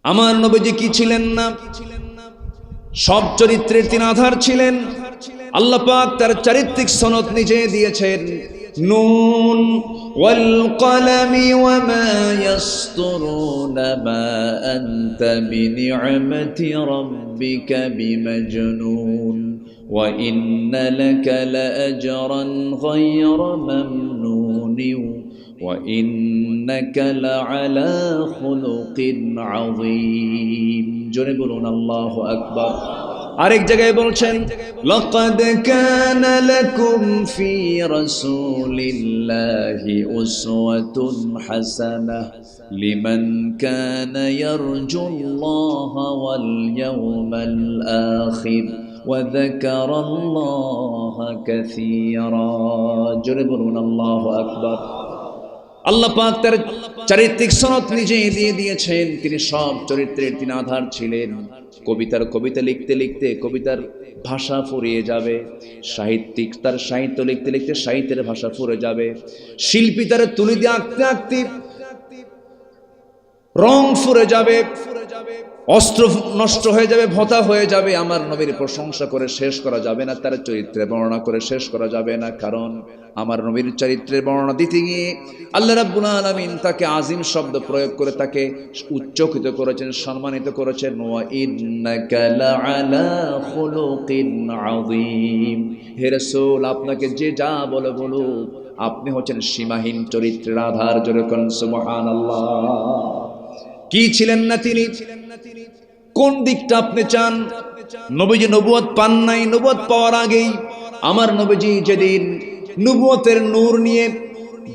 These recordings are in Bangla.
আমার নবীজি কি ছিলেন না? সব চরিত্রের তিনি আধার ছিলেন। আল্লাহ পাক তার চারিত্রিক সনদ নিজে দিয়েছেন। নুন ওয়াল কলামি ওয়া মা ইয়াসতুরুন মা আনতা বিনি'মাতি রাব্বিকা বিমাজনুন ওয়া ইন্না লাকা লাআজরান গায়রা মামনুন ওয়া ইন্নাকা লাআলা খুলুকিন আযীম। জোরে বলুন আল্লাহু আকবার। আরেক জায়গায় বলছেন, লাকাদ কানা লাকুম ফি রাসূলিল্লাহি উসওয়াতুন হাসানাহ লিমান কানা ইয়ারজুল্লাহা ওয়াল ইয়াওমাল আখির ওয়া যাকারাল্লাহা কাসীরা। জোরে বলুন আল্লাহু আকবার। আল্লাহ পাক তার চারিত্রিক সনদ নিজেই দিয়ে দিয়েছেন। তিনি সব চরিত্রের তিনি আধার ছিলেন। কবিতা লিখতে লিখতে কবিতার ভাষা ফুরিয়ে যাবে, সাহিত্যিক তার সাহিত্য লিখতে লিখতে সাহিত্যের ভাষা ফুরে যাবে, শিল্পী তার তুলি দিয়ে আঁকতে আঁকতে রং ফুরে যাবে, অস্ত্র নষ্ট হয়ে যাবে, ভোঁতা হয়ে যাবে। আমার নবীর প্রশংসা করে শেষ করা যাবে না, তার চরিত্রের বর্ণনা করে শেষ করা যাবে না। কারণ আমার নবীর চরিত্রের বর্ণনা দিতে গিয়ে আল্লাহ রাব্বুল আলামিন তাকে আজিম শব্দ প্রয়োগ করে তাকে উচ্চকিত করেছেন, সম্মানিত করেছেন। ওয়া ইন্নাকা লাআলা খুলুকিন আযীম। হে রাসূল, আপনাকে যে যা বলে বলুক, আপনি হচ্ছেন সীমাহীন চরিত্রের আধার। জোরে কোন সুবহানাল্লাহ। কি ছিলেন না তিনি? কোন দিকটা আপনি চান? নবীজি নবুয়ত পান নাই, নবুয়ত পাওয়ার আগেই আমার নবীজি যেদিন নবুয়তের নূর নিয়ে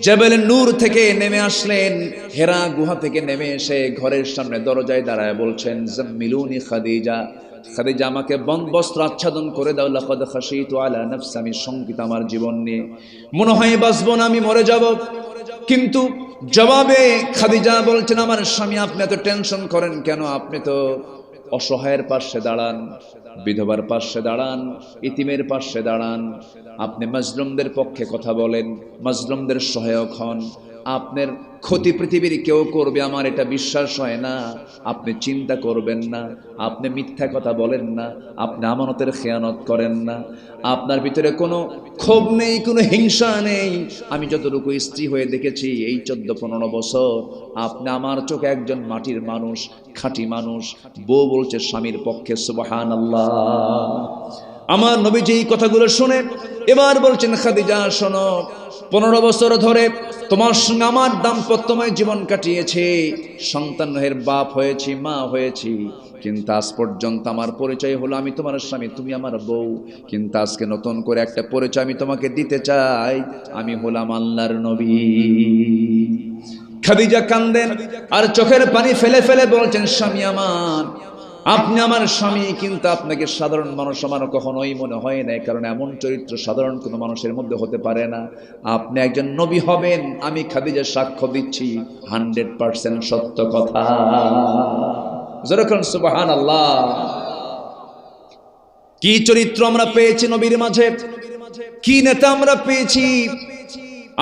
জাবালে নূর থেকে নেমে আসলেন, হেরা গুহা থেকে নেমে এসে ঘরের সামনে দরজায় দাঁড়ায় বলছেন, জাম্মিলুনি খাদিজা, খাদিজা আমাকে বস্ত্র আচ্ছাদন করে দাও। লাকাদ খাশিতু আলা নাফসি, আমি শঙ্কিত আমার জীবন নিয়ে, মনে হয় বাঁচবো না, আমি মরে যাব। কিন্তু জবাবে খাদিজা বলছেন, আমার স্বামী আপনি এত টেনশন করেন কেন? আপনি তো অসহায়ের পাশে দাঁড়ান, বিধবার পাশে দাঁড়ান, ইতিমের পাশে দাঁড়ান, আপনি মাজলুমদের পক্ষে কথা বলেন, মাজলুমদের সহায়ক হন। আপনার ক্ষতি পৃথিবীর কেউ করবে আমার এটা বিশ্বাস হয় না। আপনি চিন্তা করবেন না, আপনি মিথ্যা কথা বলেন না, আপনি আমানতের খেয়ানত করেন না, আপনার ভিতরে কোনো ক্ষোভ নেই, কোনো হিংসা নেই। আমি যতটুকু স্ত্রী হয়ে দেখেছি এই 14-15 বছর, আপনি আমার চোখে একজন মাটির মানুষ, খাঁটি মানুষ। বউ বলছে স্বামীর পক্ষে, সুবহানাল্লাহ। আমার নবীজি এই কথাগুলো শুনে এবার বলছেন, খাদিজা শোনো, 15 বছর ধরে তোমার সঙ্গে আমার দাম্পত্যময় জীবন কাটিয়েছে, সন্তানের বাপ হয়েছি, মা হয়েছি, কিন্তু আজ পর্যন্ত আমার পরিচয় হলো আমি তোমার স্বামী, তুমি আমার বউ। কিন্তু আজকে নতুন করে একটা পরিচয় আমি তোমাকে দিতে চাই, আমি হলাম আল্লাহর নবী। খাদিজা কান্দেন আর চোখের পানি ফেলে ফেলে বলছেন, স্বামী আমার, আপনি আমার স্বামী, কিন্তু আপনাকে সাধারণ মানুষ আমার কখনোই মনে হয় না, কারণ এমন চরিত্র সাধারণ কোনো মানুষের মধ্যে হতে পারে না। আপনি একজন নবী হবেন, আমি খাদিজা সাক্ষ্য দিচ্ছি, 100% সত্য কথা। যেরকম সুবহানাল্লাহ। কি চরিত্র আমরা পেয়েছি নবীর মাঝে, কি নেতা আমরা পেয়েছি।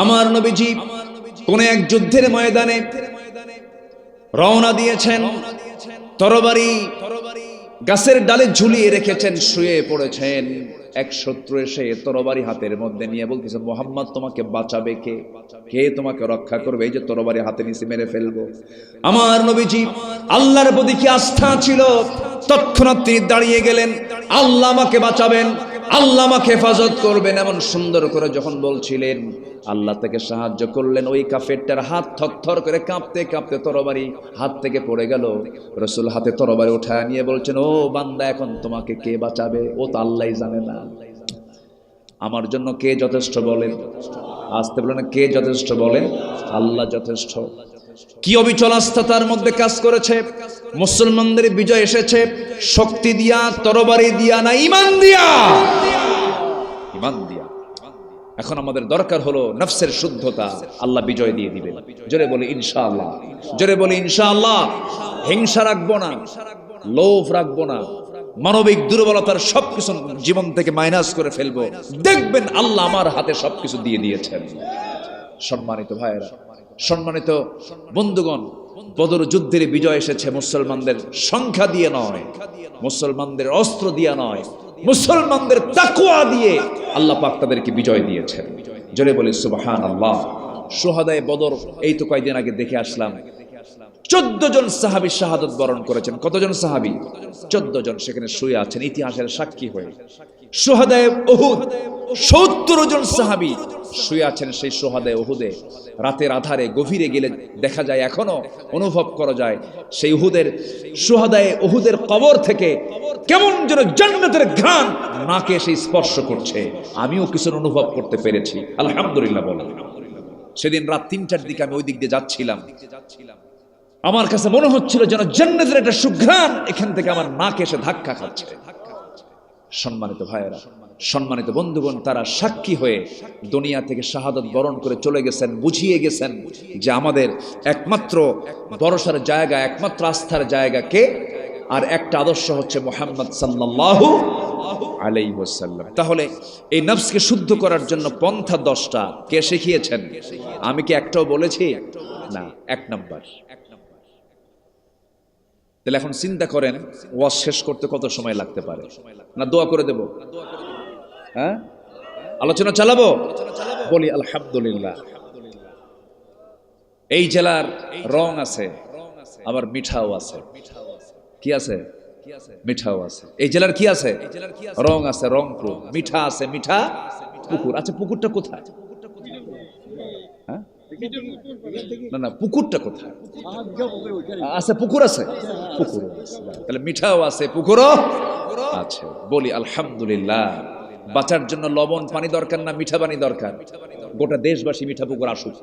আমার নবীজি কোন এক যুদ্ধের ময়দানে রওনা দিয়েছেন, তরবারি গাছের ডালে ঝুলিয়ে রেখেছেন, শুয়ে পড়েছেন। এক শত্রু এসে তরবারি হাতের মধ্যে নিয়ে বলতেছে, মুহাম্মদ তোমাকে বাঁচাবে কে? কে তোমাকে রক্ষা করবে? এই যে তরবারি হাতে নিয়ে মেরে ফেলবো। আমার নবীজি আল্লাহর প্রতি কি আস্থা ছিল, তৎক্ষণাৎ তিনি দাঁড়িয়ে গেলেন, আল্লাহ আমাকে বাঁচাবেন, আল্লাহ আমাকে হেফাজত করবেন, এমন সুন্দর করে যখন বলছিলেন, আল্লাহ থেকে সাহায্য করলেন। ওই কাফেরটার হাত থরথর করে কাঁপতে কাঁপতে তরবারি হাত থেকে পড়ে গেল। রাসূল হাতে তরবারি উঠায় নিয়ে বলছেন, ও বান্দা, এখন তোমাকে কে বাঁচাবে? ও তো আল্লাহই জানে না। আমার জন্য কে যথেষ্ট বলেন? আসতে বলেন, কে যথেষ্ট বলেন? আল্লাহ যথেষ্ট। কি অবিচল আস্থা তার মধ্যে কাজ করেছে। মুসলমানদের বিজয় এসেছে শক্তি দিয়া, তরবারি দিয়া না, ঈমান দিয়া। ঈমান দিয়া। এখন আমাদের দরকার হলো নফসের শুদ্ধতা, আল্লাহ বিজয় দিয়ে দিবেন। জোরে বলি ইনশাআল্লাহ, জোরে বলি ইনশাআল্লাহ। হিংসা রাখবো না, লোভ রাখবো না, মানবিক দুর্বলতার সবকিছু জীবন থেকে মাইনাস করে ফেলবো। দেখবেন আল্লাহ আমার হাতে সবকিছু দিয়ে দিয়েছেন। সম্মানিত ভাইয়েরা, সম্মানিত বন্ধুগণ, বদর যুদ্ধের বিজয় এসেছে মুসলমানদের সংখ্যা দিয়ে নয়, মুসলমানদের অস্ত্র দিয়ে নয়, মুসলমানদের তাকওয়া দিয়ে আল্লাহ পাক তাদেরকে বিজয় দিয়েছেন। জোরে বলি সুবহানাল্লাহ। শুহাদায়ে বদর এই তো কয়েকদিন আগে দেখে আসলাম, 14 জন সাহাবী শাহাদাত বরণ করেছেন। কতজন সাহাবী? 14 জন সেখানে শুয়ে আছেন ইতিহাসের সাক্ষী হয়ে। শুহাদায়ে উহুদ 70 জন সাহাবী শুয়ে আছেন সেই শুহাদায়ে উহুদে। রাতের আধারে গভীরে গেলে দেখা যায়, এখনো অনুভব করা যায় সেই উহুদের শুহাদায়ে উহুদের কবর থেকে কেমন যেন জান্নাতের ঘ্রাণ নাকে এসে স্পর্শ করছে। আমিও কিছু অনুভব করতে পেরেছি, আলহামদুলিল্লাহ বলেন। সেদিন রাত 3টার দিকে আমি ওই দিক দিয়ে যাচ্ছিলাম, আমার কাছে মনে হচ্ছিল যেন জান্নাতের একটা সুঘ্রাণ এখান থেকে আমার নাকে এসে ধাক্কা খাচ্ছে। সম্মানিত ভাইয়েরা, সম্মানিত বন্ধুগণ, তারা সাক্ষী হয়ে দুনিয়া থেকে শাহাদাত বরণ করে চলে গেছেন, বুঝিয়ে গেছেন যে আমাদের একমাত্র ভরসার জায়গা, একমাত্র আস্থার জায়গা কে? আর একটা আদর্শ হচ্ছে মুহাম্মদ সাল্লাল্লাহু আলাইহি ওয়াসাল্লাম। তাহলে এই নফসকে শুদ্ধ করার জন্য পন্থা 10টা কে শিখিয়েছেন? আমি কি একটাও বলেছি? না, 1 নাম্বার। তাহলে এখন চিন্তা করেন ওয়াজ শেষ করতে কত সময় লাগতে পারে? না দোয়া করে দেব? হ্যাঁ, আলোচনা চালাবো? বলি আলহামদুলিল্লাহ। এই জেলার রং আছে, আবার মিঠাও আছে। কি আছে? মিঠাও আছে। এই জেলার কি আছে? রং আছে, রংপুর। মিঠা আছে, মিঠা পুকুর। আচ্ছা, পুকুরটা কোথায়? হ্যাঁ, না না, পুকুরটা কোথায়? আছে, পুকুর আছে, পুকুর। তাহলে মিঠাও আছে, পুকুরও আছে। বলি আলহামদুলিল্লাহ। বাঁচার জন্য লবণ পানি দরকার না মিঠা পানি দরকার? গোটা দেশবাসী মিঠা পুকুর আসুক,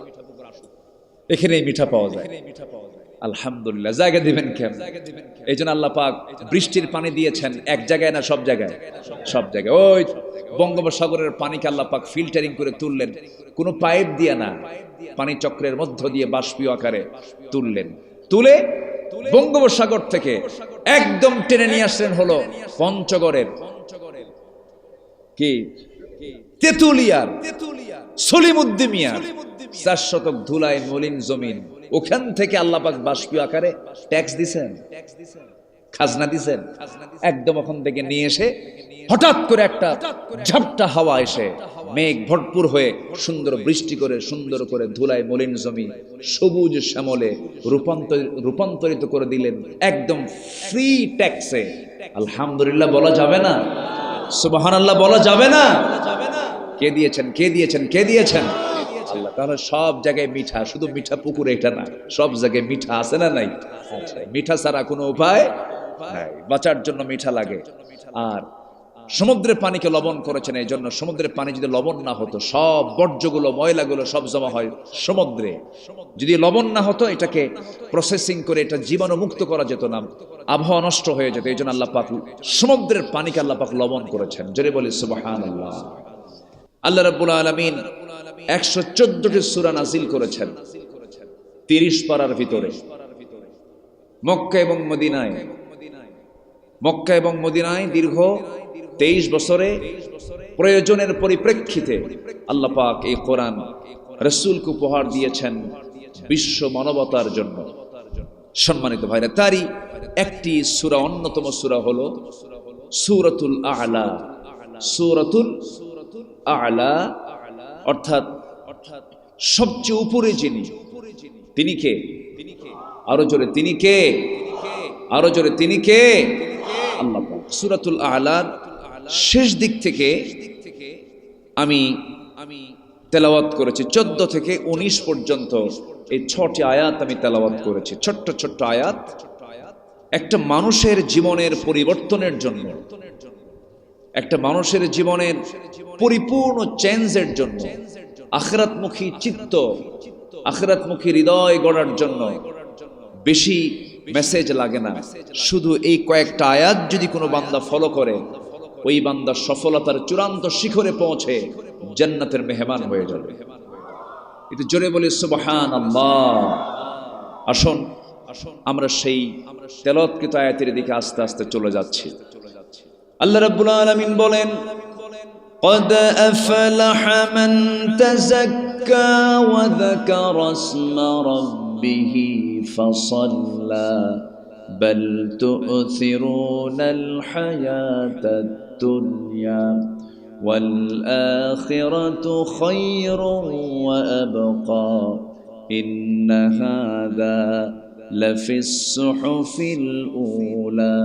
এখানেই মিঠা পাওয়া যায়। আলহামদুলিল্লাহ। জায়গা দিবেন কেন? এই জন্য আল্লাহ পাক বৃষ্টির পানি দিয়েছেন এক জায়গায় না সব জায়গায়? সব জায়গায়। ওই বঙ্গোপসাগরের পানিকে আল্লাহ পাক ফিল্টারিং করে তুললেন, কোনো পাইপ দিয়ে না, পানি চক্রের মধ্য দিয়ে বাষ্পীয় আকারে তুললেন। তুলে বঙ্গোপসাগর থেকে একদম টেনে নিয়ে আসলেন হলো পঞ্চগড়ের কি তেতুলিয়ার সলিমুদ্দিমিয়ার 4 শতক ধুলায় মলিন জমিন। ওখান থেকে আল্লাহ পাক বাষ্পীয় আকারে ট্যাক্স দিছেন, খাজনা দিছেন। একদম ওখান থেকে নিয়ে এসে হঠাৎ করে একটা ঝাপটা হাওয়া এসে মেঘ ভরপুর হয়ে সুন্দর বৃষ্টি করে, সুন্দর করে ধুলায় মলিন জমি সবুজ শ্যামলে রূপান্তরিত করে দিলেন, একদম ফ্রি ট্যাক্সে। আলহামদুলিল্লাহ বলা যাবে না? সুবহানাল্লাহ বলা যাবে না? কে দিয়েছেন? কে দিয়েছেন? কে দিয়েছেন? আল্লাহ। তাহলে সব জায়গায় মিঠা, শুধু মিঠা পুকুরে এটা না, সব জায়গায় মিঠা আছে না নাই? মিঠা ছাড়া কোনো উপায় নাই, বাঁচার জন্য মিঠা লাগে। আর সমুদ্রের পানিকে লবণ করেছেন, এই জন্য সমুদ্রের পানি যদি লবণ না হতো, সব বর্জ্যগুলো ময়লাগুলো সব জমা হয় সমুদ্রে। যদি লবণ না হতো, এটাকে প্রসেসিং করে এটা জীবাণু মুক্ত করা যেত না, আবহাওয়া নষ্ট হয়ে যেত। এই জন্য আল্লাহ পাক সমুদ্রের পানিকে আল্লাহ পাক লবণ করেছেন। জোরে বলি সুবহানাল্লাহ। আল্লাহ রাব্বুল আলামিন 114টি সূরা নাযিল করেছেন 30 পারার ভিতরে। মক্কা এবং মদিনায় দীর্ঘ 23 বছরে প্রয়োজনের পরিপ্রেক্ষিতে আল্লাহ পাক এই কোরআন রাসূলকে উপহার দিয়েছেন বিশ্ব মানবতার জন্য। সম্মানিত ভাইরা, তারই একটি সূরা, অন্যতম সূরা হলো সূরাতুল আ'লা। সূরাতুল আ'লা অর্থাৎ সবচেয়ে উপরে যিনি, তিনি কে? আরো জোরে, তিনি কে? আরো জোরে, তিনি কে? আল্লাহ পাক। সূরাতুল আ'লার শেষ দিক থেকে আমি তেলাওয়াত করেছি 14 থেকে 19 পর্যন্ত। এই 6টি আয়াত আমি তেলাওয়াত করেছি, ছোট্ট ছোট্ট আয়াত। একটা মানুষের জীবনের পরিবর্তনের জন্য, একটা মানুষের জীবনের পরিপূর্ণ চেঞ্জের জন্য, আখিরাতমুখী চিত্ত, আখিরাতমুখী হৃদয় গড়ার জন্য বেশি মেসেজ লাগে না। শুধু এই কয়েকটা আয়াত যদি কোনো বান্দা ফলো করে, ওই বান্দা সফলতার চূড়ান্ত শিখরে পৌঁছে জান্নাতের মেহমান হয়ে যাবে। এটা জোরে বলি সুবহানাল্লাহ। আসুন আমরা সেই তেলাওয়াতকৃত আয়াতের দিকে আস্তে আস্তে চলে যাচ্ছি। আল্লাহ রাব্বুল আলামিন বলেন, قد أفلح من تزكى وذكر اسم ربه ربه فصلى بل تؤثرون الحياة الدنيا والآخرة خير وأبقى إن هذا لفي الصحف الأولى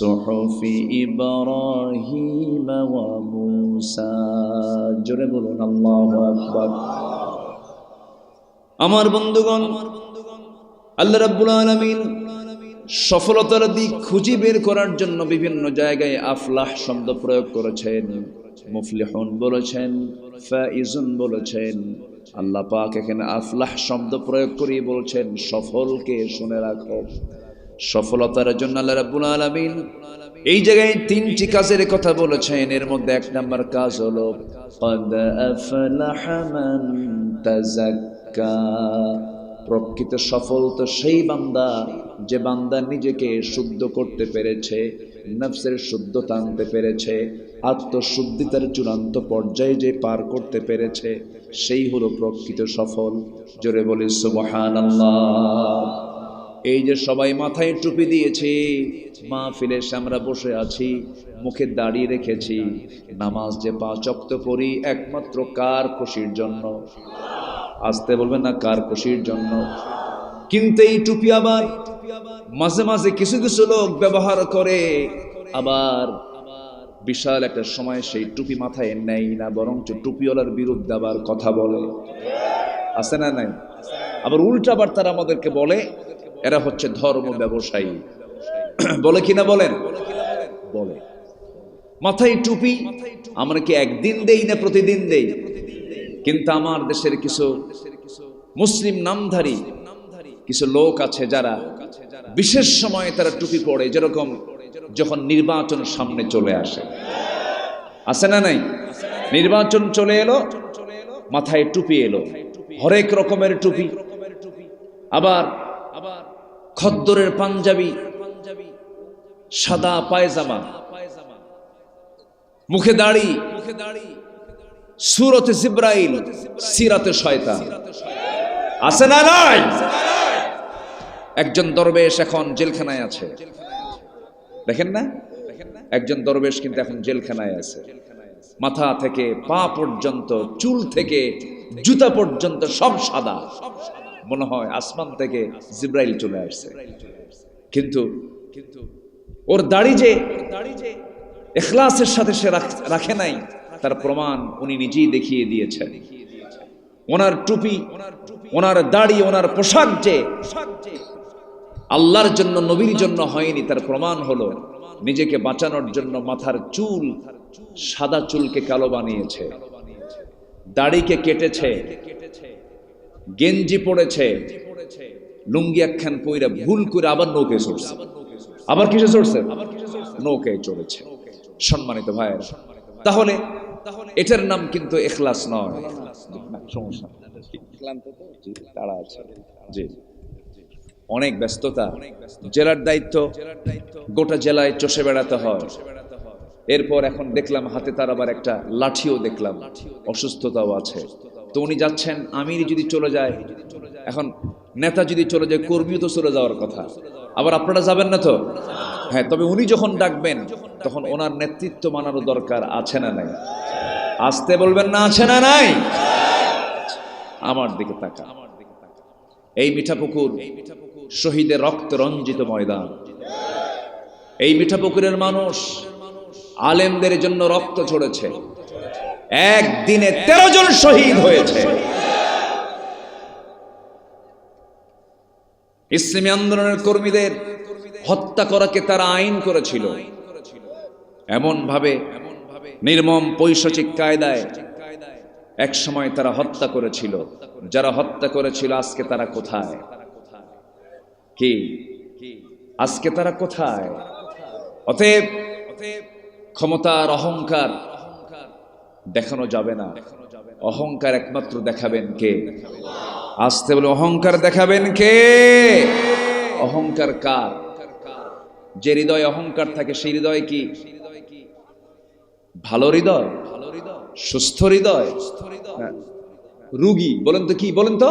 صحف إبراهيم وموسى জোরে বলুন আল্লাহু আকবার। আমার বন্ধুগণ, আল্লাহ রাব্বুল আলামিন সফলতার দিক খুঁজে বের করার জন্য বিভিন্ন জায়গায় আফলাহ শব্দ প্রয়োগ করেছেন, মুফলিহুন বলেছেন, ফাইজুন বলেছেন। আল্লাহ পাক এখানে আফলাহ শব্দ প্রয়োগ করে বলছেন সফলকে শুনে রাখো। সফলতার জন্য আল্লাহ রাব্বুল আলামিন এই জায়গায় তিনটি কাজের কথা বলেছেন। এর মধ্যে এক নাম্বার কাজ হলো ক্বাদ আফলাহা মান তাযাক্কা। প্রকৃত সফল তো সেই বান্দা যে বান্দা নিজেকে শুদ্ধ করতে পেরেছে, নফসের শুদ্ধতা আনতে পেরেছে, আত্মশুদ্ধিতার চূড়ান্ত পর্যায়ে যে পার করতে পেরেছে, সেই হলো প্রকৃত সফল। জোরে বলি সুবহানাল্লাহ। এই যে সবাই মাথায় টুপি দিয়েছি, মাহফিলে আমরা বসে আছি, মুখে দাড়ি রেখেছি, নামাজ যে 5 ওয়াক্ত পড়ি একমাত্র কার খুশির জন্য? আসতে বলবেন না, কার খুশির জন্য? কিন্তু এই টুপি আবার মাঝে মাঝে কিছু কিছু লোক ব্যবহার করে, আবার বিশাল একটা সময় সেই টুপি মাথায় নেয় না, বরঞ্চ টুপিওয়ালার বিরুদ্ধে আবার কথা বলে। আছে না নাই? আবার উল্টা আবার তারা আমাদেরকে বলে এরা হচ্ছে ধর্ম ব্যবসায়ী। বলে কিনা বলেন? বলে। মাথায় টুপি আমরা কি একদিন দেই না প্রতিদিন দেই? কিন্তু আমার দেশের কিছু মুসলিম নামধারী কিছু লোক আছে যারা বিশেষ সময়ে তারা টুপি পড়ে, যেরকম যখন নির্বাচন সামনে চলে আসে। আছে না নাই? নির্বাচন চলে এলো, মাথায় টুপি এলো, হরেক রকমের টুপি। আবার খদ্দরের পাঞ্জাবি, সাদা পায়জামা, মুখে দাড়ি, সূরতে জিবরাইল, সিরাতে শয়তান। আছে না নাই? একজন দরবেশ এখন জেলখানায় আছে, দেখেন না? একজন দরবেশ কিন্তু এখন জেলখানায় আছে। মাথা থেকে পা পর্যন্ত, চুল থেকে জুতা পর্যন্ত সব সাদা, মনে হয় আসমান থেকে জিবরাইল চলে আসছে। কিন্তু ওর দাড়ি যে ইখলাসের সাথে সে রাখে নাই, তার প্রমাণ উনি নিজেই দেখিয়ে দিয়েছেন। ওনার টুপি, ওনার দাড়ি, ওনার পোশাক যে আল্লাহর জন্য, নবীর জন্য হয়নি, তার প্রমাণ হলো নিজেকে বাঁচানোর জন্য মাথার চুল, সাদা চুলকে কালো বানিয়েছে, দাড়িকে কেটেছে, গেঞ্জি পড়েছে, লুঙ্গি একখান পইরা ভুল করে আবার নৌকে চড়ছে। আবার কিসে চড়ছে? নৌকায় চড়েছে। সম্মানিত ভাইয়েরা, তাহলে এটার নাম কিন্তু ইখলাস নয়। সমস্যা তারা আছে, জি অনেক ব্যস্ততা, জেলার দায়িত্ব, গোটা জেলায় চষে বেড়াতে হয়। এরপর এখন দেখলাম হাতে তার আবার একটা লাঠিও দেখলাম, অসুস্থতাও আছে। তো উনি যাচ্ছেন, আমির যদি চলে যায়, এখন নেতা যদি চলে যায়, কর্মীও তো চলে যাওয়ার কথা, আবার আপনারা যাবেন না তো? হ্যাঁ, তবে উনি যখন ডাকবেন তখন ওনার নেতৃত্ব মানারও দরকার আছে না নাই? আসতে বলবেন না, আছে না নাই? আমার দিকে তাকা। এই মিঠাপুকুর শহীদের রক্ত রঞ্জিত ময়দান। এই মিঠাপুকুরের মানুষ আলেমদের জন্য রক্ত ঝরেছে। একদিনে 13 জন শহীদ হয়েছে। ইসলামী আন্দোলনের কর্মীদের হত্যা করাকে তারা আইন করেছিল, এমন ভাবে নির্মম পৈশাচিক কায়দায় এক সময় তারা হত্যা করেছিল। যারা হত্যা করেছিল আজকে তারা কোথায়? কি আজকে তারা কোথায়? অতএব ক্ষমতার অহংকার দেখানো যাবে না। অহংকার একমাত্র দেখাবেন কে? আসতে বলে অহংকার দেখাবেন কে? অহংকার কার? যে হৃদয়ে অহংকার থাকে সেই হৃদয় কি ভালো হৃদয়, সুস্থ হৃদয়, রুগী? বলেন তো কি? বলেন তো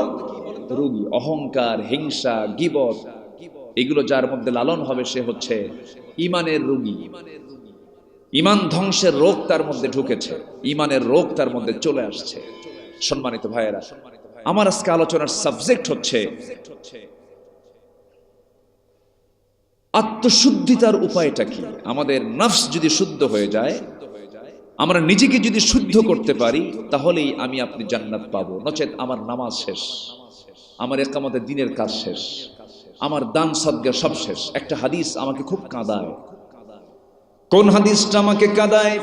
রোগী। অহংকার, হিংসা, গীবত এগুলো যার মধ্যে লালন হবে সে হচ্ছে ঈমানের রোগী। ঈমান ধ্বংসের রোগ তার মধ্যে ঢুকেছে, ঈমানের রোগ তার মধ্যে চলে আসছে। সম্মানিত ভাইয়েরা, আমার আজকে আলোচনার সাবজেক্ট হচ্ছে আত্মশুদ্ধিতার উপায়টা কি। আমাদের নফস যদি শুদ্ধ হয়ে যায়, আমরা নিজেকে যদি শুদ্ধ করতে পারি, তাহলেই আমি আপনি জান্নাত পাবো। নচেত আমার নামাজ শেষ, আমার ইকামতে দিনের কাজ শেষ, আমার দান সদকা সব শেষ। একটা হাদিস আমাকে খুব কাঁদায়। কোন হাদিসটা আমাকে কাঁদায়?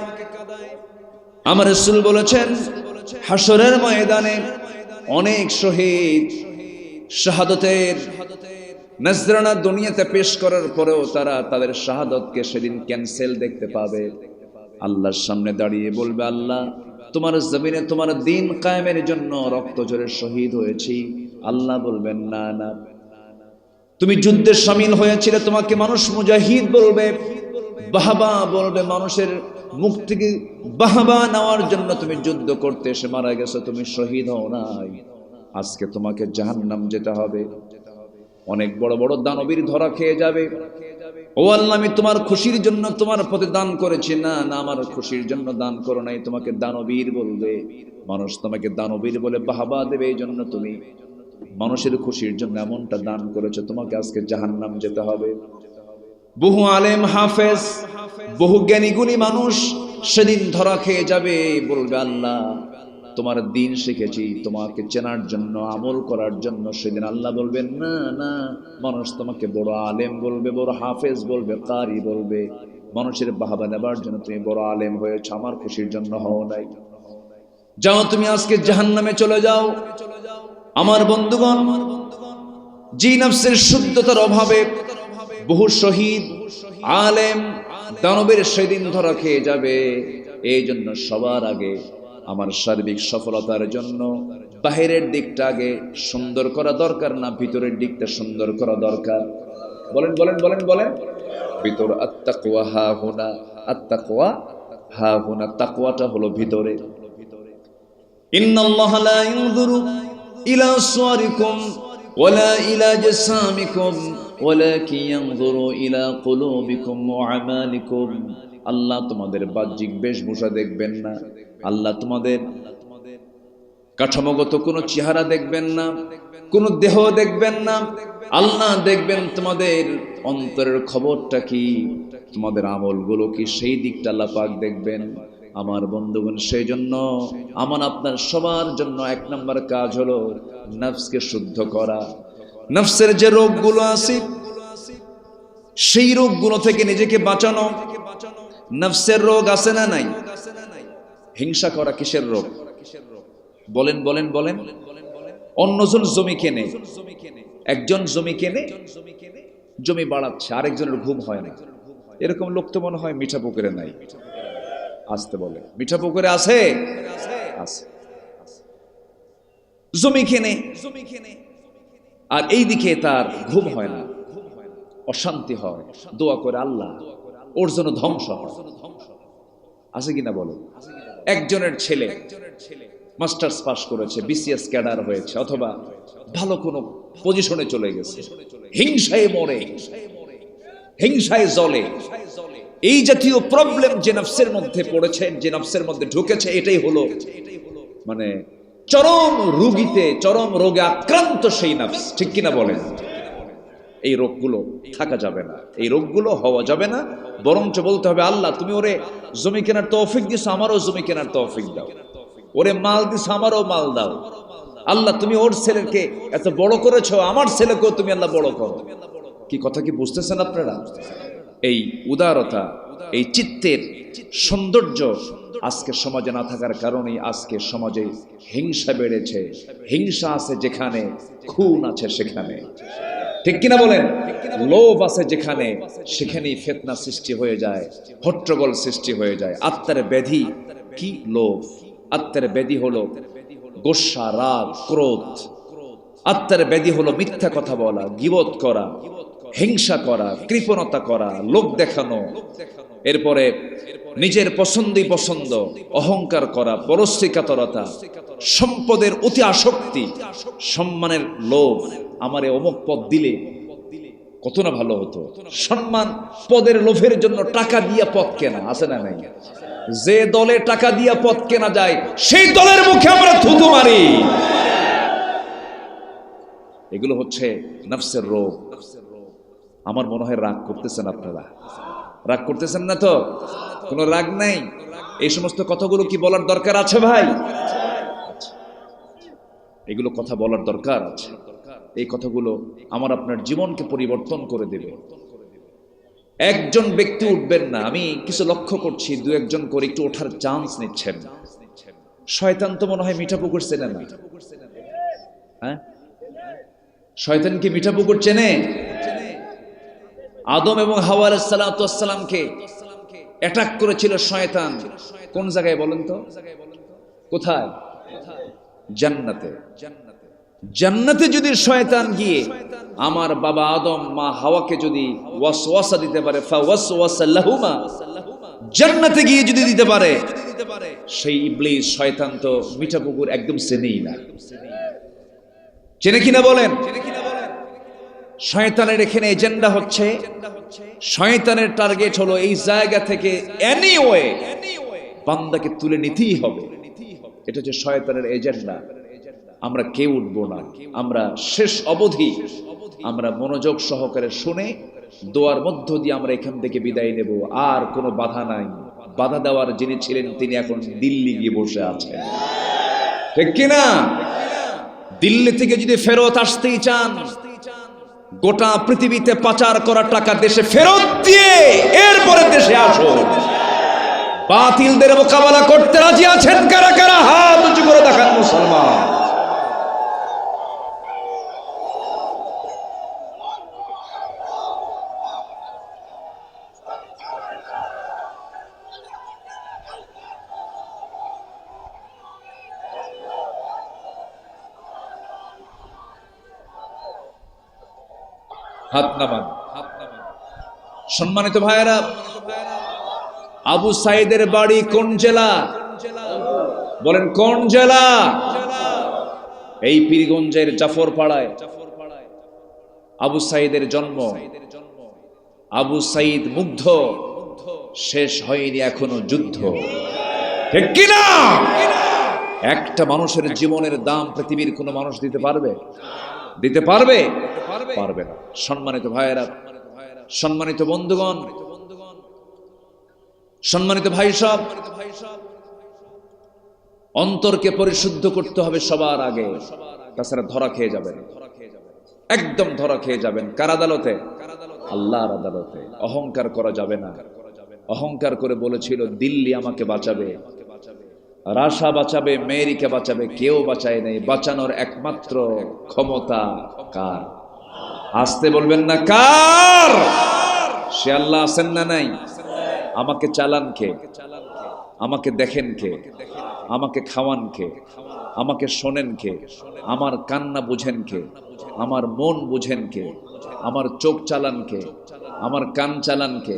আমার রাসূল বলেছেন, হাসরের ময়দানে অনেক শহীদ শাহাদাতের নজরানা দুনিয়াতে পেশ করার পরেও তারা তাদের শাহাদাতকে সেদিন ক্যান্সেল দেখতে পাবে। আল্লাহর সামনে দাঁড়িয়ে বলবে, আল্লাহ, তোমার জমিনে তোমার দ্বীন কায়েমের জন্য রক্ত ঝরে শহীদ হয়েছি। আল্লাহ বলবেন, না না, তুমি যুদ্ধে শামিল হয়েছিলে, তোমাকে মানুষ মুজাহিদ বলবে, বাহবা বলবে, মানুষের মুখ থেকে বাহবা নেওয়ার জন্য তুমি যুদ্ধ করতে এসে মারা গেছো, তুমি শহীদ হও নাই। আজকে তোমাকে জাহান্নাম যেতে হবে। অনেক বড় বড় দানবীর ধরা খেয়ে যাবে। ও আল্লাহ, আমি তোমার খুশির জন্য তোমার পথে দান করেছি। না না, আমার খুশির জন্য দান করো নাই। তোমাকে দানবীর বলবে, মানুষ তোমাকে দানবীর বলে বাহবা দেবে, এই জন্য তুমি মানুষের খুশির জন্য এমনটা দান করেছো, তোমাকে আজকে জাহান্নাম যেতে হবে। বহু আলেম হাফেজ, বহু জ্ঞানী গুণী মানুষ সেদিন ধরা খেয়ে যাবে, বলবে, আল্লাহ, তোমার দিন শিখেছি তোমাকে চেনার জন্য, আমল করার জন্য। সেদিন আল্লাহ বলবেন, না না, মানুষ তোমাকে বড় আলেম বলবে, বড় হাফেজ বলবে, কারি বলবে। মানুষের বাহবা নেবার জন্য তুমি বড় আলেম হয়েছ, আমার খুশির জন্য হও নাই। যাও, তুমি আজকে জাহান্নামে চলে যাও। আমার বন্ধুগণ, জি নফসের শুদ্ধতার অভাবে বহু শহীদ আলেম দানবের সেদিন ধরা খেয়ে যাবে। এই জন্য সবার আগে আমার সার্বিক সফলতার জন্য বাহিরের দিকটা আগে সুন্দর করা দরকার না ভিতরের দিকটা সুন্দর করা দরকার? বলেন বলেন বলেন বলেন। ভিতর আত্তাকওয়া হা হুনা, আত্তাকওয়া হা হুনা, তাকওয়াটা হলো ভিতরে। ইন্নাল্লাহা লা ইয়ানজুরু ইলা সুওয়ারিকুম ওয়ালা ইলা জাসামিকুম ওয়ালাকিন ইয়ানজুরু ইলা কুলুবিকুম ওয়া আমালিকুম। আল্লাহ তোমাদের বাহ্যিক বেশভূষা দেখবেন না, আল্লাহ তোমাদের কাঠামোগত কোনো চেহারা দেখবেন না, কোনো দেহ দেখবেন না। আল্লাহ দেখবেন তোমাদের অন্তরের খবরটা কি, তোমাদের আমলগুলো কি, সেই দিকটা আল্লাহ পাক দেখবেন। আমার বন্ধুগণ, সেই জন্য আমার আপনার সবার জন্য এক নম্বর কাজ হলো নফসকে শুদ্ধ করা। নফসের যে রোগগুলো আছে সেই রোগগুলো থেকে নিজেকে বাঁচানো। নফসের রোগ আছে না নাই? হিংসা করা কিসের রোগ? বলেন বলেন বলেন। অন্যজন জমি কেনে, একজন জমি কেনে, জমি বাড়াচ্ছে, আরেকজনের ঘুম হয় না। এরকম লোক তো মনে হয় মিঠা পুকুরে নাই। আসতে বলে, মিঠা পুকুরে আছে? আছে। জমি কেনে, আর এইদিকে তার ঘুম হয় না, অশান্তি হয়, দোয়া করে আল্লাহ ওর জন্য ধ্বংস হয়। আছে কিনা বলো? একজনের ছেলে মাস্টার্স পাস করেছে, বিসিএস ক্যাডার হয়েছে, অথবা ভালো কোনো পজিশনে চলে গেছে, হিংসায় মরে, হিংসায় জ্বলে। এই জাতীয় প্রবলেম যে নফসের মধ্যে পড়েছে, যে নফসের মধ্যে ঢুকেছে, এটাই হলো মানে চরম রোগীতে, চরম রোগে আক্রান্ত সেই নফস। ঠিক কিনা বলেন? এই রোগগুলো থাকা যাবে না, এই রোগগুলো হওয়া যাবে না। বরঞ্চ বলতে হবে, আল্লাহ তুমি ওরে জমি কেনার তৌফিক দিছো, আমারও জমি কেনার তৌফিক দাও। ওরে মাল দিছো, আমারও মাল দাও। আল্লাহ তুমি ওর ছেলেকে এত বড় করেছো, আমার ছেলেকেও তুমি আল্লাহ বড় করো। কি কথা কি বুঝতেছেন আপনারা? এই উদারতা, এই চিত্তের সৌন্দর্য আজকে সমাজে না থাকার কারণেই আজকে সমাজে হিংসা বেড়েছে। হিংসা আছে যেখানে, খুন আছে সেখানে। ঠিক কিনা বলেন? লোভ আছে যেখানে, সেখানেই ফিতনা সৃষ্টি হয়ে যায়, হট্টগোল সৃষ্টি হয়ে যায়। আত্মার ব্যাধি কি? লোভ। আত্মার ব্যাধি হলো গোসা, রাগ, ক্রোধ। আত্মার ব্যাধি হলো মিথ্যা কথা বলা, গীবত করা। হিংসা করা, কৃপণতা করা, লোক দেখানো, এরপরে নিজের পছন্দই পছন্দ, অহংকার করা, পরশ্রীকাতরতা, সম্পদের অতি আসক্তি, সম্মানের লোভ। আমারে অমুক পদ দিলে কত না ভালো হতো। সম্মান পদের লোভের জন্য টাকা দিয়ে পদ কেনা আছে না নাই? যে দলে টাকা দিয়ে পদ কেনা যায় সেই দলের মুখে আমরা থুতু মারি। এগুলো হচ্ছে নফসের রোগ। আমার মনে হয় রাগ করতেছেন আপনারা, রাগ করতেছেন না তো? কোনো রাগ নাই। এই সমস্ত কথাগুলো কি বলার দরকার আছে ভাই? এগুলো কথা বলার দরকার আছে। এই কথাগুলো আমার আপনার জীবনকে পরিবর্তন করে দেবে। একজন ব্যক্তি উঠবেন না, আমি কিছু লক্ষ্য করছি, দু একজন করে একটু ওঠার চান্স নিচ্ছেন। শয়তান তো মনে হয় মিঠা পুকুর চেনে না। হ্যাঁ, শয়তান কি মিঠা পুকুর চেনে? আদম এবং হাওয়া আলাইহিস সালামকে অ্যাটাক করেছিল শয়তান। কোন জায়গায় বলেন তো? কোথায়? জান্নাতে। জান্নাতে যদি শয়তান গিয়ে আমার বাবা আদম মা হাওয়াকে যদি ওয়াসওয়াসা দিতে পারে, ফাওয়াসওয়াসা লাহুমা, জান্নাতে গিয়ে যদি দিতে পারে, সেই ইবলিস শয়তান তো মিঠা পুকুর একদম চেনেই না। চেনে কিনা বলেন? শয়তানের এখানে এজেন্ডা হচ্ছে, শয়তানের টার্গেট হলো এই জায়গা থেকে এনিওয়ে বান্দাকে তুলে নিতেই হবে। এটা হচ্ছে শয়তানের এজেন্ডা। আমরা কেউ উঠবো না, আমরা শেষ অবধি আমরা মনোযোগ সহকারে শুনে দোয়ার মধ্য দিয়ে আমরা এখান থেকে বিদায় নেব। আর কোনো বাধা নাই। বাধা দেওয়ার যিনি ছিলেন তিনি এখন দিল্লি গিয়ে বসে আছেন, ঠিক কিনা? দিল্লি থেকে যদি ফেরত আসতেই চান, গোটা পৃথিবীতে পাচার করা টাকা দেশে ফেরত দিয়ে এরপরে দেশে আসুন। বাতিলদের মোকাবেলা করতে রাজি আছেন কারা কারা? হাত উঁচু করে দেখান মুসলমান। হাত নামান। সম্মানিত ভাইয়েরা, আবু সাইদের বাড়ি কোন জেলা? বলেন কোন জেলা? এই পীরগঞ্জের জাফরপাড়ায় আবু সাইদের জন্ম। আবু সাইদ মুগ্ধ, শেষ হয়নি এখনো যুদ্ধ, ঠিক কিনা? একটা মানুষের জীবনের দাম পৃথিবীর কোনো মানুষ দিতে পারবে? দিতে পারবে? পারবে না। সম্মানিত ভাইয়েরা, সম্মানিত বন্ধুগণ, সম্মানিত ভাই সব, অন্তরকে পরিশুদ্ধ করতে হবে সবার আগে, তাছাড়া ধরা খেয়ে যাবেন, একদম ধরা খেয়ে যাবেন। কার আদালতে? আল্লাহর আদালতে। অহংকার করা যাবে না। অহংকার করে বলেছিল দিল্লি আমাকে বাঁচাবে, রাশা বাঁচাবে, আমেরিকা বাঁচাবে, কেউ বাঁচায় নেই। বাঁচানোর একমাত্র ক্ষমতা কার? আসতে বলবেন না কার? সে আল্লাহ আছেন না নাই? আমাকে চালান কে? আমাকে দেখেন কে? আমাকে খাওয়ান কে? আমাকে শোনেন কে? আমার কান্না বুঝেন কে? আমার মন বুঝেন কে? আমার চোখ চালান কে? আমার কান চালান কে?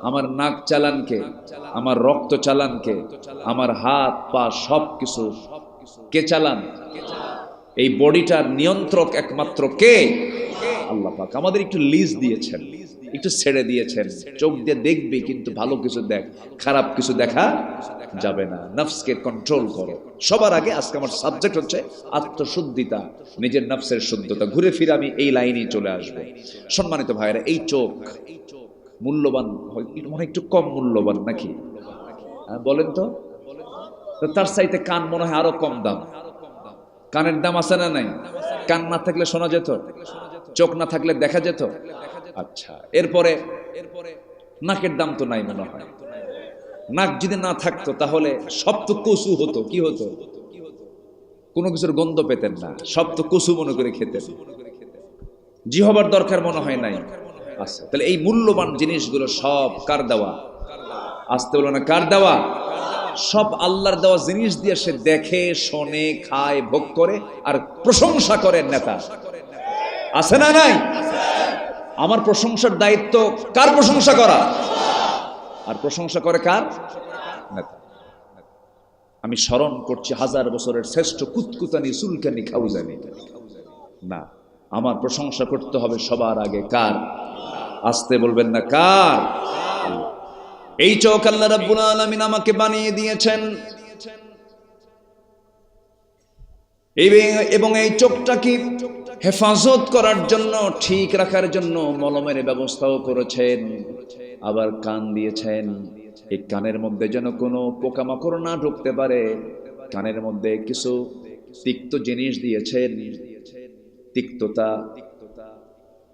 আমার নাক চালান কে? আমার রক্ত চালান কে? আমার হাত পা সব কিছু কে চালান? এই বডিটার নিয়ন্ত্রক একমাত্র কে? আল্লাহ পাক। আমাদের একটু লিজ দিয়েছেন, একটু ছেড়ে দিয়েছেন। চোখ দিয়ে দেখবি কিন্তু ভালো কিছু দেখ, খারাপ কিছু দেখা যাবে না। নফসকে কন্ট্রোল করো। সবার আগে আজকে আমার সাবজেক্ট হচ্ছে আত্মশুদ্ধিতা, নিজের নফসের শুদ্ধতা। ঘুরে ফিরে আমি এই লাইনেই চলে আসবো। সম্মানিত ভাইয়েরা, এই চোখ মূল্যবান, মনে একটু কম মূল্যবান নাকি? বলেন তো? তার চাইতে কান মনে হয় আরো কম দাম। কানের দাম আছে না নাই? কান না থাকলে শোনা যেত, চোখ না থাকলে দেখা যেত। আচ্ছা, এরপরে নাকের দাম তো নাই মনে হয়। নাক যদি না থাকতো তাহলে সব তো কচু হতো। কি হতো? কোনো কিছুর গন্ধ পেতেন না, সব তো কচু মনে করে খেতেন। জিহবার দরকার মনে হয় নাই। আচ্ছা, তাহলে এই মূল্যবান জিনিসগুলো সব কার দেওয়া? আসতে বলো না কার দেওয়া? সব আল্লাহর দেওয়া জিনিস দিয়ে সে দেখে, শোনে, খায়, ভোগ করে আর প্রশংসা করে নেতা। আছে না নাই? আমার প্রশংসার দায়িত্ব কার? প্রশংসা করা। আর প্রশংসা করে কার? আমি স্মরণ করছি 1000 বছরের শ্রেষ্ঠ কুতকুতানি সুলকানি খাউজানি না, আমার প্রশংসা করতে হবে সবার আগে কার? আসতে বলবেন না কার? এই চোখ আল্লাহ রাব্বুল আলামিন আমাকে বানিয়ে দিয়েছেন এবং এই চোখটাকে হেফাজত করার জন্য, ঠিক রাখার জন্য মলমের ব্যবস্থাও করেছেন। আবার কান দিয়েছেন, এই কানের মধ্যে যেন কোনো পোকামাকড় না ঢুকতে পারে। কানের মধ্যে কিছু তিক্ত জিনিস দিয়েছেন। তিক্ততা,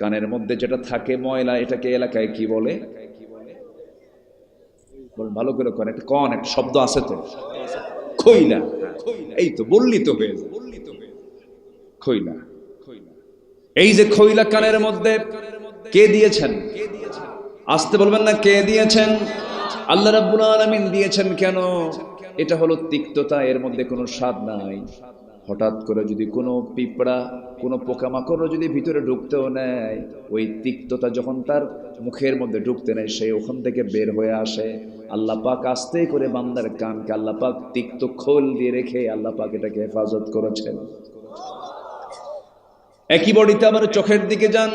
কানের মধ্যে যেটা থাকে ময়লা, এটাকে এলাকায় কি বলে? ভালো করে কন, একটা কন, একটা শব্দ আছে তো, খইলা। এই তো বললি তো হয়ে যায়, খইলা। এই যে খইলা কানের মধ্যে কে দিয়েছেন? আসতে বলবেন না কে দিয়েছেন? আল্লাহ রাব্বুল আলামিন দিয়েছেন। কেন? এটা হলো তিক্ততা, এর মধ্যে কোনো স্বাদ নাই। হঠাৎ করে যদি কোনো পিঁপড়া, কোনো পোকামাকড় যদি ভিতরে ঢুকতেও নেয়, ওই তিক্ততা যখন তার মুখের মধ্যে ঢুকতে নেয়, সে ওখান থেকে বের হয়ে আসে। আল্লাহ পাক আস্তে করে বান্দার কানকে আল্লাহ পাক তিক্ত খোল দিয়ে রেখে আল্লাহ পাক এটাকে হেফাজত করেছেন। একই বডিতে আবার চোখের দিকে যান,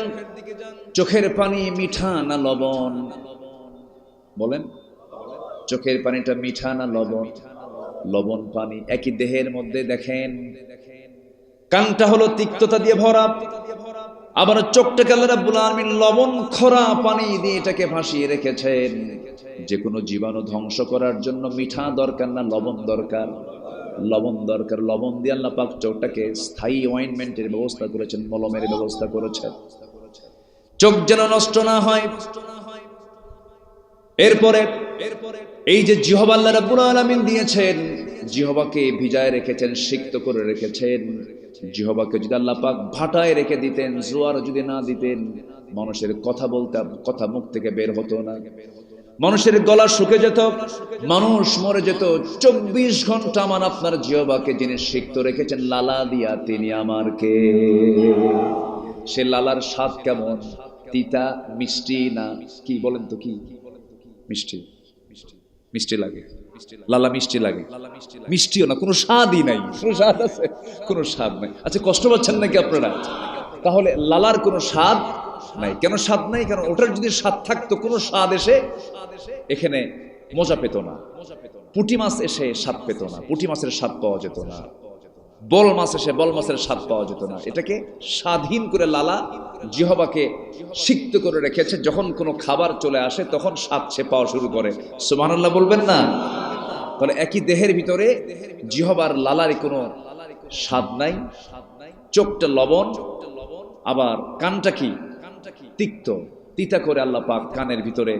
চোখের পানি মিঠা না লবণ? বলেন, চোখের পানিটা মিঠা না লবণ? লবণ পানি। একই দেহের মধ্যে দেখেন, কানটা হলো তিক্ততা দিয়ে ভরা, আবার চোখটাকে আল্লাহ রাব্বুল আলামিন লবণ খরা পানি দিয়ে এটাকে ভাসিয়ে রেখেছেন। যে কোনো জীবাণু ধ্বংস করার জন্য মিঠা দরকার না লবণ দরকার? লবণ দরকার। লবণ দিয়ে আল্লাহ পাক চোখটাকে স্থায়ী অয়েন্টমেন্টের ব্যবস্থা করেছেন, মলমের ব্যবস্থা করেছেন, চোখ যেন নষ্ট না হয়। এরপরে এই যে জিহ্বা আল্লাহ রাব্বুল আলামিন দিয়েছেন, জিহ্বাকে ভিজায় রেখেছেন, সিক্ত করে রেখেছেন। জিহ্বাকে যদি আল্লাহ পাক ভাটায় রেখে দিতেন, জোয়ার যদি না দিতেন, মানুষের কথা বলতে, কথা মুখ থেকে বের হতো না। মানুষের গলা শুকে যেত, মানুষ মরে যেত। 24 ঘন্টা আমার আপনার জিহ্বাকে যিনি সিক্ত রেখেছেন লালা দিয়া, তিনি আমার কে? সে লালার স্বাদ কেমন? তিতা, মিষ্টি না কি? বলেন তো কি? মিষ্টি। মিষ্টি লাগে, লালা মিষ্টি লাগে। মিষ্টিও না, কোনো স্বাদই নাই। কোনো স্বাদ আছে? কোনো স্বাদ নাই। আচ্ছা, কষ্ট পাচ্ছেন নাকি আপনারা? তাহলে লালার কোনো স্বাদ নাই। কেন স্বাদ নাই? কারণ ওটার যদি স্বাদ থাকতো, কোনো স্বাদ এসে এখানে মজা পেত না। পুঁটি মাছ এসে স্বাদ পেত না, পুঁটি মাছের স্বাদ পাওয়া যেত না। বল মাছ এসে বল মাছের স্বাদ পাওয়া যেত না। এটাকে স্বাধীন করে লালা জিহ্বাকে সিক্ত করে রেখেছে। যখন কোনো খাবার চলে আসে তখন স্বাদ সে পাওয়া শুরু করে। সুবহানাল্লাহ বলবেন না? তাহলে একই দেহের ভিতরে জিহ্বার লালার কোনো স্বাদ নাই, চোখটা লবণ, আবার কানটা কি? তিক্ত, তিতা করে আল্লাহ পাক কানের ভিতরে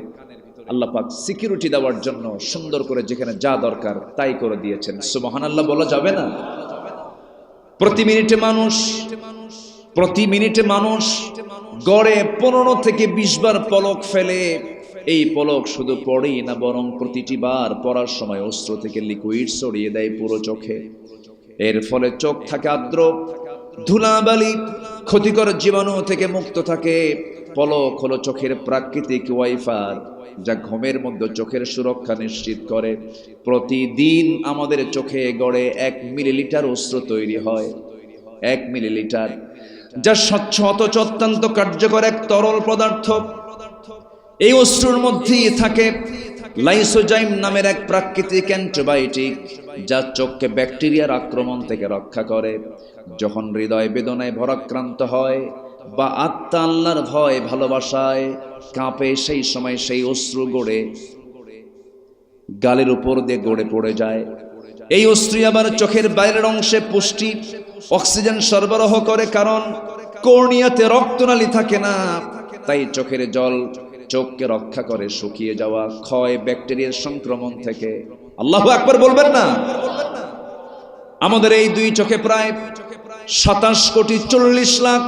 আল্লাহ পাক সিকিউরিটি দেওয়ার জন্য সুন্দর করে যেখানে যা দরকার তাই করে দিয়েছেন। সুবহানাল্লাহ বলা যাবে না? প্রতি মিনিটে মানুষ গড়ে 15 থেকে 20 বার পলক ফেলে। এই পলক শুধু পড়েই না, বরং প্রতিটি বার পড়ার সময় অশ্রু থেকে লিকুইড ছড়িয়ে দেয় পুরো চোখে। এর ফলে চোখ থাকে আর্দ্র, ধুলাবালি, ক্ষতিকর জীবাণু থেকে মুক্ত থাকে। পলক হলো চোখের প্রাকৃতিক ওয়াইফাই, যা ঘুমের মধ্যে চোখের সুরক্ষা নিশ্চিত করে। প্রতিদিন আমাদের চোখে গড়ে 1 মিলিলিটার অশ্রু তৈরি হয়। 1 মিলিলিটার, যা স্বচ্ছ অথচ অত্যন্ত কার্যকর এক তরল পদার্থ। এই অশ্রুর মধ্যেই থাকে লাইসোজাইম নামের এক প্রাকৃতিক অ্যান্টিবায়োটিক, যা চোখকে ব্যাকটেরিয়ার আক্রমণ থেকে রক্ষা করে। যখন হৃদয় বেদনায় ভরাক্রান্ত হয় বা আত্মা আল্লাহর ভয় ভালোবাসায় কাঁপে, সেই সময় সেই অশ্রু গড়ে গালের উপর দিয়ে গড়ে পড়ে যায়। এই অশ্রু আবার চোখের বাইরের অংশে পুষ্টি, অক্সিজেন সরবরাহ করে। কারণ কর্নিয়াতে রক্তনালী থাকে না, তাই চোখের জল চোখকে রক্ষা করে শুকিয়ে যাওয়া, ক্ষয়, ব্যাকটেরিয়ার সংক্রমণ থেকে। আল্লাহু আকবার বলবেন না? আমাদের এই দুই চোখে প্রায় 27 কোটি 40 লাখ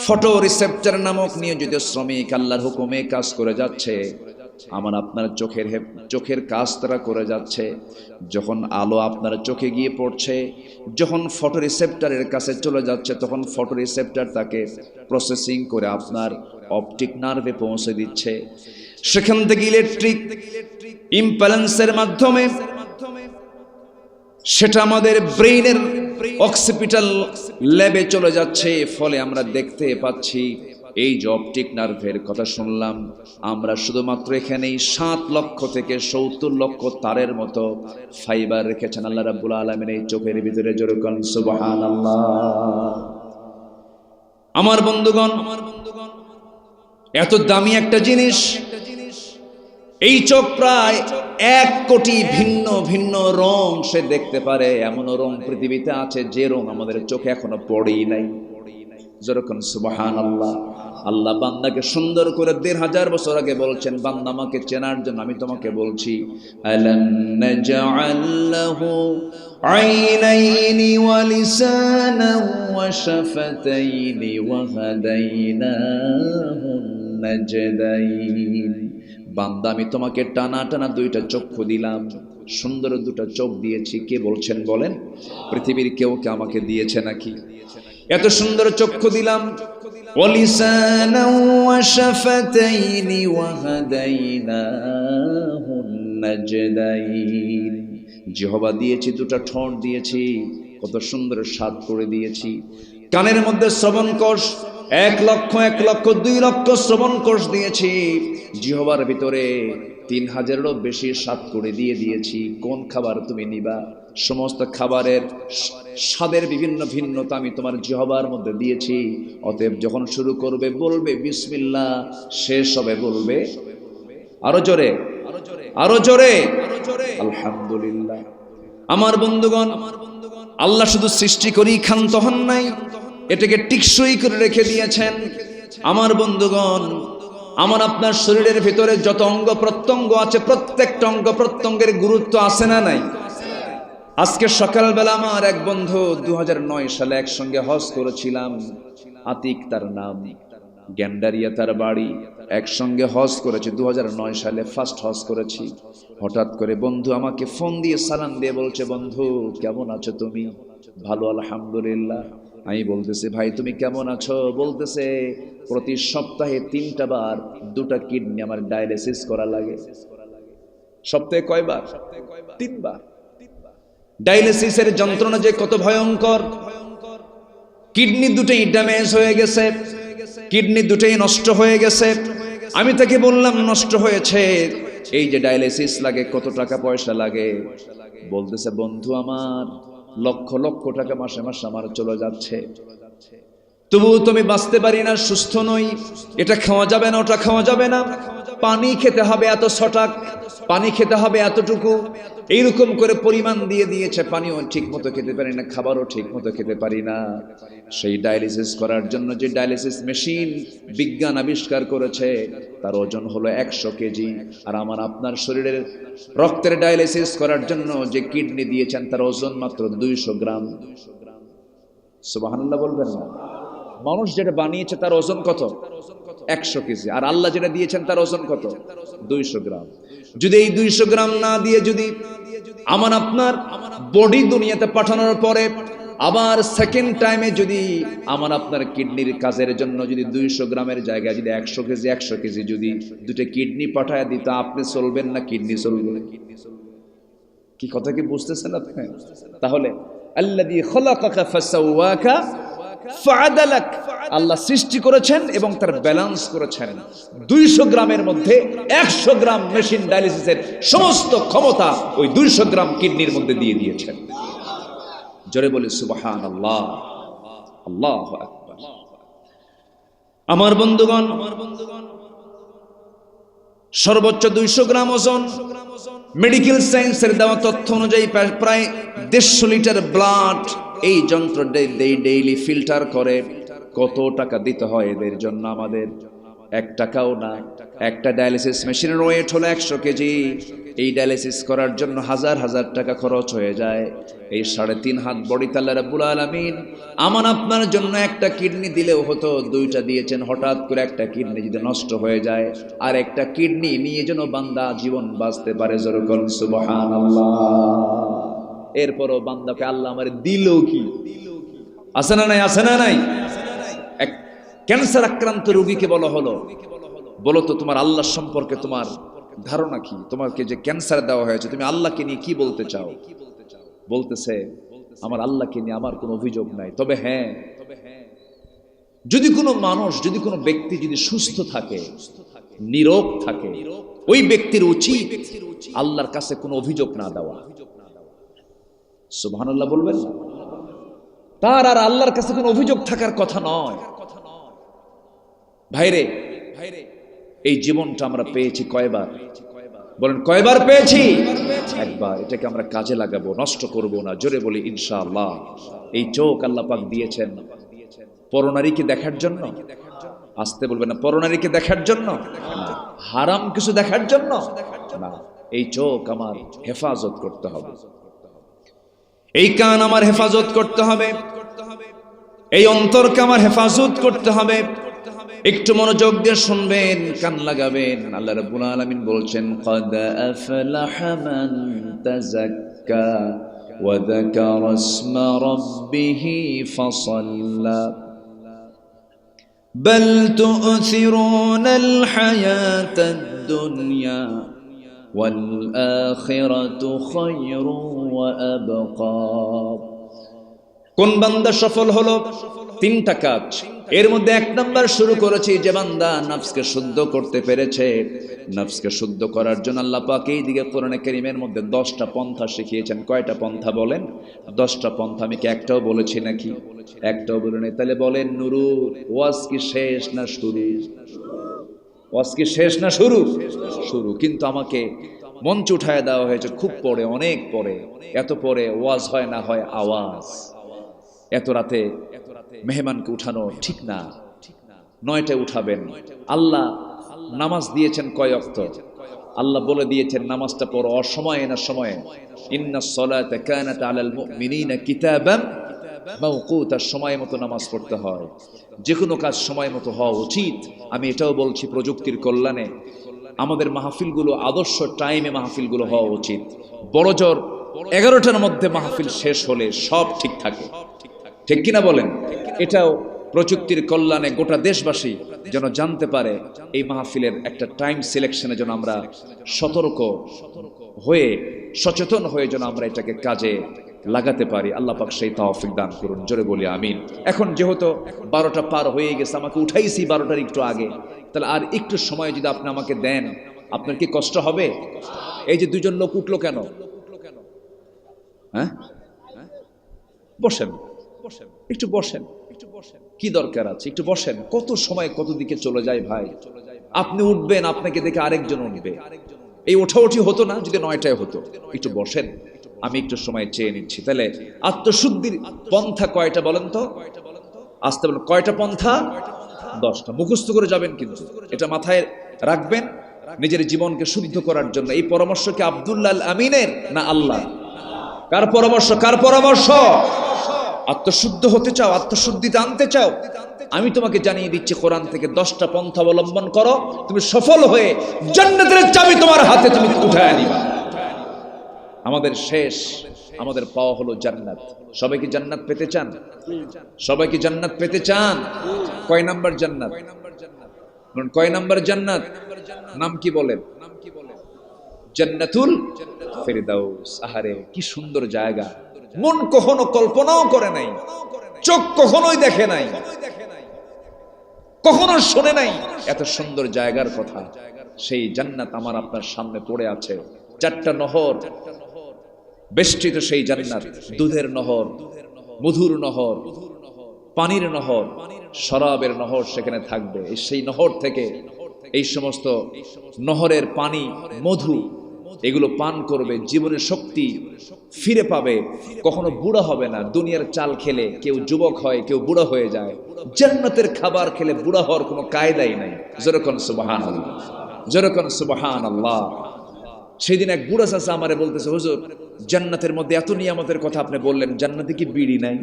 ফটো রিসেপ্টর নামক নিয়োজিত শ্রমিক আল্লাহর হুকুমে কাজ করে যাচ্ছে। আমার আপনার চোখের কাজ তারা করে যাচ্ছে। যখন আলো আপনার চোখে গিয়ে পড়ছে, যখন ফটো রিসেপ্টরের কাছে চলে যাচ্ছে, তখন ফটো রিসেপ্টর তাকে প্রসেসিং করে আপনার অপটিক নার্ভে পৌঁছে দিচ্ছে। সেখান থেকে ইলেকট্রিক ইম্প্যালেন্সের মাধ্যমে সেটা আমাদের ব্রেইনের অক্সিপিটাল ল্যাবে চলে যাচ্ছে। ফলে আমরা দেখতে পাচ্ছি এই যে অপটিক নার্ভের কথা শুনলাম, আমরা শুধুমাত্র এখানেই 7 লক্ষ থেকে 70 লক্ষ তারের মতো ফাইবার রেখেছেন আল্লাহ রাব্বুল আলামিন এই চোখের ভিতরে। জোরে কোন সুবহানাল্লাহ। আমার বন্ধুগণ, এত দামি একটা জিনিস, এই চোখ প্রায় 1 কোটি ভিন্ন ভিন্ন রং সে দেখতে পারে। এমন রং পৃথিবীতে আছে যে রং আমাদের চোখে এখনো পড়েই নাই। যেরকম সুবহানাল্লাহ। আল্লাহ বান্দাকে সুন্দর করে 1500 বছর আগে বলছেন, বান্দা আমাকে চেনার জন্য আমি তোমাকে বলছি, আলাম নাজআল লাহু আইনাইনি ওয়া লিসানান ওয়া শাফাতাইনি ওয়া হাদাইনাহুন নাজদাইন। বান্দা আমি তোমাকে টানা টানা 2টা চক্ষু দিলাম, সুন্দর 2টা চোখ দিয়েছি। কে বলছেন বলেন? পৃথিবীর কেউ কে আমাকে দিয়েছে নাকি? এত সুন্দর চক্ষু দিলাম। ওয়ালিসানান ওয়া শাফাতাইনি ওয়া হাদাইনাহুন নাজদাইন। জিহ্বা দিয়েছি, 2টা ঠোঁট দিয়েছি, কত সুন্দর স্বাদ করে দিয়েছি। কানের মধ্যে শ্রবণ কোষ 1 লক্ষ 1 লক্ষ 2 লক্ষ শ্রবণ কোষ দিয়েছি। জিহ্বার ভিতরে 3000-এরও বেশি স্বাদ করে দিয়েছি। কোন খাবার তুমি নিবা? সমস্ত খাবারের স্বাদের বিভিন্ন ভিন্নতা আমি তোমার জিহ্বার মধ্যে দিয়েছি। অতএব যখন শুরু করবে বলবে বিসমিল্লাহ, শেষ হবে বলবে আরো জোরে, আরো জোরে আলহামদুলিল্লাহ। আমার বন্ধুগণ, আল্লাহ শুধু সৃষ্টি করেই ক্ষান্ত হন নাই, এটাকে টিকসই করে রেখে দিয়েছেন। আমার বন্ধুগণ, আমার আপনার শরীরের ভিতরে যত অঙ্গ প্রত্যঙ্গ আছে, প্রত্যেকটা অঙ্গ প্রত্যঙ্গের গুরুত্ব আছে না নাই? আজকে সকালবেলা আমার এক বন্ধু 2009 সালে একসঙ্গে হজ করেছিলাম। আতিক তার নাম, গ্যান্ডারিয়া তার বাড়ি। একসঙ্গে হজ করেছি 2009 সালে, ফার্স্ট হজ করেছি। হঠাৎ করে বন্ধু আমাকে ফোন দিয়ে সালাম দিয়ে বলছে, বন্ধু কেমন আছো তুমি? ভালো আলহামদুলিল্লাহ। আমি বলতেছি, ভাই তুমি কেমন আছো? বলতেছে, প্রতি সপ্তাহে 3টা বার 2টা কিডনি আমার ডায়ালিসিস করা লাগে। সপ্তাহে কয়বার? 3 বার। ডায়ালিসিসের যন্ত্রণা যে কত ভয়ঙ্কর। কিডনি 2টাই ড্যামেজ হয়ে গেছে, কিডনি 2টাই নষ্ট হয়ে গেছে। আমি তাকে বললাম নষ্ট হয়েছে, এই যে ডায়ালিসিস লাগে কত টাকা পয়সা লাগে? বলতেছে, বন্ধু আমার লক্ষ লক্ষ টাকা মাসে মাসে আমার চলে যাচ্ছে, তবুও তুমি বাঁচতে পারি না, সুস্থ নই। এটা খাওয়া যাবে না, ওটা খাওয়া যাবে না, পানি খেতে হবে এত ছটাক, পানি খেতে হবে এতটুকু, এইরকম করে পরিমাণ দিয়ে দিয়েছে। পানিও ঠিক মতো খেতে পারি না, খাবারও ঠিক মতো খেতে পারি না। সেই ডায়ালিসিস করার জন্য যে ডায়ালিসিস মেশিন বিজ্ঞান আবিষ্কার করেছে, তার ওজন হলো 100 কেজি। আর আমার আপনার শরীরের রক্তের ডায়ালিসিস করার জন্য যে কিডনি দিয়েছেন, তার ওজন মাত্র 200 গ্রাম। সুবহানাল্লাহ বলবেন না? মানুষ যেটা বানিয়েছে তার ওজন কত? 100 কেজি। আর আল্লাহ যেটা দিয়েছেন তার ওজন কত? 200 গ্রাম। যদি এই 200 গ্রাম না দিয়ে যদি আমার আপনার বডি দুনিয়াতে পাঠানোর পরে আবার সেকেন্ড টাইমে যদি আমার আপনার কিডনির কাজের জন্য যদি 200 গ্রামের জায়গায় যদি 100 কেজি যদি 2টা কিডনি পাঠায় দিত, আপনি চলবেন না কিডনি চলবে? কি কথা কি বুঝতেছেন আপনি? তাহলে আল্লাযী খালাকাকা ফাসাওয়াকা ফাআদালাক, আল্লাহ সৃষ্টি করেছেন এবং তার ব্যালেন্স করেছেন। 200 গ্রামের মধ্যে 100 গ্রাম মেশিন ডায়ালিসিসের সমস্ত ক্ষমতা ওই 200 গ্রাম কিডনির মধ্যে দিয়ে দিয়েছেন। জোরে বলি সুবহানাল্লাহ, আল্লাহু আকবার। আমার বন্ধুগণ, সর্বোচ্চ 200 গ্রাম ওজন। মেডিকেল সায়েন্সের দেওয়া তথ্য অনুযায়ী প্রায় 150 লিটার ব্লাড এই যন্ত্র ডেইলি ফিল্টার করে। কত টাকা দিতে হয় এদের জন্য আমাদের? 1 টাকাও না। একটা ডায়ালিসিস মেশিনের ওয়েট হলো 100 কেজি। এই ডায়ালিসিস করার জন্য হাজার হাজার টাকা খরচ হয়ে যায়। এই 3.5 হাত বডিতে আল্লাহ রাব্বুল আলামিন আমার আপনার জন্য একটা কিডনি দিলেও হতো, 2টা দিয়েছেন। হঠাৎ করে একটা কিডনি যদি নষ্ট হয়ে যায়, আর একটা কিডনি নিয়ে যেন বান্দা জীবন বাঁচতে পারে। জোরকন সুবহানাল্লাহ। এরপরও বান্দাকে আল্লাহ আমারে দিল কি? আছে না নাই? আছে না নাই? ক্যান্সার আক্রান্ত রোগীকে বলা হলো, বলো তো তোমার আল্লাহ সম্পর্কে তোমার ধারণা কি? তোমাকে যে ক্যান্সার দেওয়া হয়েছে, তুমি আল্লাহকে নিয়ে কি বলতে চাও? বলতেছে, আমার আল্লাহকে নিয়ে আমার কোনো অভিযোগ নাই, তবে হ্যাঁ, যদি কোনো মানুষ, যদি কোনো ব্যক্তি যদি সুস্থ থাকে, নীরব থাকে, ওই ব্যক্তির উচিত আল্লাহর কাছে কোনো অভিযোগ না দেওয়া। সুবহানাল্লাহ বলবেন। তার আর আল্লাহর কাছে কোনো অভিযোগ থাকার কথা নয়। ভাইরে, এই জীবনটা আমরা পেয়েছি কয়বার? বলেন কয়বার পেয়েছি? একবার। এটাকে আমরা কাজে লাগাবো, নষ্ট করব না। জোরে বলি ইনশাআল্লাহ। এই চোখ আল্লাহ পাক দিয়েছেন পরনারীকে দেখার জন্য? আসতে বলবেন না। পরনারীকে দেখার জন্য, হারাম কিছু দেখার জন্য না। এই চোখ আমার হেফাজত করতে হবে, এই কান আমার হেফাজত করতে হবে, এই অন্তরকে আমার হেফাজত করতে হবে। একটু মনোযোগ দিয়ে শুনবেন, কান লাগাবেন। আল্লাহ রাব্বুল আলামিন বলছেন, ক্বাদ আফলাহা মান তাযাক্কা ওয়া যাকারা ইসমা রাব্বিহি ফাসাল্লা বাল তু'থিরুনাল হায়াতাদ দুনিয়া ওয়াল আখিরাতু খায়রুন ওয়া আবকা। কোন বান্দা সফল হলো? তিনটা কাজ। এর মধ্যে এক নাম্বার শুরু করেছি, যে বান্দা নফসকে শুদ্ধ করতে পেরেছে। নফসকে শুদ্ধ করার জন্য আল্লাহ পাক এই দিকে কোরআনে কারীমের মধ্যে 10টা পন্থা শিখিয়েছেন। কয়টা পন্থা বলেন? 10টা পন্থা। আমি কি একটাও বলেছি নাকি? একটাও বলে নাই। তাহলে বলেন নুরুল, ওয়াজ কি শেষ না শুরু? ওয়াজ কি শেষ না শুরু? শুরু। কিন্তু আমাকে মঞ্চ উঠায় দেওয়া হয়েছে খুব পরে, অনেক পরে। এত পরে ওয়াজ হয় না, হয় আওয়াজ। এত রাতে মেহমানকে উঠানো ঠিক না। 9টায় উঠাবেন। আল্লাহ নামাজ দিয়েছেন কয় ওয়াক্ত? আল্লাহ বলে দিয়েছেন নামাজটা পড়ো অসময়ে না সময়ে। ইন্নাস সালাতা কানাত আলাল মুমিনিনা কিতাবাম মাওকুতা। সময় মতো নামাজ পড়তে হয়। যে কোনো কাজ সময় মতো হওয়া উচিত। আমি এটাও বলছি, প্রযুক্তির কল্যাণে আমাদের মাহফিলগুলো আদর্শ টাইমে মাহফিলগুলো হওয়া উচিত। বড় জোর 11টার মধ্যে মাহফিল শেষ হলে সব ঠিক থাকে, ঠিক কিনা বলেন? এটাও প্রযুক্তির কল্যাণে গোটা দেশবাসী যেন জানতে পারে, এই মাহফিলের একটা টাইম সিলেকশনে যেন আমরা সতর্ক হয়ে, সচেতন হয়ে যেন আমরা এটাকে কাজে লাগাতে পারি। আল্লাহ পাক সেই তৌফিক দান করুন। জোরে বলি আমিন। এখন যেহেতু 12টা পার হয়ে গেছে, আমাকে উঠাইছি 12টার একটু আগে, তাহলে আর একটু সময় যদি আপনি আমাকে দেন, আপনার কি কষ্ট হবে? এই যে দুজন লোক উঠলো কেন? হ্যাঁ, বসেন, একটু বসেন। কি দরকার আছে? একটু বসেন। কত সময় কত দিকে চলে যায় ভাই। আপনি উঠবেন, আপনাকে দেখে আরেকজন উঠবে। এই ওঠাউঠি হতো না যদি 9টায় হতো। একটু বসেন, আমি একটু সময় চেয়ে নিচ্ছি। তাহলে আত্মশুদ্ধির পন্থা কয়টা বলেন তো? আসতে বলেন, কয়টা পন্থা? 10টা। মুখস্থ করে যাবেন, কিন্তু এটা মাথায় রাখবেন নিজের জীবনকে শুদ্ধ করার জন্য। এই পরামর্শ কি আব্দুল্লাহ আল আমিনের না আল্লাহ? কার পরামর্শ? কার পরামর্শ? আত্মশুদ্ধ হতে চাও, আত্মশুদ্ধিতে আনতে চাও, আমি তোমাকে জানিয়ে দিচ্ছি কোরআন থেকে 10টা পন্থা অবলম্বন করো, তুমি সফল হয়ে জান্নাতের চাবি তোমার হাতে তুমি উঠায় নিবা। আমাদের শেষ, আমাদের পাওয়া হলো জান্নাত। সবাই কি জান্নাত পেতে চান? সবাই কি জান্নাত পেতে চান? কয় নাম্বার জান্নাত? কয় নাম্বার জান্নাত? নাম কি বলেন? জান্নাতুল ফেরদাউস। আহারে কি সুন্দর জায়গা! মন কখনো কল্পনাও করে নাই, চোখ কখনোই দেখে নাই, কখনো শোনে নাই এত সুন্দর জায়গার কথা। সেই জান্নাত আমার আপনার সামনে পড়ে আছে। 4টা নহর বেষ্টিত সেই জান্নাত। দুধের নহর, মধুর নহর, পানির নহর, শরাবের নহর সেখানে থাকবে। সেই নহর থেকে এই সমস্ত নহরের পানি, মধু, এগুলো পান করবে, জীবনের শক্তি ফিরে পাবে, কখনো বুড়া হবে না। দুনিয়ার চাল খেলে কেউ যুবক হয়, কেউ বুড়া হয়ে যায়। জান্নাতের খাবার খেলে বুড়া হওয়ার কোনো কায়দাই নাই। যেরকম সুবহানাল্লাহ, যেরকম সুবহানাল্লাহ। সেদিন এক বুড়া চাচা আমারে বলতেছে, হুজুর জান্নাতের মধ্যে এত নিয়ামতের কথা আপনি বললেন, জান্নাতে কি বিড়ি নাই?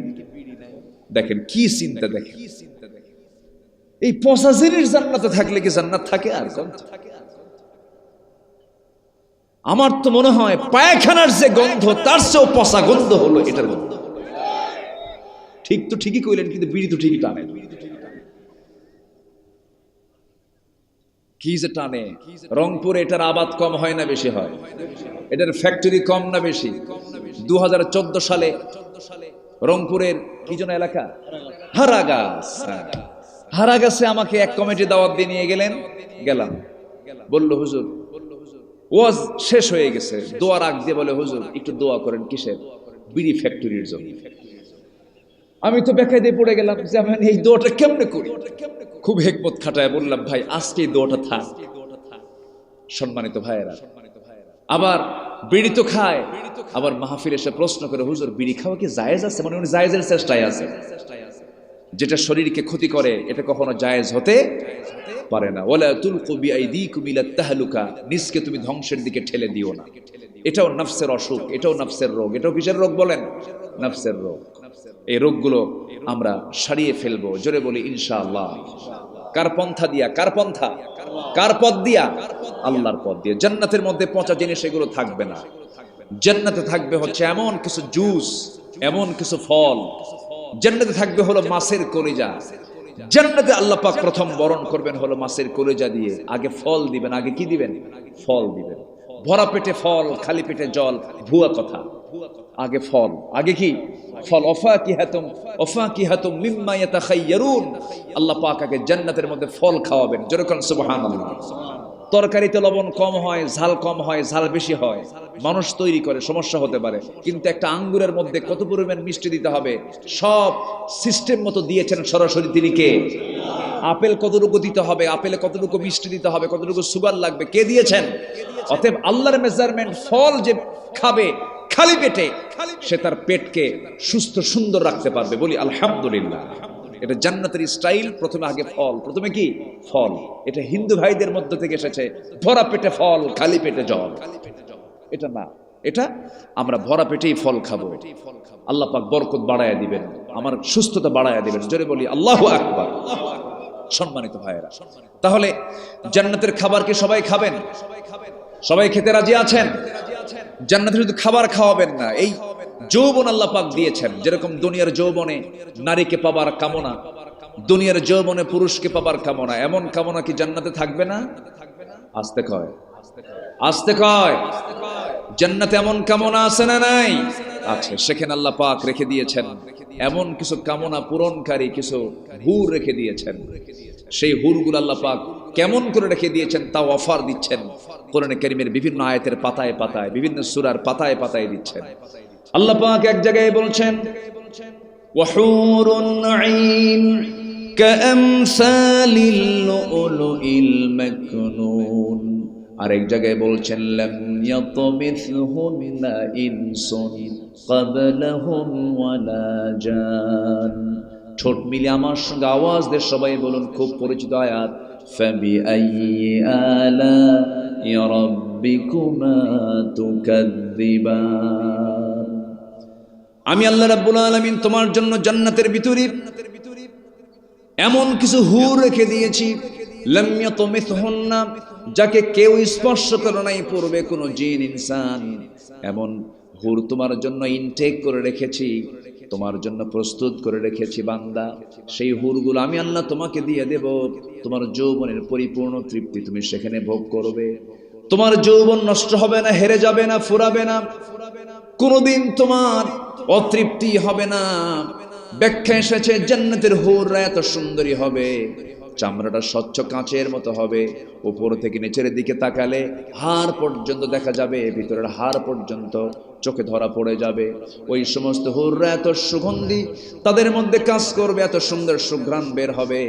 দেখেন কি চিন্তা, দেখেন এই পচা জিনিস জান্নাতে থাকলে কি জান্নাত থাকে? আর আমার তো মনে হয় পায়খানার যে গন্ধ তার চেয়েও পচা গন্ধ হলো এটার গন্ধ। ঠিক তো ঠিকই কইলেন, কিন্তু বিড়ি তো ঠিকই টানে। কি যে টানে। রংপুরে এটার আবাদ কম হয় না বেশি হয়? এটার ফ্যাক্টরি কম না বেশি? 2014 সালে রংপুরের কি যেন এলাকা, হারাগাছ, হারাগাছে আমাকে এক কমিটি দাওয়াত দিয়ে নিয়ে গেলাম। বলল হুজুর ওয়াজ শেষ হয়ে গেছে, দোয়ার আগ দিয়ে বলে হুজুর একটু দোয়া করেন। কিসের? বিড়ি ফ্যাক্টরির জন্য। আমি তো বেকায়দে পড়ে গেলাম যে আমি এই দোয়াটা কেমনে করি। খুব হিকমত খাটায় বললাম ভাই আজকে এই দোয়াটা থাক। সম্মানিত ভাইয়েরা, আবার বিড়ি তো খায়, আবার মাহফিল এসে প্রশ্ন করে হুজুর বিড়ি খাওয়া কি জায়েজ আছে? মানে উনি জায়েজের চেষ্টায় আছে। যেটা শরীরকে ক্ষতি করে এটা কখনো জায়েজ হতে পারে না। ওয়ালা তুলকু বিআইদিকুম ইলা তাহলুকা, নিজকে তুমি ধ্বংসের দিকে ঠেলে দিও না। এটাও নফসের অসুখ, এটাও নফসের রোগ। এটাও কিসের রোগ বলেন? নফসের রোগ। এই রোগগুলো আমরা সারিয়ে ফেলবো, জোরে বলি ইনশাআল্লাহ। কার পন্থা দিয়া? কার পন্থা? কার পথ দিয়া? আল্লাহর পথ দিয়ে। জান্নাতের মধ্যে পচা জিনিস এগুলো থাকবে না। জান্নাতে থাকবে হচ্ছে এমন কিছু জুস, এমন কিছু ফল। জান্নাতে থাকবে হলো মাছের কলিজা। জান্নাতে আল্লাহ পাক প্রথম বরণ করবেন হলো মাছের কলিজা দিয়ে। আগে ফল দিবেন। আগে কি দিবেন? ফল দিবেন। ভরা পেটে ফল, খালি পেটে জল, ভুয়া কথা। আগে ফল, আগে কি? ফল। ওয়াফাকিহাতুম মিম্মা ইয়াতাখায়্যারুন। আল্লাহ পাক আগে জান্নাতের মধ্যে ফল খাওয়াবেন। জোরে কোন সুবহানাল্লাহ। তরকারিতে লবণ কম হয়, ঝাল কম হয়, ঝাল বেশি হয়, মানুষ তৈরি করে, সমস্যা হতে পারে। কিন্তু একটা আঙ্গুরের মধ্যে কত পরিমাণ মিষ্টি দিতে হবে সব সিস্টেম মতো দিয়েছেন সরাসরি তিনি কে? আপেল কতটুকু দিতে হবে, আপেলে কতটুকু মিষ্টি দিতে হবে, কতটুকু সুগার লাগবে, কে দিয়েছেন? অতএব আল্লাহর মেজারমেন্ট। ফল যে খাবে খালি পেটে, সে তার পেটকে সুস্থ সুন্দর রাখতে পারবে। বলি আলহামদুলিল্লাহ। এটা জান্নাতের স্টাইল। প্রথমে আগে ফল। প্রথমে কি? ফল। এটা হিন্দু ভাইদের মধ্য থেকে এসেছে। ভরা পেটে ফল, খালি পেটে জল। এটা না, এটা আমরা ভরা পেটেই ফল খাবো। আল্লাহ পাক বরকত বাড়ায়া দিবেন, আমার সুস্থতা বাড়ায়া দিবেন। জোরে বলি আল্লাহু আকবার। সম্মানিত ভাইয়েরা, তাহলে জান্নাতের খাবার কি সবাই খাবেন? সবাই খেতে রাজি আছেন? জান্নাতে শুধু খাবার খাওয়াবেন না, এই যৌবন আল্লাহ পাক দিয়েছেন। যেরকম দুনিয়ার যৌবনে নারীকে পাবার কামনা, দুনিয়ার যৌবনে পুরুষকে পাবার কামনা, এমন কামনা কি জান্নাতে থাকবে না? আস্তে কয়, আস্তে কয়। জান্নাতে এমন কামনা আছে না নাই? আছে। সেখানে আল্লাহ পাক রেখে দিয়েছেন এমন কিছু কামনা পূরণকারী কিছু হুর রেখে দিয়েছেন। সেই হুরগুলো আল্লাহ পাক কেমন করে রেখে দিয়েছেন তাও অফার দিচ্ছেন কোরআনে কারীমের বিভিন্ন আয়াতের পাতায় পাতায়, বিভিন্ন সূরার পাতায় পাতায় দিচ্ছেন। আল্লাহ পাক এক জায়গায় বলছেন ওয়াহুরুন আইন কাআমসালিল লুলুইল মাকনুন। আরেক জায়গায় বলছেন লাম ইয়াতমিসহুন্না ইনসুন ক্বাবলাহুম ওয়ালা জান। ঠোঁট মিলে আমার সঙ্গে আওয়াজ দিয়ে সবাই বলুন, খুব পরিচিত আয়াত, ফাবিআইয়ি আলাই রাব্বিকুমা তুকাযযিবান। আমি আল্লাহ রাব্বুল আলামিন তোমার জন্য জান্নাতের ভিতরে এমন কিছু হুর রেখে দিয়েছি, লাম ইয়াতমিসহুন্না, যাকে কেউ স্পর্শ করে নাই পূর্বে কোনো জিন ইনসান। এমন হুর তোমার জন্য ইনটেক করে রেখেছি, তোমার জন্য প্রস্তুত করে রেখেছি বান্দা। সেই হুরগুলো আমি আল্লাহ তোমাকে দিয়ে দেব। তোমার যৌবনের পরিপূর্ণ তৃপ্তি তুমি সেখানে ভোগ করবে। তোমার যৌবন নষ্ট হবে না, হেরে যাবে না, ফুরাবে না, কোনোদিন তোমার অতৃপ্তি হবে না। ব্যাখ্যা এসেছে জান্নাতের হুররা এত সুন্দরী হবে, চামড়াটা স্বচ্ছ কাঁচের মতো হবে, উপর থেকে নিচের দিকে তাকালে হাড় পর্যন্ত দেখা যাবে, ভিতরের হাড় পর্যন্ত চোখে ধরা পড়ে যাবে। ওই সমস্ত হুররা এত সুগন্ধি, তাদের মধ্যে কাজ করবে, এত সুন্দর সুঘ্রাণ বের হবে।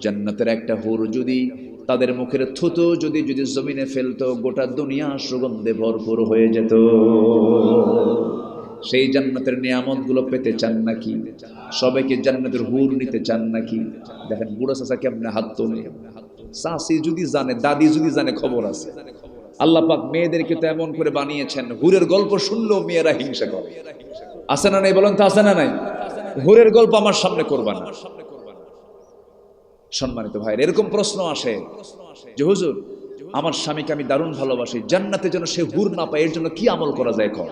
জান্নাতের একটা হুর যদি তাদের মুখের থুতু যদি জমিনে ফেলতো, গোটা দুনিয়া সুগন্ধে ভরপুর হয়ে যেত। সেই জান্নাতের নিয়ামতগুলো পেতে চান নাকি? সবাইকে জান্নাতের হুর নিতে চান নাকি? দেখেন বুড়া চাচা কেমনে হাত তোলে। চাচি যদি জানে, দাদি যদি জানে, খবর আছে। আল্লাহ পাক মেয়েদেরকে তো এমন করে বানিয়েছেন, হুরের গল্প শুনলেও মেয়েরা হিংসা করে। আছে না নাই বলেন তো? আছে না নাই? হুরের গল্প আমার সামনে করবা না। সম্মানিত ভাইরা, এরকম প্রশ্ন আসে যে হুজুর আমার স্বামীকে আমি দারুণ ভালোবাসি, জান্নাতে যেন সে হুর না পায়, এর জন্য কি আমল করা যায়? কর।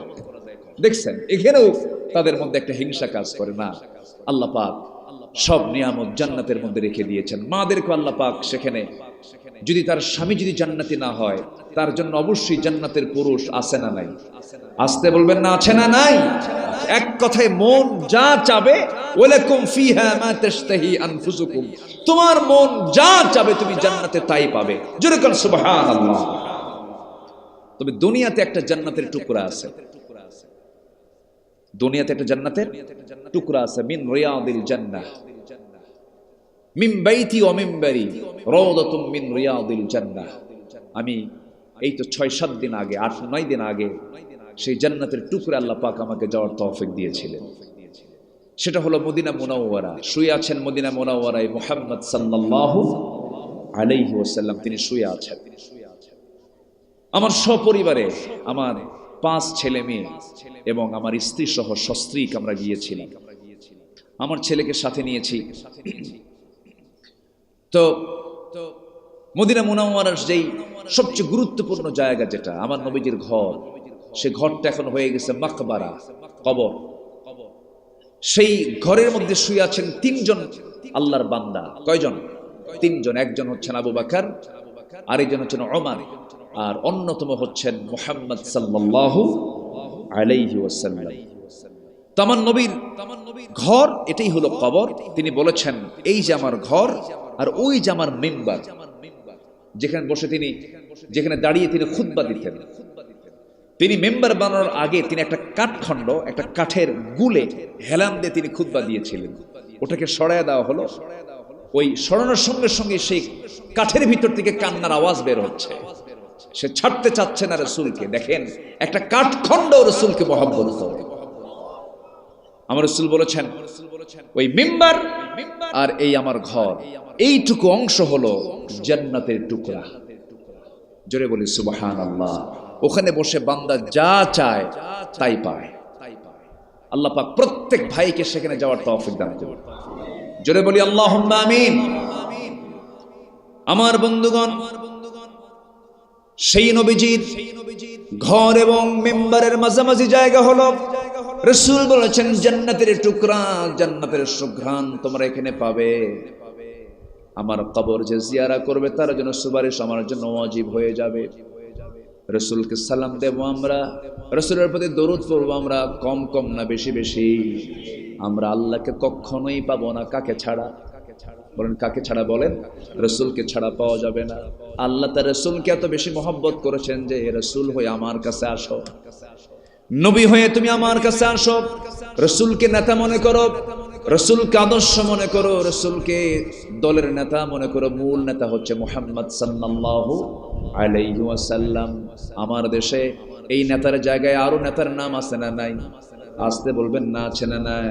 দেখছেন এখানেও তাদের মধ্যে একটা হিংসা কাজ করে না। আল্লাহ পাক সব নিয়ামত জান্নাতের মধ্যে রেখে দিয়েছেন। মাদেরকে আল্লাহ পাক সেখানে যদি তার স্বামী যদি জান্নাতি না হয়, তার জন্য অবশ্যই জান্নাতের পুরুষ আছে না নাই? আসতে বলবেন না, আছে না নাই? এক কথায় মন যা চাবে, ওয়ালাকুম ফিহা মা তাশতাহি আনফুসুকুম, তোমার মন যা চাবে তুমি জান্নাতে তাই পাবে। জোরে বলেন সুবহানাল্লাহ। তবে দুনিয়াতে একটা জান্নাতের টুকরা আছে, দুনিয়াতে একটা জান্নাতের টুকরা আছে, মিন রিয়াদিল জান্নাহ, মিন বাইতি ওয়া মিনবারি রাওদাতুম মিন রিয়াদিল জান্নাহ। আমি এই তো 6-7 দিন আগে, 8-9 দিন আগে সেই জান্নাতের টুকরা আল্লাহ পাক আমাকে যাওয়ার তৌফিক দিয়েছিলেন। সেটা হলো মদিনা মুনাওয়ারা। শুয়ে আছেন মদিনা মুনাওয়ারায় মুহাম্মদ সাল্লাল্লাহু আলাইহি ওয়াসাল্লাম, তিনি শুয়ে আছেন। আমার সপরিবারে, আমার 5 ছেলে মেয়ে এবং আমার স্ত্রী সহ সস্ত্রীক আমরা গিয়েছিলাম। আমার ছেলেকে সাথে নিয়েছি। তো মদিনা মুনাওয়ারার যেই সবচেয়ে গুরুত্বপূর্ণ জায়গা, যেটা আমার নবীজির ঘর, সে ঘরটা এখন হয়ে গেছে মাকবারা, কবর। সেই ঘরের মধ্যে শুয়ে আছেন 3 জন আল্লাহর বান্দা। কয়জন? 3 জন। একজন হচ্ছেন আবু বকর, আরেকজন হচ্ছেন ওমর, আর অন্যতম হচ্ছেন মুহাম্মদ সাল্লাল্লাহু আলাইহি ওয়াসাল্লাম। তামান নবীর ঘর, এটাই হলো কবর। তিনি বলেছেন, এই যে আমার ঘর আর ওই যে আমার মিম্বার, যেখানে বসে তিনি, যেখানে দাঁড়িয়ে তিনি খুতবা দিতেন। তিনি মেম্বার বানানোর আগে তিনি একটা কাঠখণ্ড, একটা কাঠের গুলে হেলান দিয়ে তিনি খুতবা দিয়েছিলেন। ওটাকে সরায় দেওয়া হলো। ওই সরানোর সঙ্গে সঙ্গে সেই কাঠের ভিতর থেকে কান্নার আওয়াজ বের হচ্ছে। সে ছাড়তে চাচ্ছে না রাসূলকে। দেখেন, একটা কাঠখণ্ড রাসূলকে মহব্বত করে। আমার রাসূল বলেছেন, ওই মিম্বার আর এই আমার ঘর, এইটুকু অংশ হলো জান্নাতের টুকরা। জোরে বলি সুবহানাল্লাহ। ওখানে বসে বান্দা যা চায় তাই পায়। আল্লাহ পাক প্রত্যেক ভাইকে সেখানে যাওয়ার তৌফিক দান করুন। জোরে বলি আল্লাহুম্মা আমিন। আমার বন্ধুগণ, সেই নবীজির ঘর এবং মিম্বারের মাঝামাঝি জায়গা হলো, রাসূল বলেছেন, জান্নাতের টুকরা, জান্নাতের সুঘ্রাণ তোমরা এখানে পাবে। আমার কবর যে জিয়ারা করবে তার জন্য সুপারিশ আমার জন্য ওয়াজিব হয়ে যাবে। রাসূলকে সালাম দেব আমরা, রাসূলের প্রতি দরুদ পড়ব আমরা, কম কম না বেশি বেশি। আমরা আল্লাহকে কখনোই পাবো না কাকে ছাড়া? বলেন কাকে ছাড়া? বলেন রাসূলকে ছাড়া পাওয়া যাবে না। আল্লাহ তার রাসূলকে এত বেশি মহব্বত করেছেন যে, রাসূল হয়ে আমার কাছে আসো, নবী হয়ে তুমি আমার কাছে আসো। রাসূলকে নেতা মনে করো, রাসূলকে আদর্শ মনে করো, রাসূলকে দলের নেতা মনে করো। মূল নেতা হচ্ছে মুহাম্মদ সাল্লাল্লাহু আলাইহি ওয়াসাল্লাম। আমার দেশে এই নেতার জায়গায় আরো নেতার নাম আছে না নাই? আসতে বলবেন না, আছে না নাই?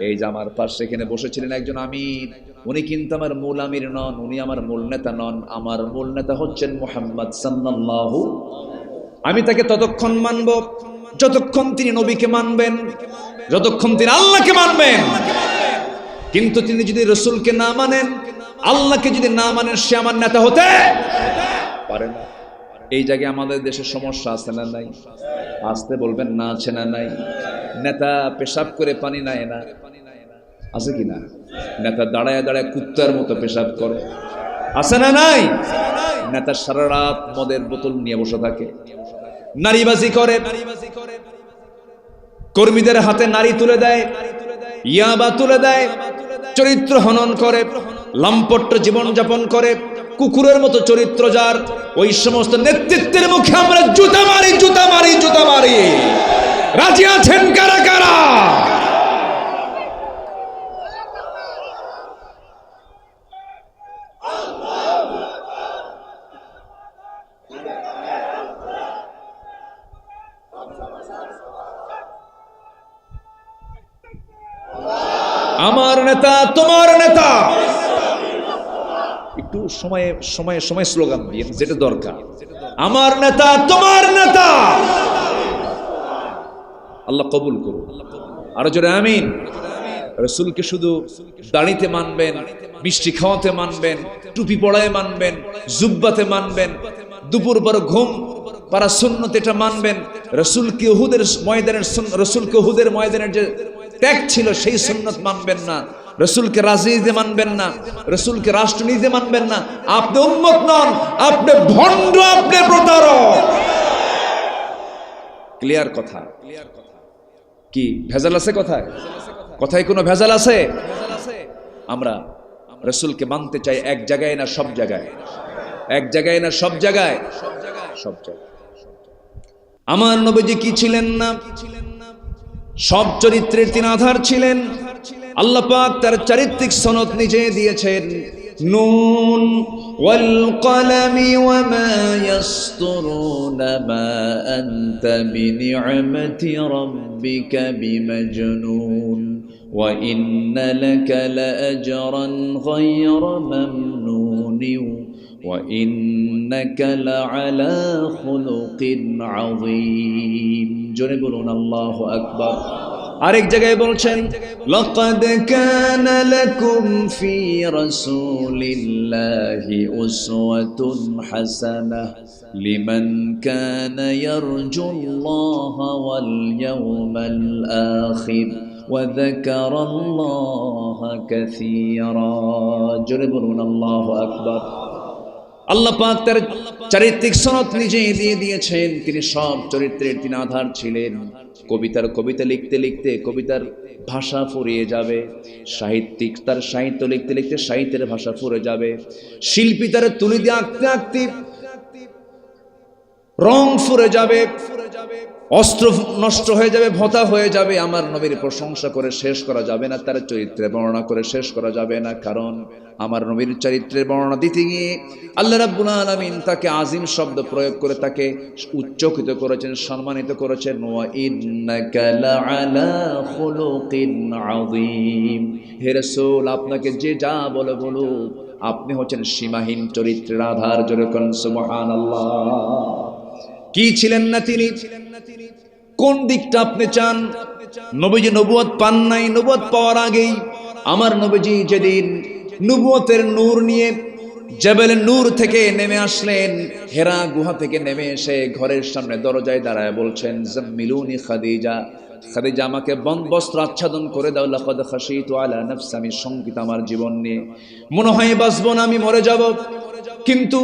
এই যে আমার পাশে এখানে বসেছিলেন একজন আমির, উনি কিন্তু আমার মূল আমির নন, উনি আমার মূল নেতা নন। আমার মূল নেতা হচ্ছেন মুহাম্মদ সাল্লাল্লাহু। আমি তাকে ততক্ষণ মানব যতক্ষণ তিনি নবীকে মানবেন, যতক্ষণ তিনি আল্লাহকে মানবেন। কিন্তু তিনি যদি রাসূলকে না মানেন, আল্লাহকে যদি না মানেন, সে আমার নেতা হতে পারে না। এই জায়গায় আমাদের দেশে সমস্যা আছে না নাই? আসতে বলবেন না, আছে না নাই? নেতা পেশাব করে পানি নেয় না, আছে কি না? নেতা দাঁড়ায় দাঁড়ায় কুত্তার মতো পেশাব করে, আছে না নাই? নেতা সারা রাত মদের বোতল নিয়ে বসে থাকে, নারীবাজি করে, কর্মীদের হাতে নারী তুলে দেয়, ইয়াবা তুলে দেয়, চরিত্র হনন করে, লম্পট জীবন যাপন করে, কুকুরের মতো চরিত্র যার। ওই সমস্ত নেতৃত্বের মুখে আমরা জুতা মারি, জুতা মারি, জুতা মারি। রাজি আছেন কারা কারা? আমার নেতা তোমার নেতা। একটু সময়ে সময়ে সময় স্লোগান দিয়ে যেটা দরকার। আমার নেতা তোমার নেতা। আল্লাহ কবুল করুন। আরো জোরে আমিন। রাসূলকে শুধু দাড়িতে মানবেন, মিষ্টি খাওয়াতে মানবেন, টুপি পড়ায় মানবেন, জুব্বাতে মানবেন, দুপুর পর ঘুম পারা সুন্নত এটা মানবেন। রাসূলকে উহুদের ময়দানের, রাসূলকে উহুদের ময়দানের যে ত্যাগ ছিল সেই সুন্নত মানবেন না। রসুলকে রাজনীতিতে মানবেন না, রসুলকে রাষ্ট্রনীতিতে মানবেন না, আপনি উম্মত নন, আপনি ভণ্ড, আপনি প্রতারক। ক্লিয়ার কথা? কি ভেজাল আছে কথায়? কথায় কোনো ভেজাল আছে? আমরা রসুলকে মানতে চাই এক জায়গায় না সব জায়গায়, এক জায়গায় না সব জায়গায়, সব জায়গায়। আমার নবীজি কি ছিলেন না? সব চরিত্রের তিনি আধার ছিলেন। আল্লাহ পাক তার চারিত্রিক সনদ নিজে দিয়েছেন। নুন ওয়াল কলামি ওয়া মা ইয়াসতুরুনা মা আনতা বিনি'মাতি রাব্বিকা বিমাজনুন ওয়া ইন্না লাকা লাআজরান গায়রা মামনুন ওয়া ইন্নাকা লাআলা খুলুকিন আযীম। জোরে বলুন আল্লাহু আকবার। আরেক জায়গায় বলছেন, লাকাদ কানা লাকুম ফি রাসূলিল্লাহি উসওয়াতুন হাসানাহ লিমান কানা ইয়ারজুল্লাহা ওয়াল ইয়াওমাল আখির ওয়া যাকারাল্লাহা কাসীরা। জোরে বলুন আল্লাহু আকবার। আল্লাহ পাক তার চারিত্রিক সনদ নিজেই দিয়ে দিয়েছেন। তিনি সব চরিত্রের তিনি আধার ছিলেন। কবিতা লিখতে লিখতে কবিতার ভাষা ফুরিয়ে যাবে, সাহিত্যিক তার সাহিত্য লিখতে লিখতে সাহিত্যের ভাষা ফুরে যাবে, শিল্পী তার তুলি দিয়ে আঁকতে আঁকতে রং ফুরে যাবে, অস্ত্র নষ্ট হয়ে যাবে, ভোঁতা হয়ে যাবে। আমার নবীর প্রশংসা করে শেষ করা যাবে না, তার চরিত্রের বর্ণনা করে শেষ করা যাবে না। কারণ আমার নবীর চরিত্রের বর্ণনা দিতে গিয়ে আল্লাহ রাব্বুল আলামিন তাকে আজিম শব্দ প্রয়োগ করে তাকে উচ্চকিত করেছেন, সম্মানিত করেছেন। ওয়া ইন্নাকা লাআলা খুলুকিন আযীম। হে রাসূল, আপনাকে যে যা বলে বলুক, আপনি হচ্ছেন সীমাহীন চরিত্রের আধার। জোরে কোন সুবহানাল্লাহ। কি ছিলেন না তিনি? কোন দিকটা আপনি চান? নবীজি নবুয়ত পান নাই, নবুয়ত পাওয়ার আগেই আমার নবীজি যেদিন নবুয়তের নূর নিয়ে জাবেল নূর থেকে নেমে আসলেন, হেরা গুহা থেকে নেমে এসে ঘরের সামনে দরজায় দাঁড়ায় বলছেন, জাম্মিলুনি খাদিজা, খাদিজা আমাকে বস্ত্র আচ্ছাদন করে দাও, লাকাদ খাশিতু আলা নাফসি, আমি শঙ্কিত আমার জীবন নিয়ে, মনে হয় বাঁচবো না, আমি মরে যাব। কিন্তু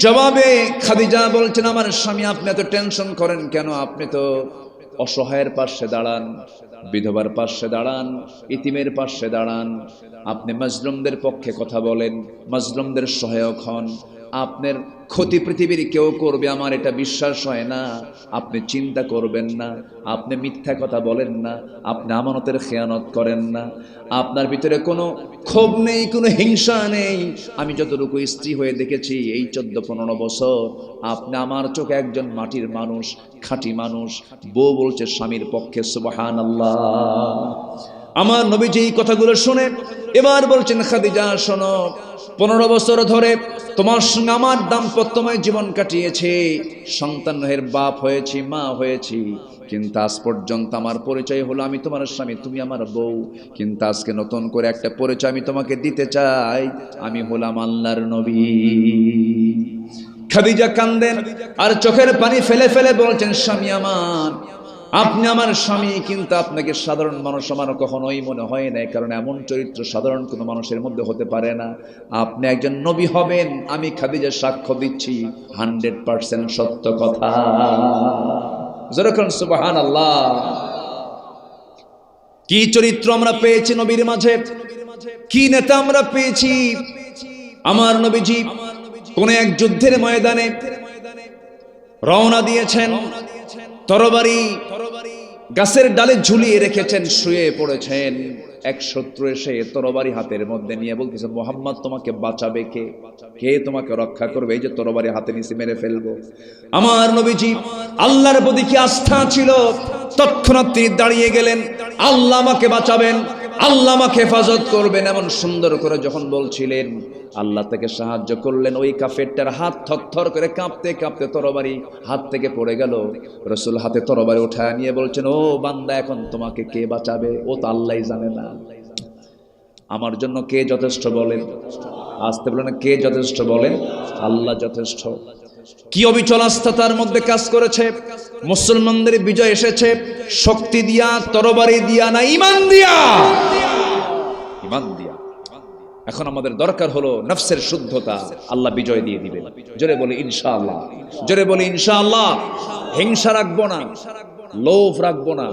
জবাবে খাদিজা বলছেন, আমার স্বামী আপনি এত টেনশন করেন কেন? আপনি তো অসহায়ের পাশে দাঁড়ান, বিধবার পাশে দাঁড়ান, ইতিমের পাশে দাঁড়ান, আপনি মাজলুমদের পক্ষে কথা বলেন, মাজলুমদের সহায়ক হন। আপনার ক্ষতি পৃথিবীর কেউ করবে আমার এটা বিশ্বাস হয় না, আপনি চিন্তা করবেন না, আপনি মিথ্যা কথা বলেন না, আপনি আমানতের খেয়ানত করেন না, আপনার ভিতরে কোনো ক্ষোভ নেই, কোনো হিংসা নেই। আমি যতটুকু স্ত্রী হয়ে দেখেছি এই 14-15 বছর, আপনি আমার চোখে একজন মাটির মানুষ, খাঁটি মানুষ। বউ বলছে স্বামীর পক্ষে, সুবহানাল্লাহ। আমার নবীজি এই কথাগুলো শুনে এবার বলছেন, খাদিজা শোনো, 15 বছর ধরে তোমার সঙ্গে আমার দাম্পত্যময় জীবন কাটিয়েছে, সন্তানের বাপ হয়েছি, মা হয়েছি, কিন্তু আজ পর্যন্ত আমার পরিচয় হলো আমি তোমার স্বামী, তুমি আমার বউ। কিন্তু আজকে নতুন করে একটা পরিচয় আমি তোমাকে দিতে চাই, আমি হলাম আল্লাহর নবী। খাদিজা কান্দেন আর চোখের পানি ফেলে ফেলে বলছেন, স্বামী আমার, আপনি আমার স্বামী, কিন্তু আপনাকে সাধারণ মানুষ আমার কখনোই মনে হয় না, কারণ এমন চরিত্র সাধারণ কোনো মানুষের মধ্যে হতে পারে না। আপনি একজন নবী হবেন, আমি খাদিজা সাক্ষ্য দিচ্ছি, 100% সত্য কথা। যেরকম সুবহানাল্লাহ। কি চরিত্র আমরা পেয়েছি নবীর মাঝে, কি নেতা আমরা পেয়েছি। আমার নবীজি কোন এক যুদ্ধের ময়দানে রওনা দিয়েছেন, তরবারি গাছের ডালে ঝুলিয়ে রেখেছেন, শুয়ে পড়েছেন। এক শত্রু এসে তরবারি হাতের মধ্যে নিয়ে বলতেছে, মুহাম্মদ তোমাকে বাঁচাবে কে? কে তোমাকে রক্ষা করবে? এই যে তরবারি হাতে নিয়ে মেরে ফেলবো। আমার নবীজি আল্লাহর প্রতি কি আস্থা ছিল, তৎক্ষণাৎ তিনি দাঁড়িয়ে গেলেন, আল্লাহ আমাকে বাঁচাবেন, আল্লাহ আমাকে হেফাজত করবেন, এমন সুন্দর করে যখন বলছিলেন, আল্লাহ তাকে সাহায্য করলেন। ওই কাফেরটার হাত থরথর করে কাঁপতে কাঁপতে তরবারি হাত থেকে পড়ে গেল। রাসূল হাতে তরবারি উঠায় নিয়ে বলছেন, ও বান্দা, এখন তোমাকে কে বাঁচাবে? ও তো আল্লাহই জানে না। আমার জন্য কে যথেষ্ট বলেন? আসতে বলেন, কে যথেষ্ট বলেন? আল্লাহ যথেষ্ট। কি অবিচল আস্থা তার মধ্যে কাজ করেছে। মুসলমানদের বিজয় এসেছে শক্তি দিয়া, তরবারি দিয়া, না ঈমান দিয়া? ঈমান দিয়া। এখন আমাদের দরকার হলো নফসের শুদ্ধতা, আল্লাহ বিজয় দিয়ে দিবেন। জোরে বলি ইনশাআল্লাহ, জোরে বলি ইনশাআল্লাহ। হিংসা রাখবো না, লোভ রাখবো না,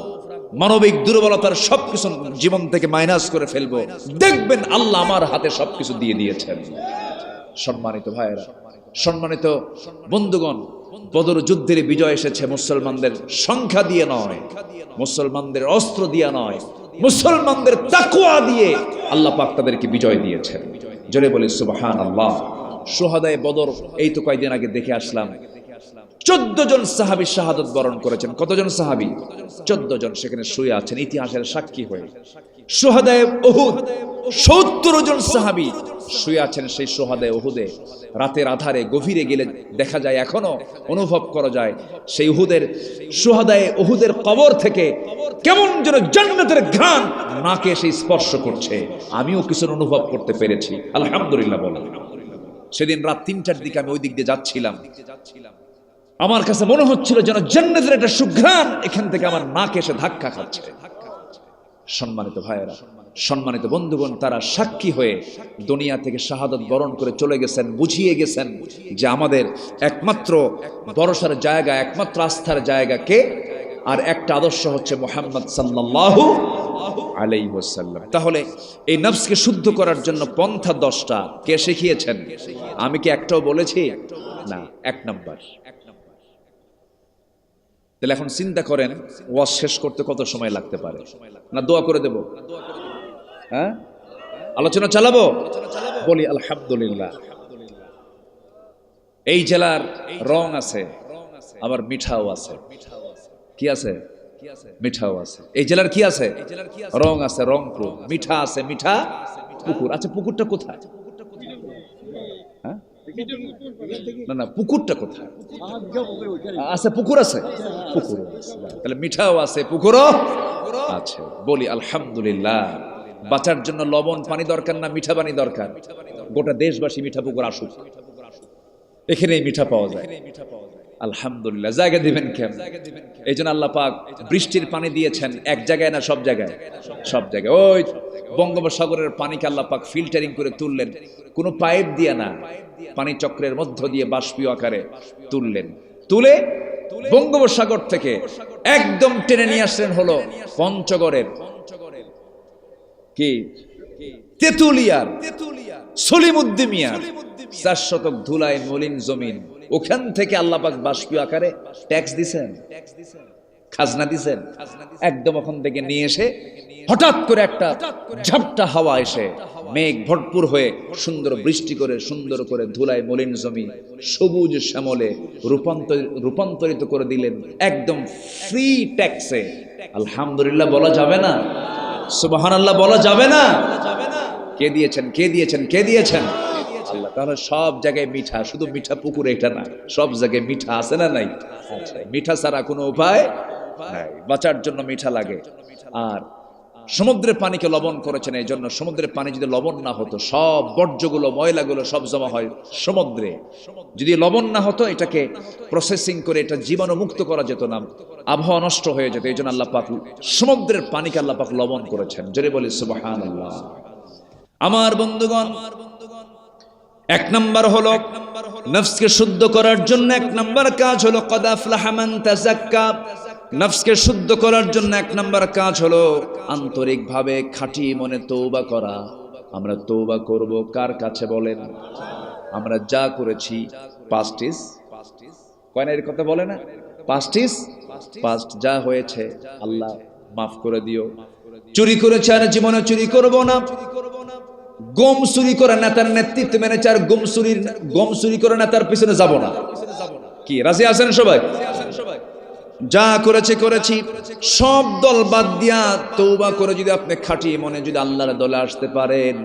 মানবিক দুর্বলতার সবকিছু জীবন থেকে মাইনাস করে ফেলবো। দেখবেন আল্লাহ আমার হাতে সবকিছু দিয়ে দিয়েছেন। সম্মানিত ভাইয়েরা, সম্মানিত বন্ধুগণ, বদর যুদ্ধের বিজয় এসেছে মুসলমানদের সংখ্যা দিয়ে নয়, মুসলমানদের অস্ত্র দিয়ে নয়, মুসলমানদের তাকওয়া দিয়ে আল্লাহ পাক তাদেরকে বিজয় দিয়েছেন। জোরে বলি সুবহানাল্লাহ। শুহাদায়ে বদর এই তো কয়েকদিন আগে দেখে আসলাম, 14 জন সাহাবী শাহাদাত বরণ করেছেন। কতজন সাহাবী? 14 জন সেখানে শুয়ে আছেন ইতিহাসের সাক্ষী হয়ে। শুহাদায়ে উহুদ 70 জন সাহাবী শুয়ে আছেন সেই শুহাদায়ে উহুদে। রাতের আধারে গভীরে গেলে দেখা যায়, এখনো অনুভব করা যায় সেই উহুদের শুহাদায়ে উহুদের কবর থেকে কেমন যেন জান্নাতের ঘ্রাণ নাকে এসে স্পর্শ করছে। আমিও কিছু অনুভব করতে পেরেছি, আলহামদুলিল্লাহ বলেন। সেদিন রাত 3টার দিকে আমি ওই দিক দিয়ে যাচ্ছিলাম, আমার কাছে মনে হচ্ছিল যেন জান্নাতের একটা সুঘ্রাণ এখান থেকে আমার নাকে এসে ধাক্কা খাচ্ছে। সম্মানিত ভাইয়েরা, সম্মানিত বন্ধুগণ, তারা সাক্ষী হয়ে দুনিয়া থেকে শাহাদাত বরণ করে চলে গেছেন, বুঝিয়ে গেছেন যে আমাদের একমাত্র ভরসার জায়গা, একমাত্র আস্থার জায়গা কে? আর একটা আদর্শ হচ্ছে মুহাম্মদ সাল্লাল্লাহু আলাইহি ওয়াসাল্লাম। তাহলে এই নফসকে শুদ্ধ করার জন্য পন্থা 10টা কে শিখিয়েছেন? আমি কি একটাও বলেছি? না, 1 নাম্বার। তাহলে এখন চিন্তা করেন ওয়াজ শেষ করতে কত সময় লাগতে পারে? না দোয়া করে দেব? হ্যাঁ, আলোচনা চালাবো? বলি আলহামদুলিল্লাহ। এই জেলার রং আছে, আবার মিঠাও আছে। কি আছে? মিঠাও আছে। এই জেলার কি আছে? রং আছে, রংপুর। মিঠা আছে, মিঠা পুকুর। আচ্ছা, পুকুরটা কোথায়? না না, পুকুরটা কোথায়? আছে, পুকুর আছে, পুকুর। তাহলে মিঠাও আছে, পুকুরও আছে। বলি আলহামদুলিল্লাহ। বাঁচার জন্য লবণ পানি দরকার না, মিঠা পানি দরকার? গোটা দেশবাসী মিঠা পুকুর আসুক, এখানেই মিঠা পাওয়া যায়। আলহামদুলিল্লাহ। জায়গা দিবেন কেন? এই জন্য আল্লাহ পাক বৃষ্টির পানি দিয়েছেন এক জায়গায় না সব জায়গায়? সব জায়গায়। ওই বঙ্গোপসাগরের পানিকে আল্লাহ পাক ফিল্টারিং করে তুললেন, কোনো পাইপ দিয়ে না, পানি চক্রের মধ্য দিয়ে বাষ্পীয় আকারে তুললেন। তুলে বঙ্গোপসাগর থেকে একদম টেনে নিয়ে আসলেন হলো পঞ্চগড়ের কি তেতুলিয়ার সলিমুদ্দিমিয়ার 4 শতক ধুলায় মলিন জমিন। ওখান থেকে আল্লাহ পাক বাষ্পীয় আকারে ট্যাক্স দিছেন, খাজনা দিছেন। একদম ওখান থেকে নিয়ে এসে হঠাৎ করে একটা ঝাপটা হাওয়া এসে মেঘ ভরপুর হয়ে সুন্দর বৃষ্টি করে, সুন্দর করে ধুলায় মলিন জমি সবুজ শ্যামলে রূপান্তরিত করে দিলেন, একদম ফ্রি ট্যাক্সে। আলহামদুলিল্লাহ বলা যাবে না? সুবহানাল্লাহ বলা যাবে না? কে দিয়েছেন? কে দিয়েছেন? কে দিয়েছেন? আল্লাহ। তাহলে সব জায়গায় মিঠা, শুধু মিঠা পুকুর এটা না, সব জায়গায় মিঠা আছে না নাই? মিঠা ছাড়া কোনো উপায় নাই, বাঁচার জন্য মিঠা লাগে। আর সমুদ্রের পানিকে লবণ করেছেন এই জন্য, সমুদ্রের পানি যদি লবণ না হতো, সব বর্জ্যগুলো, ময়লাগুলো সব জমা হয় সমুদ্রে। যদি লবণ না হতো, এটাকে প্রসেসিং করে এটা জীবাণুমুক্ত করা যেত না, আবহাওয়া নষ্ট হয়ে যেত। এই জন্য আল্লাহ পাক সমুদ্রের পানিকে আল্লাহ পাক লবণ করেছেন। জোরে বলি সুবহানাল্লাহ। আমার বন্ধুগণ, 1 নাম্বার হলো নফসকে শুদ্ধ করার জন্য 1 নাম্বার কাজ হলো কদ আফলাহা মান তাযাক্কা। নফসকে শুদ্ধ করার জন্য 1 নাম্বার কাজ হলো আন্তরিকভাবে খাঁটি মনে তওবা করা। আমরা তওবা করব কার কাছে বলেন? আমরা যা করেছি পাস্ট ইজ, কয়না এর কথা বলে না? পাস্ট ইজ পাস্ট, যা হয়েছে আল্লাহ মাফ করে দিও। চুরি করেছে আর জীবনে চুরি করব না। গম চুরি করে নেতার নেতৃত্ব মেনে চার গম চুরি করে নেতার পিছনে যাব না। কি রাজি আছেন সবাই? যা করেছি করেছি, সব দল বাদ দিয়া তওবা করে যদি আপনি খাঁটি মনে যদি আল্লাহর দলে আসতে পারেন,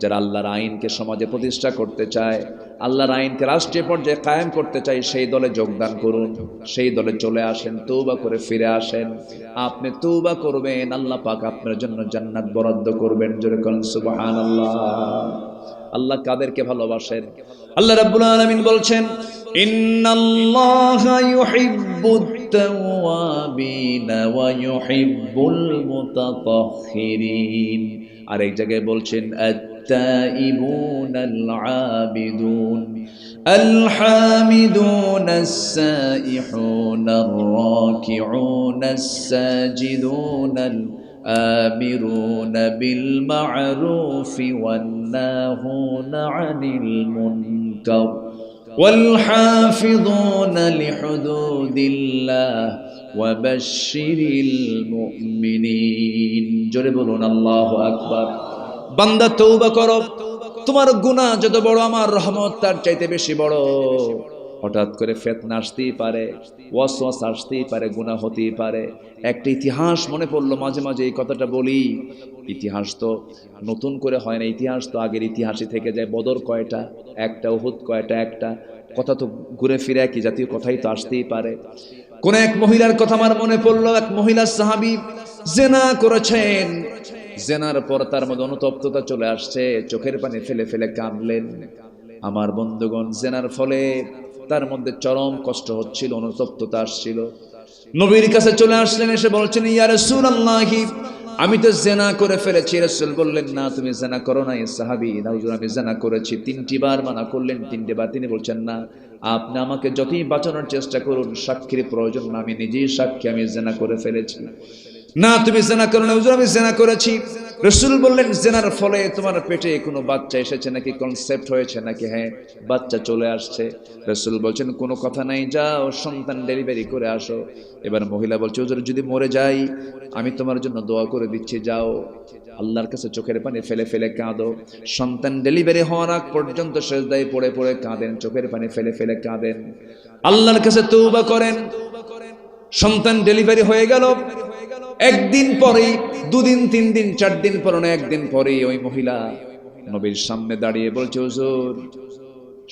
যারা আল্লাহর আইনকে সমাজে প্রতিষ্ঠা করতে চায়, আল্লাহর আইনকে রাষ্ট্রীয় পর্যায়ে কায়েম করতে চায়, সেই দলে যোগদান করুন, সেই দলে চলে আসেন, তওবা করে ফিরে আসেন। আপনি তওবা করবেন, আল্লাহ পাক আপনার জন্য জান্নাত বরাদ্দ করবেন। জোরে বলেন সুবহানাল্লাহ। আল্লাহ কাদেরকে ভালোবাসেন? আল্লাহ রাব্বুল আলামিন বলছেন, ইন্নাল্লাহা ইউহিব্বুত তাওয়াবিন ওয়া ইউহিব্বুল মুতাতাহহিরিন। আর এক জায়গায় বলছেন আত-তাইবুন আল-আবিদুন الحامدون السائحون الراكعون الساجدون الآمرون بالمعروف والناهون عن المنكر والحافظون لحدود الله وبشر المؤمنين جربون الله أكبر বান্দা তওবা করো তোমার গুনাহ যত বড় আমার রহমত তার চাইতে বেশি বড় হঠাৎ করে ফিতনা আসতেই পারে ওয়াসওয়াসা আসতেই পারে গুনাহ হতেই পারে একটা ইতিহাস মনে পড়লো মাঝে মাঝে এই কথাটা বলি ইতিহাস তো নতুন করে হয় না ইতিহাস তো আগের ইতিহাসই থেকে যায় বদর কয়টা একটা উহুদ কয়টা একটা কথা তো ঘুরে ফিরে একই জাতীয় কথাই তো আসতেই পারে কোন এক মহিলার কথা আমার মনে পড়লো এক মহিলা সাহাবী জিনা করেছেন জেনার পর তার মধ্যে অনুতপ্ততা চলে আসছে চোখের পানি ফেলে ফেলে কাঁদলেন আমার বন্ধুগণ জেনার ফলে তার মধ্যে চরম কষ্ট হচ্ছিল অনুতপ্ততা আসছিল নবীর কাছে চলে আসলেন এসে বলছেন ইয়া রাসূলুল্লাহ আমি তো জেনা করে ফেলেছি রাসূল বললেন না তুমি জেনা করো না সাহাবী না হুজুর আমি জেনা করেছি তিনটি বার মানা করলেন তিনটি বার তিনি বলছেন না আপনি আমাকে যতই বাঁচানোর চেষ্টা করুন সাক্ষীর প্রয়োজন না আমি নিজেই সাক্ষী আমি জেনা করে ফেলেছি না তুমি জেনা করো না হুজুর আমি জেনা করেছি রাসূল বললেন জেনার ফলে তোমার পেটে কোনো বাচ্চা এসেছে নাকি কনসেপ্ট হয়েছে নাকি হ্যাঁ বাচ্চা চলে আসছে রাসূল বলছেন কোনো কথা নাই যাও সন্তান ডেলিভারি করে আসো এবার মহিলা বলছে হুজুর যদি মরে যাই আমি তোমার জন্য দোয়া করে দিচ্ছি যাও আল্লাহর কাছে চোখের পানি ফেলে ফেলে কাঁদো সন্তান ডেলিভারি হওয়ার আগ পর্যন্ত সিজদায় পড়ে পড়ে কাঁদেন চোখের পানি ফেলে ফেলে কাঁদেন আল্লাহর কাছে তওবা করেন সন্তান ডেলিভারি হয়ে গেল একদিন পরে দুদিন তিন দিন চার দিন পর না একদিন পরে ওই মহিলা নবীর সামনে দাঁড়িয়ে বলছে হুজুর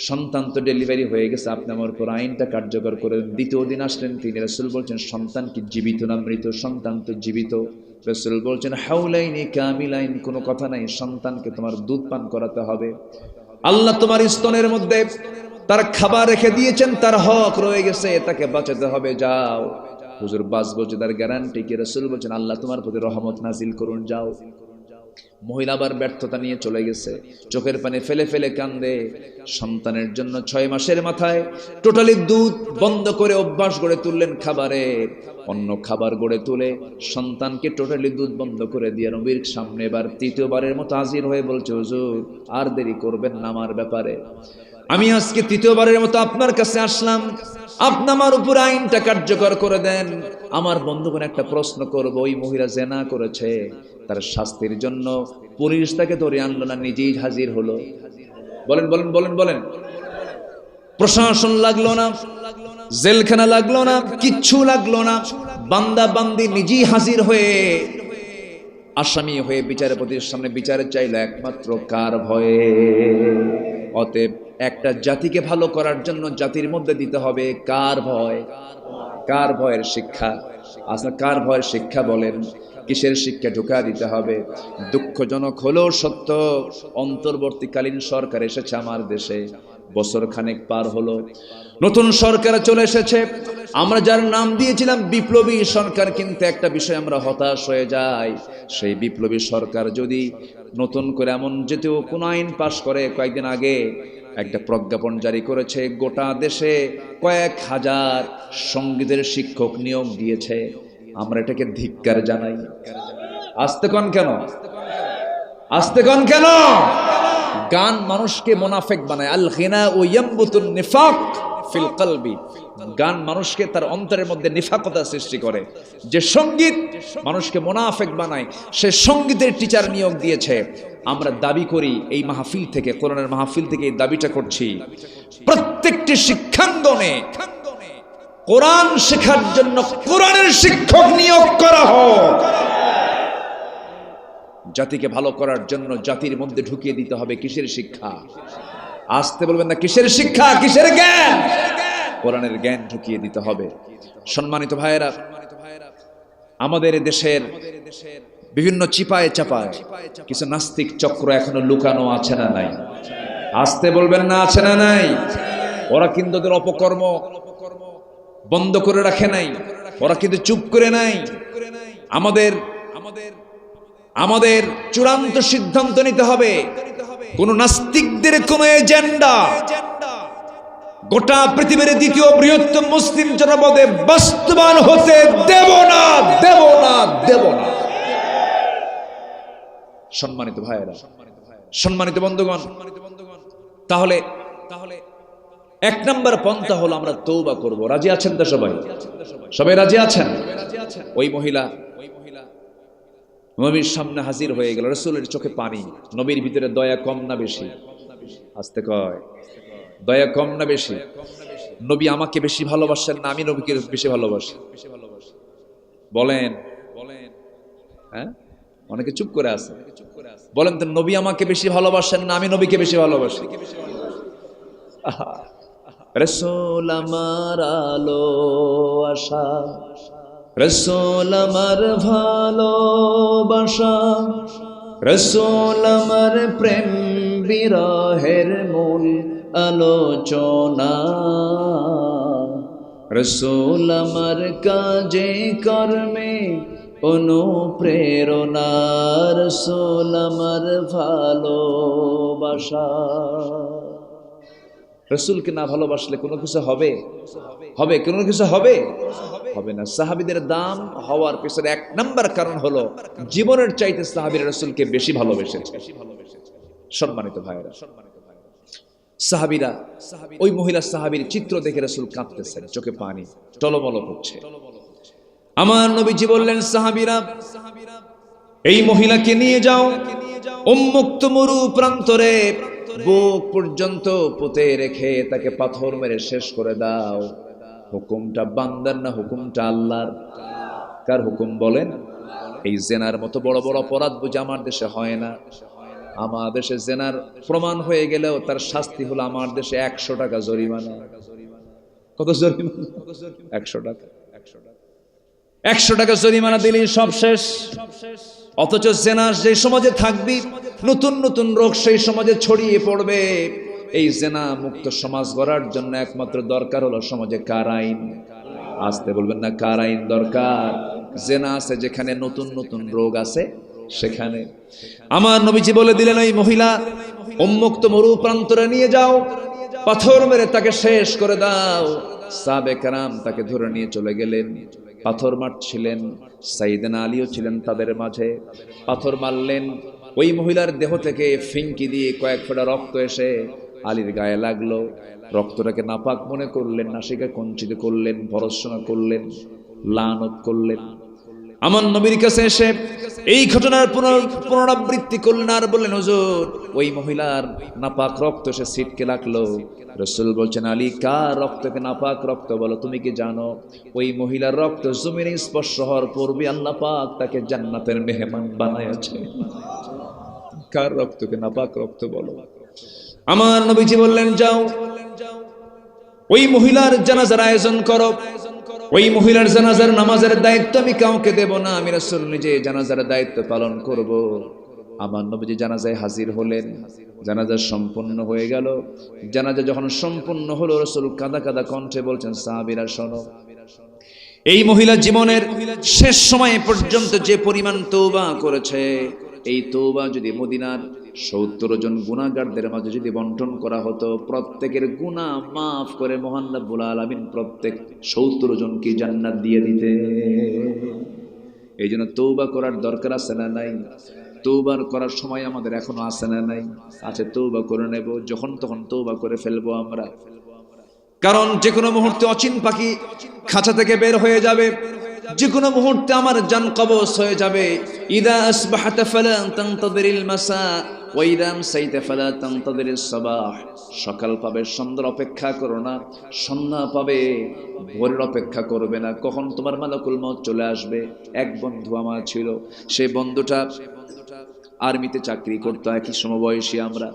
সন্তান তো ডেলিভারি হয়ে গেছে আপনি আমার উপর আইনটা কার্যকর করে দ্বিতীয় দিন আসলেন তিনি রাসূল বলছেন সন্তান কি জীবিত না মৃত সন্তান তো জীবিত রাসূল বলছেন হাউলাইনি কামিলাইন কোনো কথা নাই সন্তানকে তোমার দুধ পান করাতে হবে আল্লাহ তোমার স্তনের মধ্যে তার খাবার রেখে দিয়েছেন তার হক রয়ে গেছে তাকে বাঁচাতে হবে যাও হুজুর বাঁচবো যে তার গ্যারান্টি কি রাসূল বলছেন আল্লাহ তোমার প্রতি রহমত নাজিল করুন যাও মহিলা আবার ব্যর্থতা নিয়ে চলে গেছে চোখের পানি ফেলে ফেলে কান্দে সন্তানের জন্য 6 মাসের মাথায় টোটালি দুধ বন্ধ করে অভ্যাস গড়ে তুললেন খাবারে অন্য খাবার গড়ে তুলে সন্তানকে টোটালি দুধ বন্ধ করে দিয়ে নবীর সামনে এবার তৃতীয়বারের মতো হাজির হয়ে বলছে হুজুর আর দেরি করবেন না আমার ব্যাপারে আমি আজকে তৃতীয়বারের মতো আপনার কাছে আসলাম আপনি আমার উপর আইনটা কার্যকর করে দেন আমার বন্ধুগণ একটা প্রশ্ন করব ওই মহিলা জিনা করেছে তার শাস্তির জন্য পুলিশ তাকে ধরে আনলো না নিজেই হাজির হলো বলেন বলেন বলেন বলেন প্রশাসন লাগলো না জেলখানা লাগলো না কিচ্ছু লাগলো না বান্দা বান্দি নিজেই হাজির হয়ে আসামি হয়ে বিচারপতির সামনে বিচার চাইলো একমাত্র কার ভয়ে অতএব একটা জাতিকে ভালো করার জন্য জাতির মধ্যে দিতে হবে কার ভয় কার ভয়ের শিক্ষা আসলে কার ভয়ের শিক্ষা বলেন কিসের শিক্ষা ঢুকা দিতে হবে দুঃখজনক হলেও সত্য অন্তর্বর্তীকালীন সরকার এসেছে আমার দেশে বছর খানেক পার হলো নতুন সরকার চলে এসেছে আমরা যার নাম দিয়েছিলাম বিপ্লবী সরকার কিন্তু একটা বিষয় আমরা হতাশ হয়ে যাই সেই বিপ্লবী সরকার যদি নতুন করে এমন যেতেও কোন আইন পাশ করে কয়েকদিন আগে একটা প্রজ্ঞাপন জারি করেছে গোটা দেশে কয়েক হাজার সঙ্গীতের শিক্ষক নিয়োগ দিয়েছে আমরা এটাকে ধিক্কার জানাই আস্তে কোন কেন আস্তে কোন কেন গান মানুষকে মুনাফিক বানায় আল গিনা ও ইয়ামবুতুন নিফাক ফিল কলবি গান মানুষকে তার অন্তরের মধ্যে নিফাকতা সৃষ্টি করে যে সঙ্গীত মানুষকে মুনাফিক বানায় সে সঙ্গীতের টিচার নিয়োগ দিয়েছে আমরা দাবি করি এই মাহফিল থেকে কোরআনের মাহফিল থেকে এই দাবিটা করছি প্রত্যেকটি শিক্ষাঙ্গনে কোরআন শেখার জন্য কোরআনের শিক্ষক নিয়োগ করা হোক জাতিকে ভালো করার জন্য জাতির মধ্যে ঢুকিয়ে দিতে হবে কিসের শিক্ষা আসতে বলবেন না কিসের শিক্ষা কিসের জ্ঞান কোরআনের জ্ঞান ঢুকিয়ে দিতে হবে সম্মানিত ভাইয়েরা আমাদের দেশের বিভিন্ন চিপায় চাপায় কিছু নাস্তিক চক্র এখনো লুকানো আছে না নাই আসতে বলবেন না আছে না নাই ওরা কিন্তু ওদের অপকর্ম বন্ধ করে রাখে নাই ওরা কিন্তু চুপ করে নাই আমাদের আমাদের চূড়ান্ত সিদ্ধান্ত নিতে হবে, কোন নাস্তিকদের কোন এজেন্ডা গোটা পৃথিবীর দ্বিতীয় বৃহত্তম মুসলিম জনপদে বাস্তবায়ন হতে দেব না, দেব না, দেব না। সম্মানিত ভাইয়েরা, সম্মানিত বন্ধুগণ, তাহলে এক নম্বর পন্থা হলো আমরা তওবা করব। রাজি আছেন তো সবাই? সবাই রাজি আছেন? ওই মহিলা নবীর সামনে হাজির হয়ে গেল, রাসূলের চোখে পানি। নবীর ভিতরে দয়া কম না বেশি? আস্তে কয়, দয়া কম না বেশি? নবী আমাকে বেশি ভালোবাসেন না আমি নবীকে বেশি ভালোবাসি? বলেন, হ্যাঁ? অনেকে চুপ করে আছে। বলেন তো, নবী আমাকে বেশি ভালোবাসেন না আমি নবীকে বেশি ভালোবাসি? রাসূল আমার আলো আশা, রাসূল আমার ভালোবাসা, রাসূল আমার প্রেম বিরহের মূল আলোচনা, রাসূল আমার কাজে কর্মে অনুপ্রেরণা, রাসূল আমার ভালোবাসা। রাসূলকে না ভালোবাসলে কোনো কিছু হবে? হবে? কোনো কিছু হবে? হবে না। সাহাবীদের দাম হওয়ার পেছনে এক নাম্বার কারণ হলো জীবনের চাইতে সাহাবীরা রাসূলকে বেশি ভালোবেসেছে। সম্মানিত ভাইরা, সাহাবীরা, ওই মহিলা সাহাবীর চিত্র দেখে রাসূল কাঁদতেছেন, চোখে পানি টলমল করছে। আমার নবীজি বললেন, সাহাবীরা এই মহিলাকে নিয়ে যাও, উন্মুক্ত মরু প্রান্তরে বুক পর্যন্ত পুঁতে রেখে তাকে পাথর মেরে শেষ করে দাও। হুকুমটা বান্দার না, হুকুমটা আল্লাহর? কার হুকুম বলেন? এই জেনার মতো বড় বড় অপরাধ বুঝে আমার দেশে হয় না। আমার দেশে জেনার প্রমাণ হয়ে গেলেও তার শাস্তি হলো আমার দেশে 100 টাকা জরিমানা। কত জরিমানা? 100 টাকা। 100 টাকা জরিমানা দিলেই সব শেষ। অথচ জেনার যে সমাজে থাকবি, নতুন নতুন রোগ সেই সমাজে ছড়িয়ে পড়বে। এই জেনা মুক্ত সমাজ গড়ার জন্য একমাত্র দরকার হলো সমাজে কার আইন? আসতে বলবেন না, কার আইন দরকার? জেনা আছে যেখানে, নতুন নতুন রোগ আছে সেখানে। আমার নবীজি বলে দিলেন, ওই মহিলা উন্মুক্ত মরু প্রান্তরে নিয়ে যাও, পাথর মেরে তাকে শেষ করে দাও। সাহাবে কেরাম তাকে ধরে নিয়ে চলে গেলেন। পাথর মারছিলেন, সাইয়েদনা আলীও ছিলেন তাদের মাঝে। পাথর মারলেন, ওই মহিলার দেহ থেকে ফিঙ্কি দিয়ে কয়েক ফোঁটা রক্ত এসে আলীর গায়ে লাগলো। রক্তটাকে নাপাক মনে করলেন, নাসিকা কঞ্চিত করলেন, ভর্ৎসনা করলেন, লানত করলেন। আমার নবীর কাছে এসে এই ঘটনার পুনরাবৃত্তি করলেন আর বললেন, হুজুর ওই মহিলার নাপাক রক্ত এসে ছিটকে লাগলো। রাসূল বলছেন, আলী কার রক্তকে নাপাক রক্ত বলো? তুমি কি জানো ওই মহিলার রক্ত জমিনে স্পর্শ হওয়ার পূর্বে আল্লাহ পাক তাকে জান্নাতের মেহমান বানাইছে? কার রক্তকে নাপাক রক্ত বলো? আমার নবীজি বললেন, যাও ওই মহিলার জানাজার আয়োজন করো। ওই মহিলার জানাজার নামাজের দায়িত্ব আমি কাউকে দেব না, আমি রাসূল নিজে জানাজার দায়িত্ব পালন করব। আমার নবীজি জানাজায় হাজির হলেন, জানাজা সম্পন্ন হয়ে গেল। জানাজা যখন সম্পন্ন হলো, রাসূল কাঁদা কাঁদা কণ্ঠে বলছেন, সাহাবীরা শোনো, এই মহিলা জীবনের শেষ সময় পর্যন্ত যে পরিমাণ তওবা করেছে, এই তওবা যদি মদিনার 70 জন গুনাহগারদের মাঝে যদি বন্টন করা হতো, প্রত্যেকের গুনাহ মাফ করে মহান রব্বুল আলামিন প্রত্যেক 70 জনকে জান্নাত দিয়ে দিতে। এই জন্য তওবা করার দরকার আছে না নাই? তওবা করার সময় আমাদের এখনো আছে না নাই? আছে। তওবা করে নেব, যখন তখন তওবা করে ফেলবো আমরা। কারণ যে কোনো মুহূর্তে অচিন পাখি খাঁচা থেকে বের হয়ে যাবে, যে কোনো মুহূর্তে আমার জান কবজ হয়ে যাবে। ইদা আসবাহতা ফালা তানতাযিরিল মাসা ওয়া ইদা আমসাইতা ফালা তানতাযিরিস সাবাহ। সকাল পাবে, সন্ধ্যার অপেক্ষা করো না, সন্ধ্যা পাবে, ভোরের অপেক্ষা করবে না। কখন তোমার মালাকুল মউত চলে আসবে। এক বন্ধু আমার ছিল, সেই বন্ধুটা আর্মিতে চাকরি করতো, একই সমবয়সী আমরা।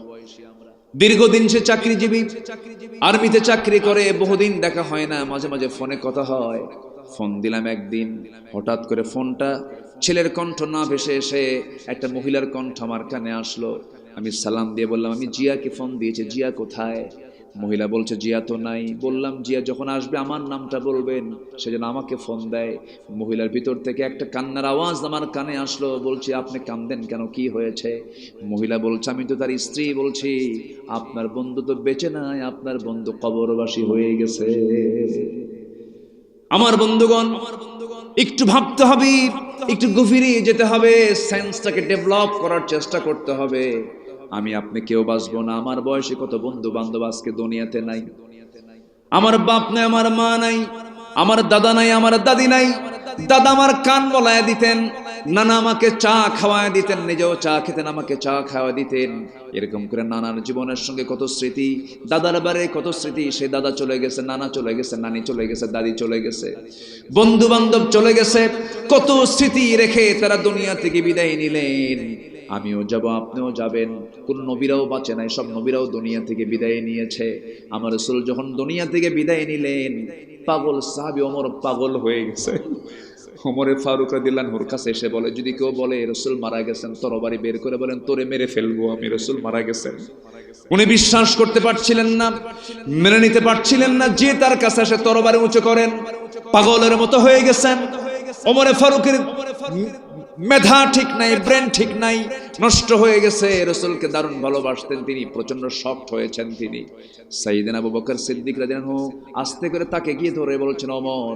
দীর্ঘদিন সে চাকরিজীবী, আর্মিতে চাকরি করে, বহুদিন দেখা হয় না, মাঝে মাঝে ফোনে কথা হয়। ফোন দিলাম একদিন, হঠাৎ করে ফোনটা ছেলের কণ্ঠ না ভেসে এসে একটা মহিলার কণ্ঠ আমার কানে আসলো। আমি সালাম দিয়ে বললাম, আমি জিয়াকে ফোন দিয়েছি, জিয়া কোথায়? মহিলা বলছে জিয়া তো নাই। বললাম জিয়া যখন আসবে আমার নামটা বলবেন, সেজন্য আমাকে ফোন দেয়। মহিলার ভিতর থেকে একটা কান্নার আওয়াজ আমার কানে আসলো। বলছি আপনি কাঁদেন কেন, কি হয়েছে? মহিলা বলছে আমি তো তার স্ত্রী। বলছি আপনার বন্ধু তো বেঁচে নাই, আপনার বন্ধু কবরবাসী হয়ে গেছে। আমার বন্ধুগণ, একটু ভাবতে হবে, একটু গভীরে যেতে হবে, সেন্সটাকে ডেভেলপ করার চেষ্টা করতে হবে। আমি আপনি কেউ বাঁচবো না। আমার বয়সে কত বন্ধু বান্ধব আজকে দুনিয়াতে নাই। আমার বাপ নাই, আমার মা নাই, আমার দাদা নাই, আমার দাদি নাই। দাদা আমার কান বলায় দিতেন, নানা আমাকে চা খাওয়ায় দিতেন, নিজেও চা খেতেন, আমাকে চা খাওয়া দিতেন। এরকম করে নানার জীবনের সঙ্গে কত স্মৃতি, দাদার বারে কত স্মৃতি। সে দাদা চলে গেছে, নানা চলে গেছে, নানি চলে গেছে, দাদি চলে গেছে, বন্ধু বান্ধব চলে গেছে, কত স্মৃতি রেখে তারা দুনিয়া থেকে বিদায় নিলেন। আমিও যাব, আপনিও যাবেন। কোন নবীরাও বাঁচে নাই, সব নবীরাও দুনিয়া থেকে বিদায় নিয়েছে। আমার রাসূল যখন দুনিয়া থেকে বিদায় নিলেন, পাগল সাহাবী ওমর পাগল হয়ে গেছে। ওমরে ফারুক রাদিয়াল্লাহু আনহুর কাছে এসে বলে, যদি কেউ বলে রাসূল মারা গেছেন, তরবারি বের করে বলেন তোরে মেরে ফেলবো আমি, রাসূল মারা গেছেন। উনি বিশ্বাস করতে পারছিলেন না, মেনে নিতে পারছিলেন না। যে তার কাছে এসে তরবারি উঁচু করেন, পাগলের মতো হয়ে গেছেন। ওমরে ফারুকের মেধা ঠিক নাই, ব্রেন ঠিক নাই, নষ্ট হয়ে গেছে। রাসূলকে দারুণ ভালোবাসতেন তিনি, প্রচন্ড শক্ট হয়েছেন তিনি। সাইয়েদনা আবু বকর সিদ্দিক রাদিয়াল্লাহু আনহু আস্তে করে তাকে গিয়ে ধরে বলছেন, ওমর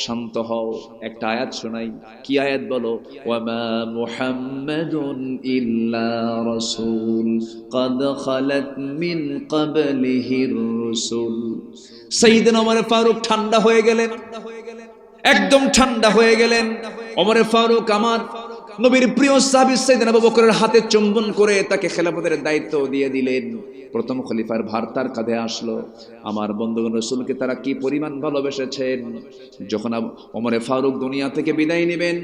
শান্ত হও, একটা আয়াত শোনাই। কি আয়াত বলো? ওয়ামা মুহাম্মাদুন ইল্লা রাসূল ক্বাদ খালাত মিন ক্বাবলিহির রাসূল। সাইয়েদনা ওমর ফারুক ঠান্ডা হয়ে গেলেন, একদম ঠান্ডা হয়ে গেলেন। ওমর ফারুক আমার নবীর প্রিয় সাহাবী সাইয়েদনা আবু বকরের হাতে চুম্বন করে তাকে খেলাফতের দায়িত্ব দিয়ে দিলেন। প্রথম খলিফার ভার তার কাঁধে আসলো। আমার বন্ধুগণ, রাসূলকে তারা কি পরিমাণ ভালোবেসেছেন। যখন ওমর ফারুক দুনিয়া থেকে বিদায় নেবেন,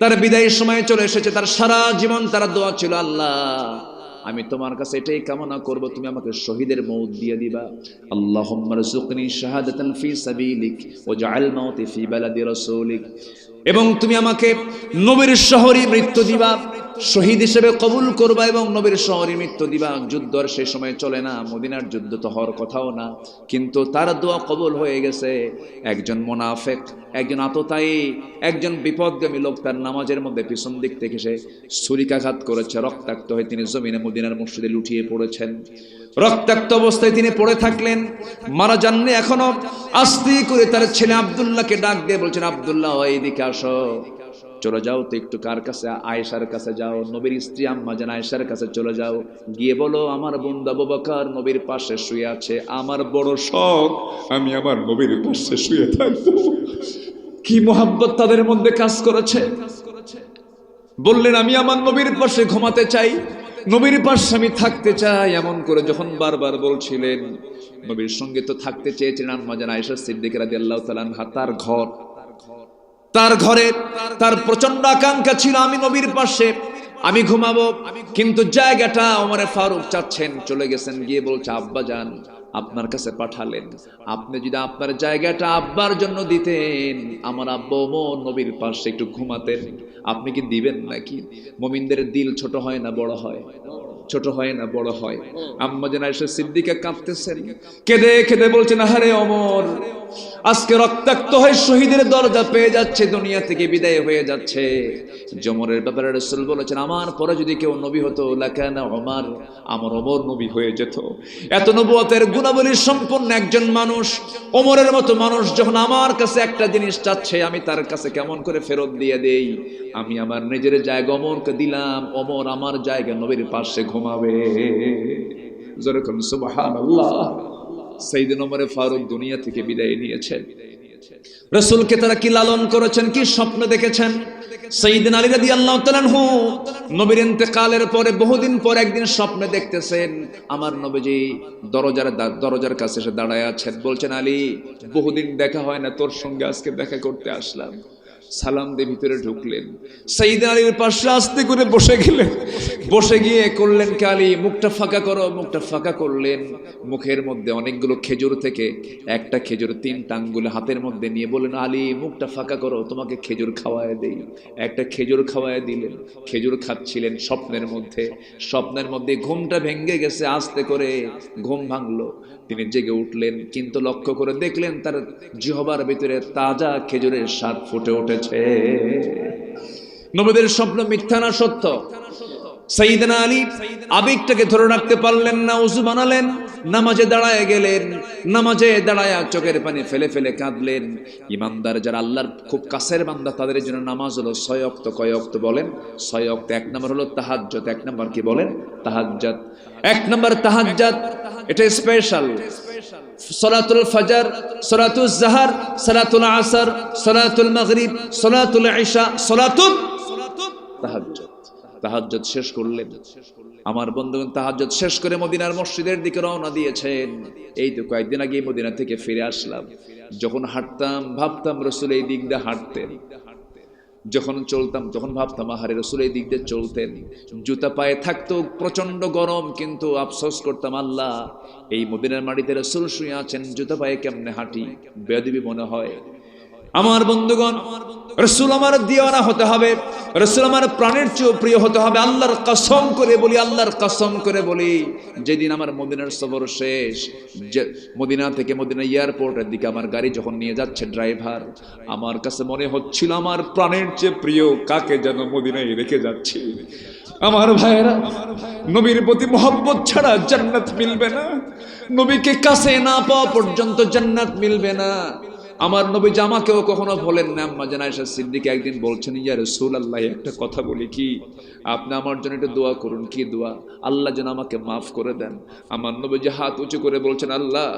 তার বিদায়ের সময় চলে এসেছে। তার সারা জীবন তার দোয়া ছিল, আল্লাহ আমি তোমার কাছে এটাই কামনা করব, তুমি আমাকে শহীদের মওত দিয়ে দিবা। আল্লাহুম্মা রযুকনি শাহাদাতান ফি সাবিলিক ওয়াজআল মাউতি ফি বালাদি রাসূলিক। এবং তুমি আমাকে নবীর শহরে মৃত্যু দিবা, শহীদ হিসেবে কবুল করবা এবং নবীর শহরে মৃত্যু দিবা। যুদ্ধ আর সেই সময় চলে না, মদিনার যুদ্ধ তো হওয়ার কথাও না, কিন্তু তার দোয়া কবুল হয়ে গেছে। একজন মুনাফিক, একজন আততায়ী, একজন বিপদগামী লোক তার নামাজের মধ্যে পিছন দিক থেকে সে ছুরিকাঘাত করেছে, রক্তাক্ত হয়ে তিনি জমিনে মদিনার মসজিদে লুটিয়ে পড়েছেন। রক্তাক্ত অবস্থায় তিনি পড়ে থাকলেন, মারা যাননি এখনো। আস্তে করে তার ছেলে আব্দুল্লাহকে ডাক দিয়ে বলছেন, আব্দুল্লাহ এইদিকে আসো, চলে যাও তো একটু কার কাছে, আয়েশার কাছে যাও, নবীর স্ত্রী আম্মা জান আয়েশার কাছে চলে যাও, গিয়ে বলো আমার বন্ধু আবু বকর নবীর পাশে শুয়ে আছে, আমার বড় শখ আমি আমার নবীর পাশে শুয়ে থাকবো। কি মোহাব্বত তাদের মধ্যে কাজ করেছে। বললেন আমি আমার নবীর পাশে ঘুমাতে চাই, নবীর পাশে আমি থাকতে চাই। এমন করে যখন বারবার বলছিলেন, নবীর সঙ্গে তো থাকতে চেয়েছিলেন আম্মা জান আয়েশা সিদ্দিকা রাদিয়াল্লাহু তাআলা আনহা। তার ঘর, তার ঘরে তার প্রচন্ড আকাঙ্ক্ষা ছিল আমি নবীর পাশে আমি ঘুমাবো। কিন্তু জায়গাটা ওমর ফারুক চাচ্ছেন, চলে গেছেন, গিয়ে বলছে আব্বা জান আপনার কাছে পাঠালেন, আপনি যদি আপনার জায়গাটা আব্বার জন্য দিতেন, আমার আব্বা ওমর নবীর পাশে একটু ঘুমাতেন, আপনি কি দিবেন নাকি? মুমিনদের দিল ছোট হয় না বড় হয়? ছোট হয় না বড় হয়? আম্মা জান আয়েশা সিদ্দিকা কাঁদতেছেন, কেঁদে কেঁদে বলছেন আহারে ওমর, আজকে রক্তাক্ত হয়ে শহীদের দরজা পেয়ে যাচ্ছে, দুনিয়া থেকে বিদায় হয়ে যাচ্ছে। ওমরের ব্যাপারে রাসূল বলেছেন আমার পরে যদি কেউ নবী হতো লাকানা ওমর, আমার ওমর নবী হয়ে যেত। এত নবুয়তের গুণাবলী সম্পন্ন একজন মানুষ, ওমরের মতো মানুষ যখন আমার কাছে একটা জিনিস চাচ্ছে, আমি তার কাছে কেমন করে ফেরত দিয়ে দেই? আমি আমার নিজের জায়গা ওমরকে দিলাম, ওমর আমার জায়গা নবীর পাশে ঘুমাবে। জোরে বলুন সুবহানাল্লাহ। সাইয়েদনা ওমর ফারুক দুনিয়া থেকে বিদায় নিয়েছেন। রাসূলকে তারা কি লালন করেছেন, কি স্বপ্ন দেখেছেন। সাইয়েদনা আলী রাদিয়াল্লাহু তাআলা আনহু নবীর ইন্তেকালের পরে বহুদিন পর একদিন স্বপ্নে দেখতেছেন আমার নবীজি দরজার কাছে এসে দাঁড়ায় আছেন। বলছেন আলী বহুদিন দেখা হয় না, তোর সঙ্গে আজকে দেখা করতে আসলাম। সালাম দিয়ে ভিতরে ঢুকলেন, সাইয়েদনা আলীর পাশে আস্তে করে বসে গেলেন। বসে গিয়ে করলেন কি, আলী মুখটা ফাঁকা করো। মুখটা ফাঁকা করলেন, মুখের মধ্যে অনেকগুলো খেজুর থেকে একটা খেজুর 3 আঙ্গুল হাতের মধ্যে নিয়ে বললেন, আলী মুখটা ফাঁকা করো, তোমাকে খেজুর খাওয়ায় দেই। একটা খেজুর খাওয়ায় দিলেন। খেজুর খাচ্ছিলেন স্বপ্নের মধ্যে ঘুমটা ভেঙে গেছে, আস্তে করে ঘুম ভাঙলো। তিনি জেগে উঠলেন, কিন্তু লক্ষ্য করে দেখলেন তার জিহ্বার ভিতরে তাজা খেজুরের স্বাদ ফুটে উঠেছে। নবীদের স্বপ্ন মিথ্যা না সত্য? সাইয়েদনা আলী আবেগটাকে ধরে রাখতে পারলেন না, ওযু বানালেন, নামাজে দাঁড়ায় গেলেন। নামাজে দাঁড়ায় চোখের পানি ফেলে ফেলে কাঁদলেন। ইমানদার যারা আল্লাহর খুব কাছের বান্দা, তাদের জন্য নামাজ হলো 6 ওয়াক্ত। কয় ওয়াক্ত বলেন? 6 ওয়াক্ত। 1 নম্বর হলো তাহাজ্জুদ। 1 নম্বর কি বলেন? তাহাজ্জুদ। 1 নম্বর তাহাজ্জুদ, এটা স্পেশাল। সালাতুল ফজর, সালাতুল যাহর, সালাতুল আসর, সালাতুল মাগরিব, সালাতুল ইশা, সালাতুল তাহাজ্জুদ। তাহাজ্জুদ শেষ করলেন। আমার বন্ধুগণ, তাহাজ্জুদ শেষ করে মদিনার মসজিদের দিকে রওনা দিয়েছেন। এই তো কয়েকদিন আগে মদিনা থেকে ফিরে আসলাম। যখন হাঁটতাম ভাবতাম রাসূল এই দিক দিয়ে হাঁটতেন, যখন চলতাম তখন ভাবতাম আহারে রাসূল এই দিক দিয়ে চলতেন। জুতা পায়ে থাকতো, প্রচন্ড গরম, কিন্তু আফসোস করতাম, আল্লাহ এই মদিনার মাটিতে রাসূল শুয়ে আছেন, জুতা পায়ে কেমনে হাঁটি, বেয়াদবি মনে হয়। আমার বন্ধুগণ, রাসূল আমার দিওয়ানা হতে হবে, রাসূল আমার প্রাণের চেয়ে প্রিয় হতে হবে। আল্লাহর কসম করে বলি, আল্লাহর কসম করে বলি, যেদিন আমার মদিনার সফর শেষ, মদিনা থেকে মদিনা এয়ারপোর্টের দিকে আমার গাড়ি যখন নিয়ে যাচ্ছে ড্রাইভার, আমার কাছে মনে হচ্ছিল আমার প্রাণের চেয়ে প্রিয় কাকে যেন মদিনায় রেখে যাচ্ছি। আমার ভাইয়েরা, নবীর প্রতি মহব্বত ছাড়া জান্নাত মিলবে না। নবীকে কাছে না পাওয়া পর্যন্ত জান্নাত মিলবে না। আমার নবী জামাকেও কখনো বলেন না। আম্মা জান আয়েশা সিদ্দিকা একদিন বলছেন, ইয়া রাসূলুল্লাহ, একটা কথা বলি কি, আপনি আমার জন্য একটু দোয়া করুন। কি দোয়া? আল্লাহ যেন আমাকে মাফ করে দেন। আমার নবী যে হাত উঁচু করে বলছেন, আল্লাহ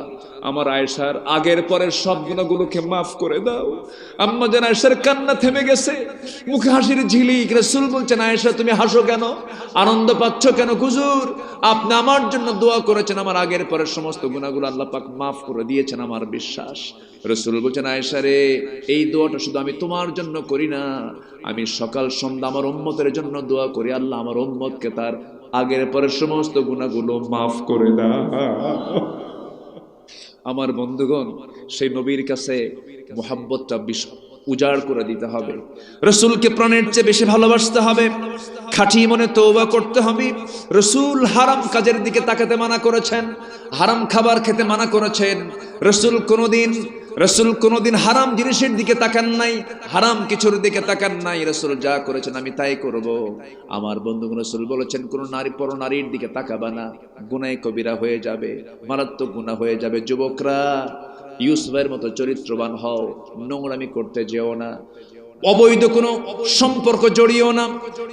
আমার আয়েশার আগের পরের সব গুনাহগুলোকে মাফ করে দাও। আম্মা জান আয়েশার কান্না থেমে গেছে, মুখে হাসির ঝিলিক। রাসূল বলছেন, আয়েশা তুমি হাসো কেন, আনন্দ পাচ্ছ কেন? হুজুর আপনি আমার জন্য দোয়া করেছেন, আমার আগের পরের সমস্ত গুনাহগুলো আল্লাহ পাক মাফ করে দিয়েছেন, আমার বিশ্বাস। রাসূল বলছেন, আয়েশা রে, এই দোয়াটা শুধু আমি তোমার জন্য করি না, আমি সকাল সন্ধ্যা আমার উম্মতের জন্য দোয়া করি, আল্লাহ আমার উম্মতকে তার আগের পরের সমস্ত গুনাহগুলো মাফ করে দাও। আমার বন্ধুগণ, সেই নবীর কাছে মুহাব্বতটা উজাড় করে দিতে হবে। রাসূলকে প্রাণের চেয়ে বেশি ভালোবাসতে হবে। খাঁটি মনে তওবা করতে হবে। রাসূল হারাম কাজের দিকে তাকাতে মানা করেছেন, হারাম খাবার খেতে মানা করেছেন। রাসূল কোনোদিন হারাম জিনিসের দিকে তাকান নাই, হারাম কিছুর দিকে তাকান নাই। রাসূল যা করেছেন আমি তাই করব। আমার বন্ধুগণ, রাসূল বলেছেন, কোন নারী পরনারীর দিকে তাকাবা না, গুনাহে কবিরা হয়ে যাবে, মারাত্মক গুনাহ হয়ে যাবে। যুবকরা ইউসুফের মতো চরিত্রবান হও, নোংরামি করতে যেও না, অবৈধ কোনো সম্পর্ক জড়িও না,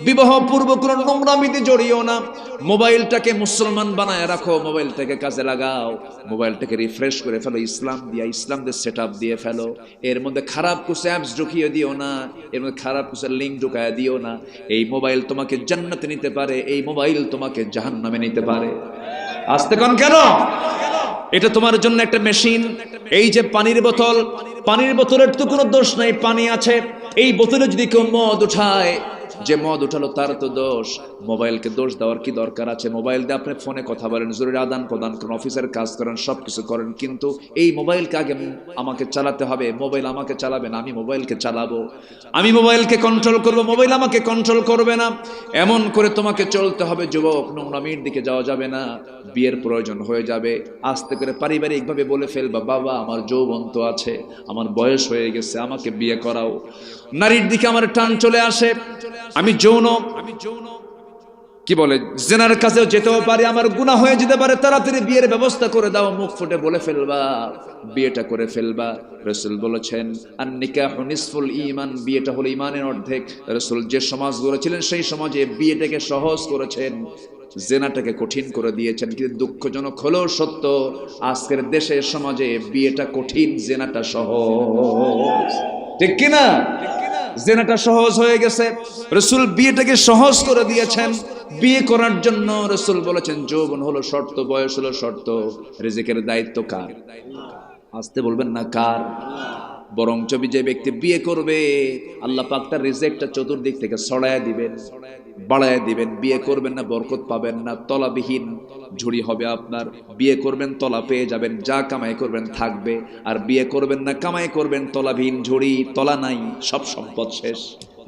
বিবাহ পূর্ব কোনো নোংরামিতে জড়িও না। মোবাইলটাকে মুসলমান বানায় রাখো, মোবাইলটাকে কাজে লাগাও, মোবাইলটাকে রিফ্রেশ করে ফেলো, ইসলাম দিয়ে সেটআপ দিয়ে ফেলো। এর মধ্যে খারাপ কিছু অ্যাপস ঢুকিয়ে দিও না, এর মধ্যে খারাপ কিছু লিঙ্ক ঢুকায় দিও না। এই মোবাইল তোমাকে জান্নাতে নিতে পারে, এই মোবাইল তোমাকে জাহান্নামে নিতে পারে। আসতে কোন কেন? এটা তোমার জন্য একটা মেশিন। এই যে পানির বোতলের তো কোনো দোষ নাই, পানি আছে। এই বোতলে যদি কেউ মদ উঠায়, যে মদ উঠালো তার তো দোষ। মোবাইলকে দোষ দেওয়ার কি দরকার আছে? মোবাইল দিয়ে আপনি ফোনে কথা বলেন, জরুরি আদান প্রদান করেন, অফিসের কাজ করেন, সবকিছু করেন, কিন্তু এই মোবাইলকে আগে আমাকে চালাতে হবে। মোবাইল আমাকে চালাবে না, আমি মোবাইলকে চালাবো। আমি মোবাইলকে কন্ট্রোল করব, মোবাইল আমাকে কন্ট্রোল করবে না। এমন করে তোমাকে চলতে হবে যুবক। নোংরামির দিকে যাওয়া যাবে না। বিয়ের প্রয়োজন হয়ে যাবে, আস্তে করে পারিবারিকভাবে বলে ফেলবা, বাবা আমার যৌবন তো আছে, আমার বয়স হয়ে গেছে, আমাকে বিয়ে করাও। নারীর দিকে আমার টান চলে আসে, আমি যৌন কি বলে জেনার কাছেও যেতেও পারি, আমার গুনাহ হয়ে যেতে পারে, তাড়াতাড়ি বিয়ের ব্যবস্থা করে দাও। মুখ ফুটে বলে ফেলবা, বিয়েটা করে ফেলবা। রাসূল বলেছেন, আন নিকাহু নিসফুল ঈমান, বিয়েটা হলো ঈমানের অর্ধেক। রাসূল যে সমাজ গড়েছিলেন সেই সমাজে বিয়েটাকে সহজ করেছেন, জেনাটাকে কঠিন করে দিয়েছেন। কিন্তু দুঃখজনক হলেও সত্য, আজকের দেশে সমাজে বিয়েটা কঠিন, জেনাটা সহজ। ঠিক কিনা? জেনাটা সহজ হয়ে গেছে। রাসূল বিয়েটাকে সহজ করে দিয়েছেন। বিয়ে করার জন্য রাসূল বলেছেন, যৌবন হলো শর্ত, বয়স হলো শর্ত, রিজিকের দায়িত্ব কার? আসতে বলবেন না কার? বরঞ্চ যে ব্যক্তি বিয়ে করবে আল্লাহ পাক তার রিজিকটা চতুর্দিক থেকে ছড়ায় দিবেন, বাড়ায় দিবেন। বিয়ে করবেন না বরকত পাবেন না, তলাবিহীন ঝুড়ি হবে আপনার। বিয়ে করবেন তলা পেয়ে যাবেন, যা কামাই করবেন থাকবে। আর বিয়ে করবেন না, কামাই করবেন তলাবিহীন ঝুড়ি, তলা নাই, সব সম্পদ শেষ,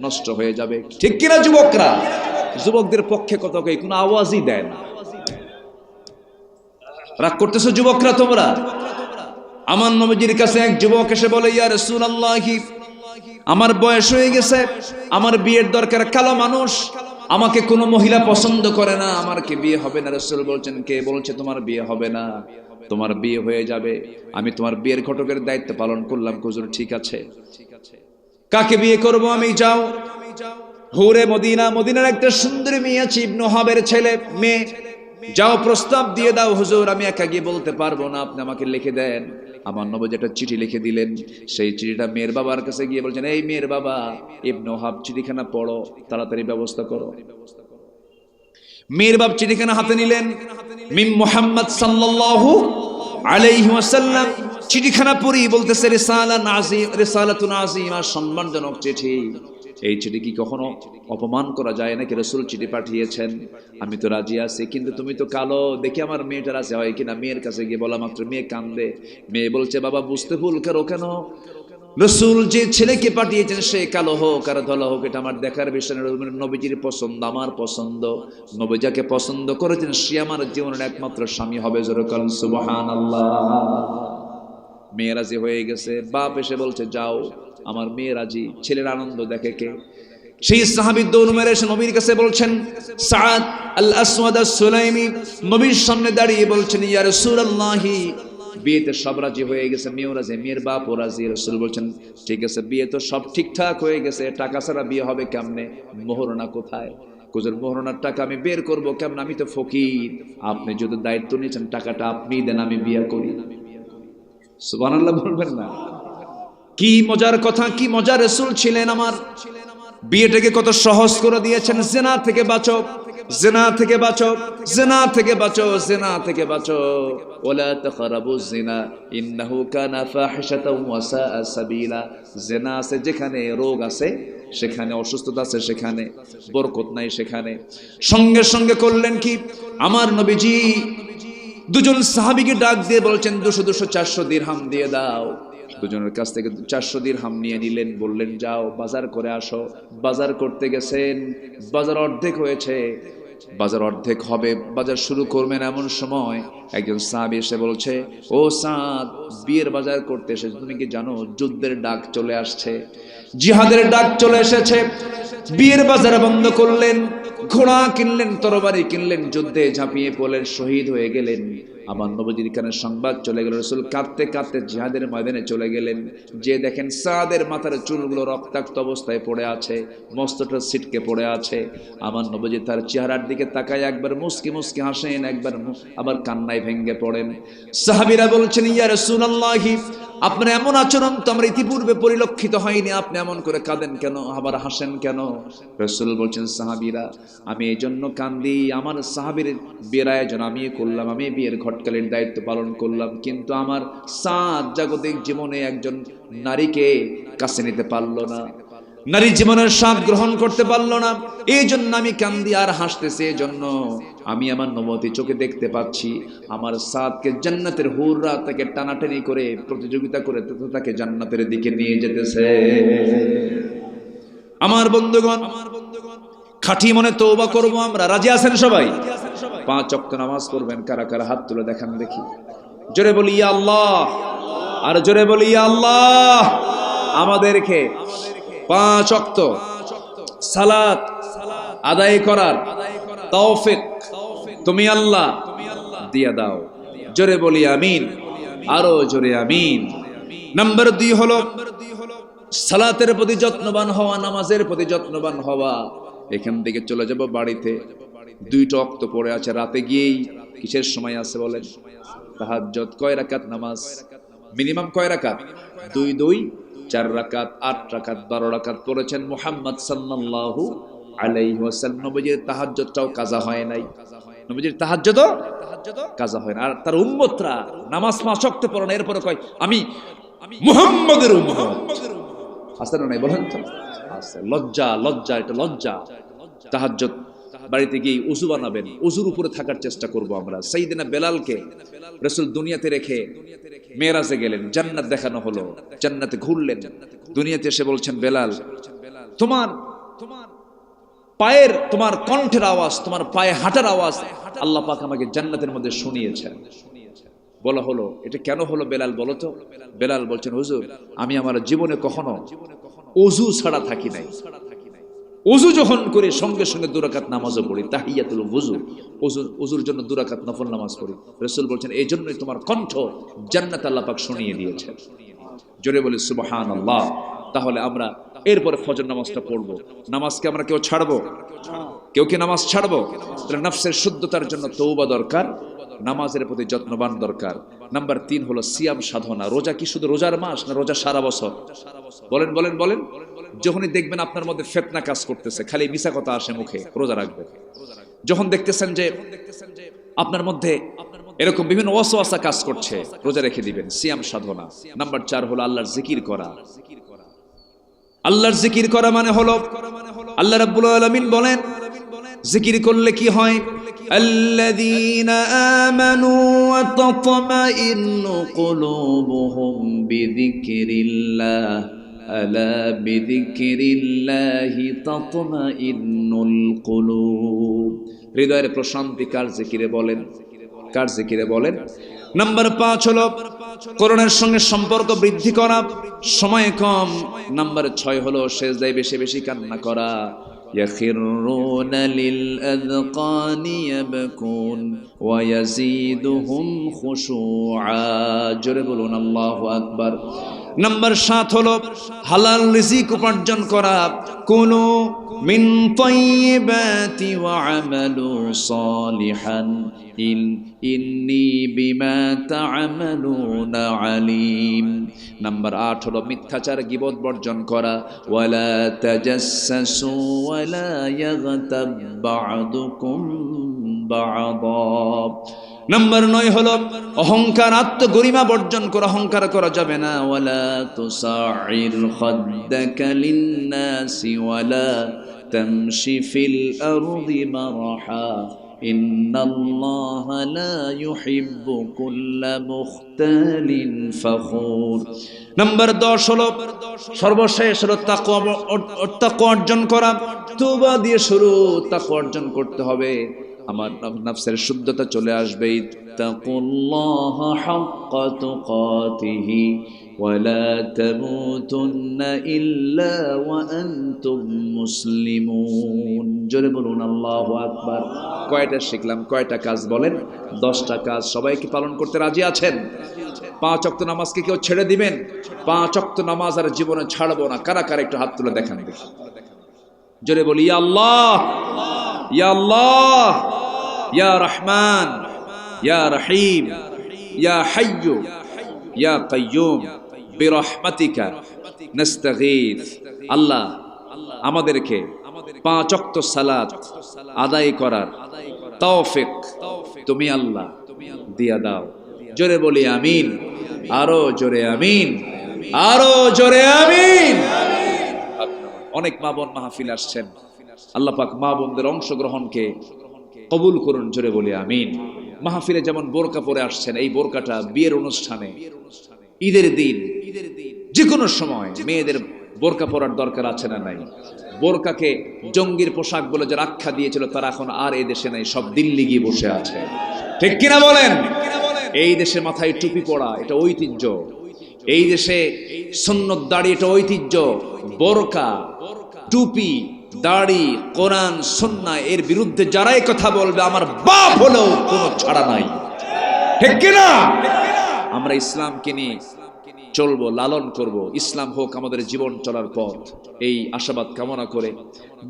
নষ্ট হয়ে যাবে। ঠিক কিনা যুবকরা? যুবকদের পক্ষে কত কই, কোনো আওয়াজই দেয় না। রাগ করতেছো যুবকরা তোমরা? আমার নবীজির কাছে এক যুবক এসে বলে, ইয়া রাসূলুল্লাহ, আমার বয়স হয়ে গেছে, আমার বিয়ের দরকার, কালো মানুষ, আমাকে কোনো মহিলা পছন্দ করে না, আমার কি বিয়ে হবে না? রাসূল বলছেন, কে বলছে তোমার বিয়ে হবে না? তোমার বিয়ে হয়ে যাবে। আমি তোমার বিয়ের ঘটকের দায়িত্ব পালন করলাম। হুজুর ঠিক আছে, কাকে বিয়ে করব আমি? যাও হুরে মদিনা, মদিনার একটা সুন্দরী মেয়ে আছে, ইবনে ওহাবের ছেলে মেয়ে, যাও প্রস্তাব দিয়ে দাও। হুজুর আমি একা গিয়ে বলতে পারবো না, আপনি আমাকে লিখে দেন। আমার নবী একটা চিঠি লিখে দিলেন। সেই চিঠিটা মেয়ের বাবার কাছে গিয়ে বলছেন, এই মেয়ের বাবা, ইবনে ওহাব চিঠিখানা পড়ো, তাড়াতাড়ি ব্যবস্থা করো। মেয়ের বাপ চিঠিখানা হাতে নিলেন, মিম মুহাম্মদ সাল্লাল্লাহু আলাইহি ওয়াসাল্লাম। চিঠিখানা পড়ি বলতেছে, রিসালাতুন আযীমা, সম্মানজনক চিঠি। এই চিঠি কি কখনো অপমান করা যায় নাকি? রাসূল চিঠি পাঠিয়েছেন, আমি তো রাজি আছি, কিন্তু তুমি তো কালো, দেখি আমার মেয়েটা রাজি হয় কিনা। মেয়ের কাছে গিয়ে বলা মাত্র মেয়ে কান্দে। মেয়ে বলছে, বাবা বুঝতে ভুল করো কেন? রাসূল যে ছেলেকে পাঠিয়েছেন সে কালো হোক আর ধলা হোক এটা আমার দেখার বিষয় না। নবীজির পছন্দ আমার পছন্দ, নবী যাকে পছন্দ করেছেন সে আমার জীবনের একমাত্র স্বামী হবে। জোরে বলেন সুবহানাল্লাহ। মেয়ে রাজি হয়ে গেছে। বাপ এসে বলছে, যাও, আমার মেয়ে রাজি। ছেলের আনন্দ দেখে কে? সেই সাহাবী দৌড় মেরে এসে নবীর কাছে বলছেন, সাদ আল আসওয়াদ আস-সুলাইমি নবীর সামনে দাঁড়িয়ে বলছেন, ইয়া রাসূলুল্লাহ, বিয়েতে সব রাজি হয়ে গেছে, মেয়েও রাজি, মেয়ের বাপও রাজি। রাসূল বলছেন, ঠিক আছে, বিয়ে তো সব ঠিকঠাক হয়ে গেছে, টাকা ছাড়া বিয়ে হবে কেমনে? মোহরনা কোথায়? হুজুর মোহরনার টাকা আমি বের করব কেমন? আমি তো ফকির, আপনি যদি দায়িত্ব নিয়েছেন টাকাটা আপনি দেন, আমি বিয়ে করি। সুবহানাল্লাহ বলবেন না? কি মজার কথা, কি মজার রাসূল ছিলেন আমার। বিয়েটাকে কত সহজ করে দিয়েছেন। জিনা থেকে বাঁচো, জিনা থেকে বাঁচো, জিনা থেকে বাঁচো, জিনা থেকে বাঁচো। ওয়ালা তাকরাবুজ জিনা ইন্নাহু কানা ফাহিশাতাও ওয়া সাআ সাবিলা। জিনা আছে যেখানে, রোগ আছে সেখানে, অসুস্থতা আছে সেখানে, বরকত নাই সেখানে। সঙ্গে সঙ্গে করলেন কি, আমার নবীজি দুজন সাহাবীকে ডাক দিয়ে বলছেন, 200-400 দিরহাম দিয়ে দাও। দুজনের কাছ থেকে 400 দিরহাম নিয়ে নিলেন, বললেন যাও বাজার করে আসো। বাজার করতে গেছেন, বাজার অর্ধেক হয়েছে, বাজার অর্ধেক হবে, বাজার শুরু করবেন এমন সময় একজন সাহাবী এসে বলছে, ও সাদ, বিয়ের বাজার করতে এসেছে, তুমি কি জানো যুদ্ধের ডাক চলে আসছে, জিহাদের ডাক চলে এসেছে। বিয়ের বাজার বন্ধ করলেন, ঘোড়া কিনলেন, তরবারি কিনলেন, যুদ্ধে ঝাঁপিয়ে পড়লেন, শহীদ হয়ে গেলেন। আমার নবীজির কানে সংবাদ চলে গেল, রাসূল কাঁদতে কাঁদতে জিহাদের ময়দানে চলে গেলেন। যে দেখেন সাদের মাথার চুলগুলো রক্তাক্ত অবস্থায় পড়ে আছে, মস্তকটা ছিটকে পড়ে আছে। আমার নবীজি তার চেহারার দিকে তাকায় একবার মুস্কি মুস্কি হাসেন, একবার আবার কান্নায় ভেঙে পড়েন। সাহাবীরা বলছেন, ইয়া রাসূলুল্লাহ, আপনার এমন আচরণ তো আমরা ইতিপূর্বে পরিলক্ষিত হয়নি, আপনি এমন করে কাঁদেন কেন, আবার হাসেন কেন? রাসূল বলছেন, সাহাবীরা, আমি এই জন্য কান্দি, আমার সাহাবীর বিয়ের আয়োজন আমি করলাম, আমি বিয়ের ঘটকালির দায়িত্ব পালন করলাম, কিন্তু আমার সাদ জাগতিক জীবনে একজন নারীকে কাছে নিতে পারলো না, নারী জীবনের স্বাদ গ্রহণ করতে পারলো না, এই জন্য আমি কান্দি আর হাসতেছি। এই জন্য আমি আমার নবতী চোখে দেখতে পাচ্ছি আমার সাদকে জান্নাতের হুররা তাকে টানাটানি করে প্রতিযোগিতা করে তাকে জান্নাতের দিকে নিয়ে যেতেছে। আমার বন্ধুগণ, খাঁটি মনে তওবা করব আমরা। রাজি আছেন সবাই? 5 ওয়াক্ত নামাজ পড়বেন। কারা কারা হাত তুলে দেখান দেখি। জোরে বলি ইয়া আল্লাহ, আর জোরে বলি ইয়া আল্লাহ। আমাদেরকে 5 ওয়াক্ত সালাত আদায় করার তৌফিক তুমি আল্লাহ দিয়ে দাও। জোরে বলি আমিন, আরো জোরে আমিন। নাম্বার 2 হলো সালাতের প্রতি যত্নবান হওয়া, নামাজের প্রতি যত্নবান হওয়া। এখান থেকে চলে যাব বাড়িতে, 2টা ওয়াক্ত পড়ে আছে, রাতে গিয়েই কিসের সময় আছে বলেন? তাহাজ্জুদ। কয় রাকাত নামাজ? মিনিমাম কয় রাকাত? 2 2 4 রাকাত, 8 রাকাত, 12 রাকাত পড়েছেন মুহাম্মদ সাল্লাল্লাহু আলাইহি ওয়াসাল্লাম। নবীজির তাহাজ্জুদটাও কাজা হয় নাই, নবীজির তাহাজ্জুদও কাজা হয় না। আর তার উম্মতরা নামাজ 5 ওয়াক্ত পড়ে না, এরপরে কয় আমি মুহাম্মাদের উম্মত। আছে না নাই বলেন তো? আছে। লজ্জা, লজ্জা, এটা লজ্জা। তাহাজ্জুদ বাড়িতে গিয়ে উযু বানাবেন, উযুর উপরে থাকার চেষ্টা করব আমরা। সাইয়েদনা বেলালকে রাসূল দুনিয়াতে রেখে মেরাজে গেলেন, জান্নাত দেখানো হলো, জান্নাতে ঘুরলেন, দুনিয়াতে এসে বলছেন বেলাল, তোমার পায়ের, তোমার কণ্ঠের আওয়াজ, তোমার পায়ে হাঁটার আওয়াজ আল্লাহ পাক আমাকে জান্নাতের মধ্যে শুনিয়েছেন। বলা হলো, এটা কেন হলো বেলাল বলো তো? বেলাল বলছেন, হুজুর আমি আমার জীবনে কখনো ওযু ছাড়া থাকি নাই। ওযু যখন করে সঙ্গে সঙ্গে 2 রাকাত নামাজও পড়ি, তাহিয়াতুল ওযু, ওযুর জন্য 2 রাকাত নফল নামাজ পড়ি। রাসূল বলছেন এই জন্যই তোমার কণ্ঠ জান্নাত আল্লাহ পাক শুনিয়ে দিয়েছেন। জোরে বলি সুবহানাল্লাহ। তাহলে আমরা এরপরে ফজর নামাজটা পড়বো। নামাজকে আমরা কেউ ছাড়বো? কেউ কি নামাজ ছাড়বো? তাহলে নফসের শুদ্ধতার জন্য তওবা দরকার, নামাজের প্রতি যত্নবান দরকার। নাম্বার 3 হলো সিয়াম সাধনা। রোজা কি শুধু রোজার মাস, না রোজা সারা বছর? বলেন বলেন বলেন। যখনই দেখবেন আপনার মধ্যে ফিতনা কাজ করতেছে, খালি মিছা কথা আসে মুখে, রোজা রাখবেন। যখন দেখতেছেন যে আপনার মধ্যে এরকম বিভিন্ন ওয়াসওয়াসা কাজ করছে, রোজা রেখে দিবেন, সিয়াম সাধনা। নাম্বার 4 হলো আল্লাহর জিকির করা। আল্লাহর জিকির করা মানে হলো, আল্লাহ রাব্বুল আলামিন বলেন জিকির করলে কি হয়? আল্লাযীনা আমানু ওয়া তাতমাইন্নু কুলুবুহুম বিযিকরিল্লাহ আলা বিযিকরিল্লাহি তাতমাইন্নুল কুলুব। হৃদয়ের প্রশান্তি কার জিকিরে বলেন? কার জিকিরে বলেন? নাম্বার 5 হলো কোরআনের সঙ্গে সম্পর্ক বৃদ্ধি করা, সময় কম। নাম্বার 6 হলো সেজদায় বেশি বেশি কান্না করা। ইয়াখিরুনা লিল আযকানি ইয়াবকুন ওয়া ইয়াজিদুহুম খুশুআ। জোরে বলুন আল্লাহু আকবার। নাম্বার 7 হলো হালাল রিজিক উপার্জন করা। কুলু মিন তাইয়্যিবাতি ওয়া আমালু সালিহান ইন্নী বিমা তা'মালুনা আলিম। নাম্বার 8 হলো মিথ্যাচার গীবত বর্জন করা। ওয়ালা তাজাসসু ওয়ালা ইয়াগতাব বা'দুকুম বা'দা। নাম্বার 9 হলো অহংকার, আত্মগরিমা বর্জন করা, অহংকার করা যাবে না। ওয়ালা তুসাইর খাদ্দাকা লিন-নাসি ওয়ালা তামশি ফিল আরদি মারহা ইন্নাল্লাহা লা ইউহিব্বু কুল্লা মুখতালিন ফখুর। নাম্বার 10 হলো সর্বশেষ হলো তাকওয়া অর্জন করা। তওবা দিয়ে শুরু, তাকওয়া অর্জন করতে হবে। আমার নফসের শুদ্ধতা চলে আসবে। ইত্তাকুল্লাহা হাক্কা তুকাতিহি ওয়া লা তামুতুন্না ইল্লা ওয়া আনতুম মুসলিমুন। জোরে বলুন আল্লাহু আকবার। কয়টা শিখলাম? কয়টা কাজ বলেন? 10টা কাজ। সবাই কি পালন করতে রাজি আছেন? 5 ওয়াক্ত নামাজকে কেউ ছেড়ে দিবেন? 5 ওয়াক্ত নামাজ আর জীবনে ছাড়বো না। কারা কারা একটু হাত তুলে দেখান দেখি। জোরে বলি ইয়া আল্লাহ, ইয়া আল্লাহ, ইয়া রহমান, ইয়া রহিম, ইয়া হাইয়্যু, ইয়া কাইয়্যুম বিরহমাতিকা নাস্তাগীথ। আল্লাহ আমাদেরকে 5 ওয়াক্ত সালাত আদায় করার তৌফিক তুমি আল্লাহ দিয়া দাও। জোরে বলি আমিন। আরো জোরে আমিন, আরো জোরে আমিন। অনেক মা বোন মাহফিল আসছেন, আল্লাহ পাক মা বোনদের অংশগ্রহণকে কবুল করুন। জোরে বলি আমিন। মাহফিলে যেমন বোরকা পরে আসছেন, এই বোরকাটা বিয়ের অনুষ্ঠানে, ঈদের দিন, যে কোনো সময় মেয়েদের বোরকা পরার দরকার আছে না নাই? বোরকাকে জঙ্গির পোশাক বলে যারা আখ্যা দিয়েছিল তারা এখন আর এই দেশে নাই, সব দিল্লি গিয়ে বসে আছে। ঠিক কিনা বলেন? এই দেশে মাথায় টুপি পরা এটা ঐতিহ্য, এই দেশে সুন্নত দাড়ি এটা ঐতিহ্য। বোরকা, টুপি, দাড়ি, কোরআন, সুন্নাহ এর বিরুদ্ধে যারাই কথা বলবে আমার বাপ হলেও কোনো ছাড়া নাই। ঠিক কিনা? আমরা ইসলামকে নিয়ে চলবো, লালন করব, ইসলাম হোক আমাদের জীবন চলার পথ, এই আশাবাদ কামনা করে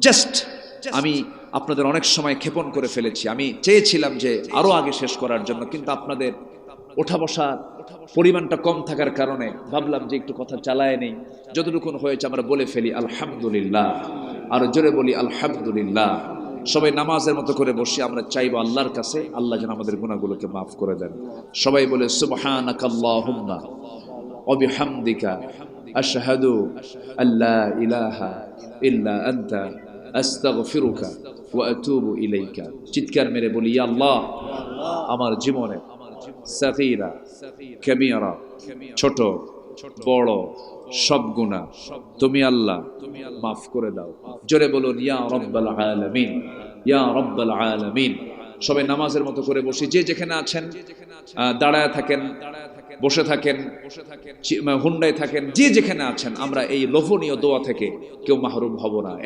জাস্ট আমি আপনাদের অনেক সময় ক্ষেপণ করে ফেলেছি। আমি চেয়েছিলাম যে আরো আগে শেষ করার জন্য, কিন্তু আপনাদের ওঠা বসার পরিমাণটা কম থাকার কারণে ভাবলাম যে একটু কথা চালায় নেই। যতটুকু হয়েছে আমরা বলে ফেলি আলহামদুলিল্লাহ। আর জোরে বলি আলহামদুলিল্লাহ। সবাই নামাজের মতো করে বসে আমরা চাইবো আল্লাহর কাছে আল্লাহ যেন আমাদের গুনাহগুলোকে মাফ করে দেন। সবাই বলে সুবহানাকাল্লাহুম্মা ওয়া বিহামদিকা আশহাদু আল্লা ইলাহা ইল্লা আনতা আস্তাগফিরুকা ওয়া আতুবু ইলাইকা। চিৎকার মেরে বলি, ইয়া আল্লাহ, আমার জীবনে সাগীরা কাবীরা, ছোট বড় সব গুনাহ তুমি আল্লাহ মাফ করে দাও। জোরে বলুন, ইয়া রাব্বাল আলামিন, ইয়া রাব্বাল আলামিন। সবাই নামাজের মতো করে বসি, যে যেখানে আছেন, দাঁড়ায় থাকেন, বসে থাকেন, হুন্ডায় থাকেন, যে যেখানে আছেন, আমরা এই লোভনীয় দোয়া থেকে কেউ মাহরুম হব না।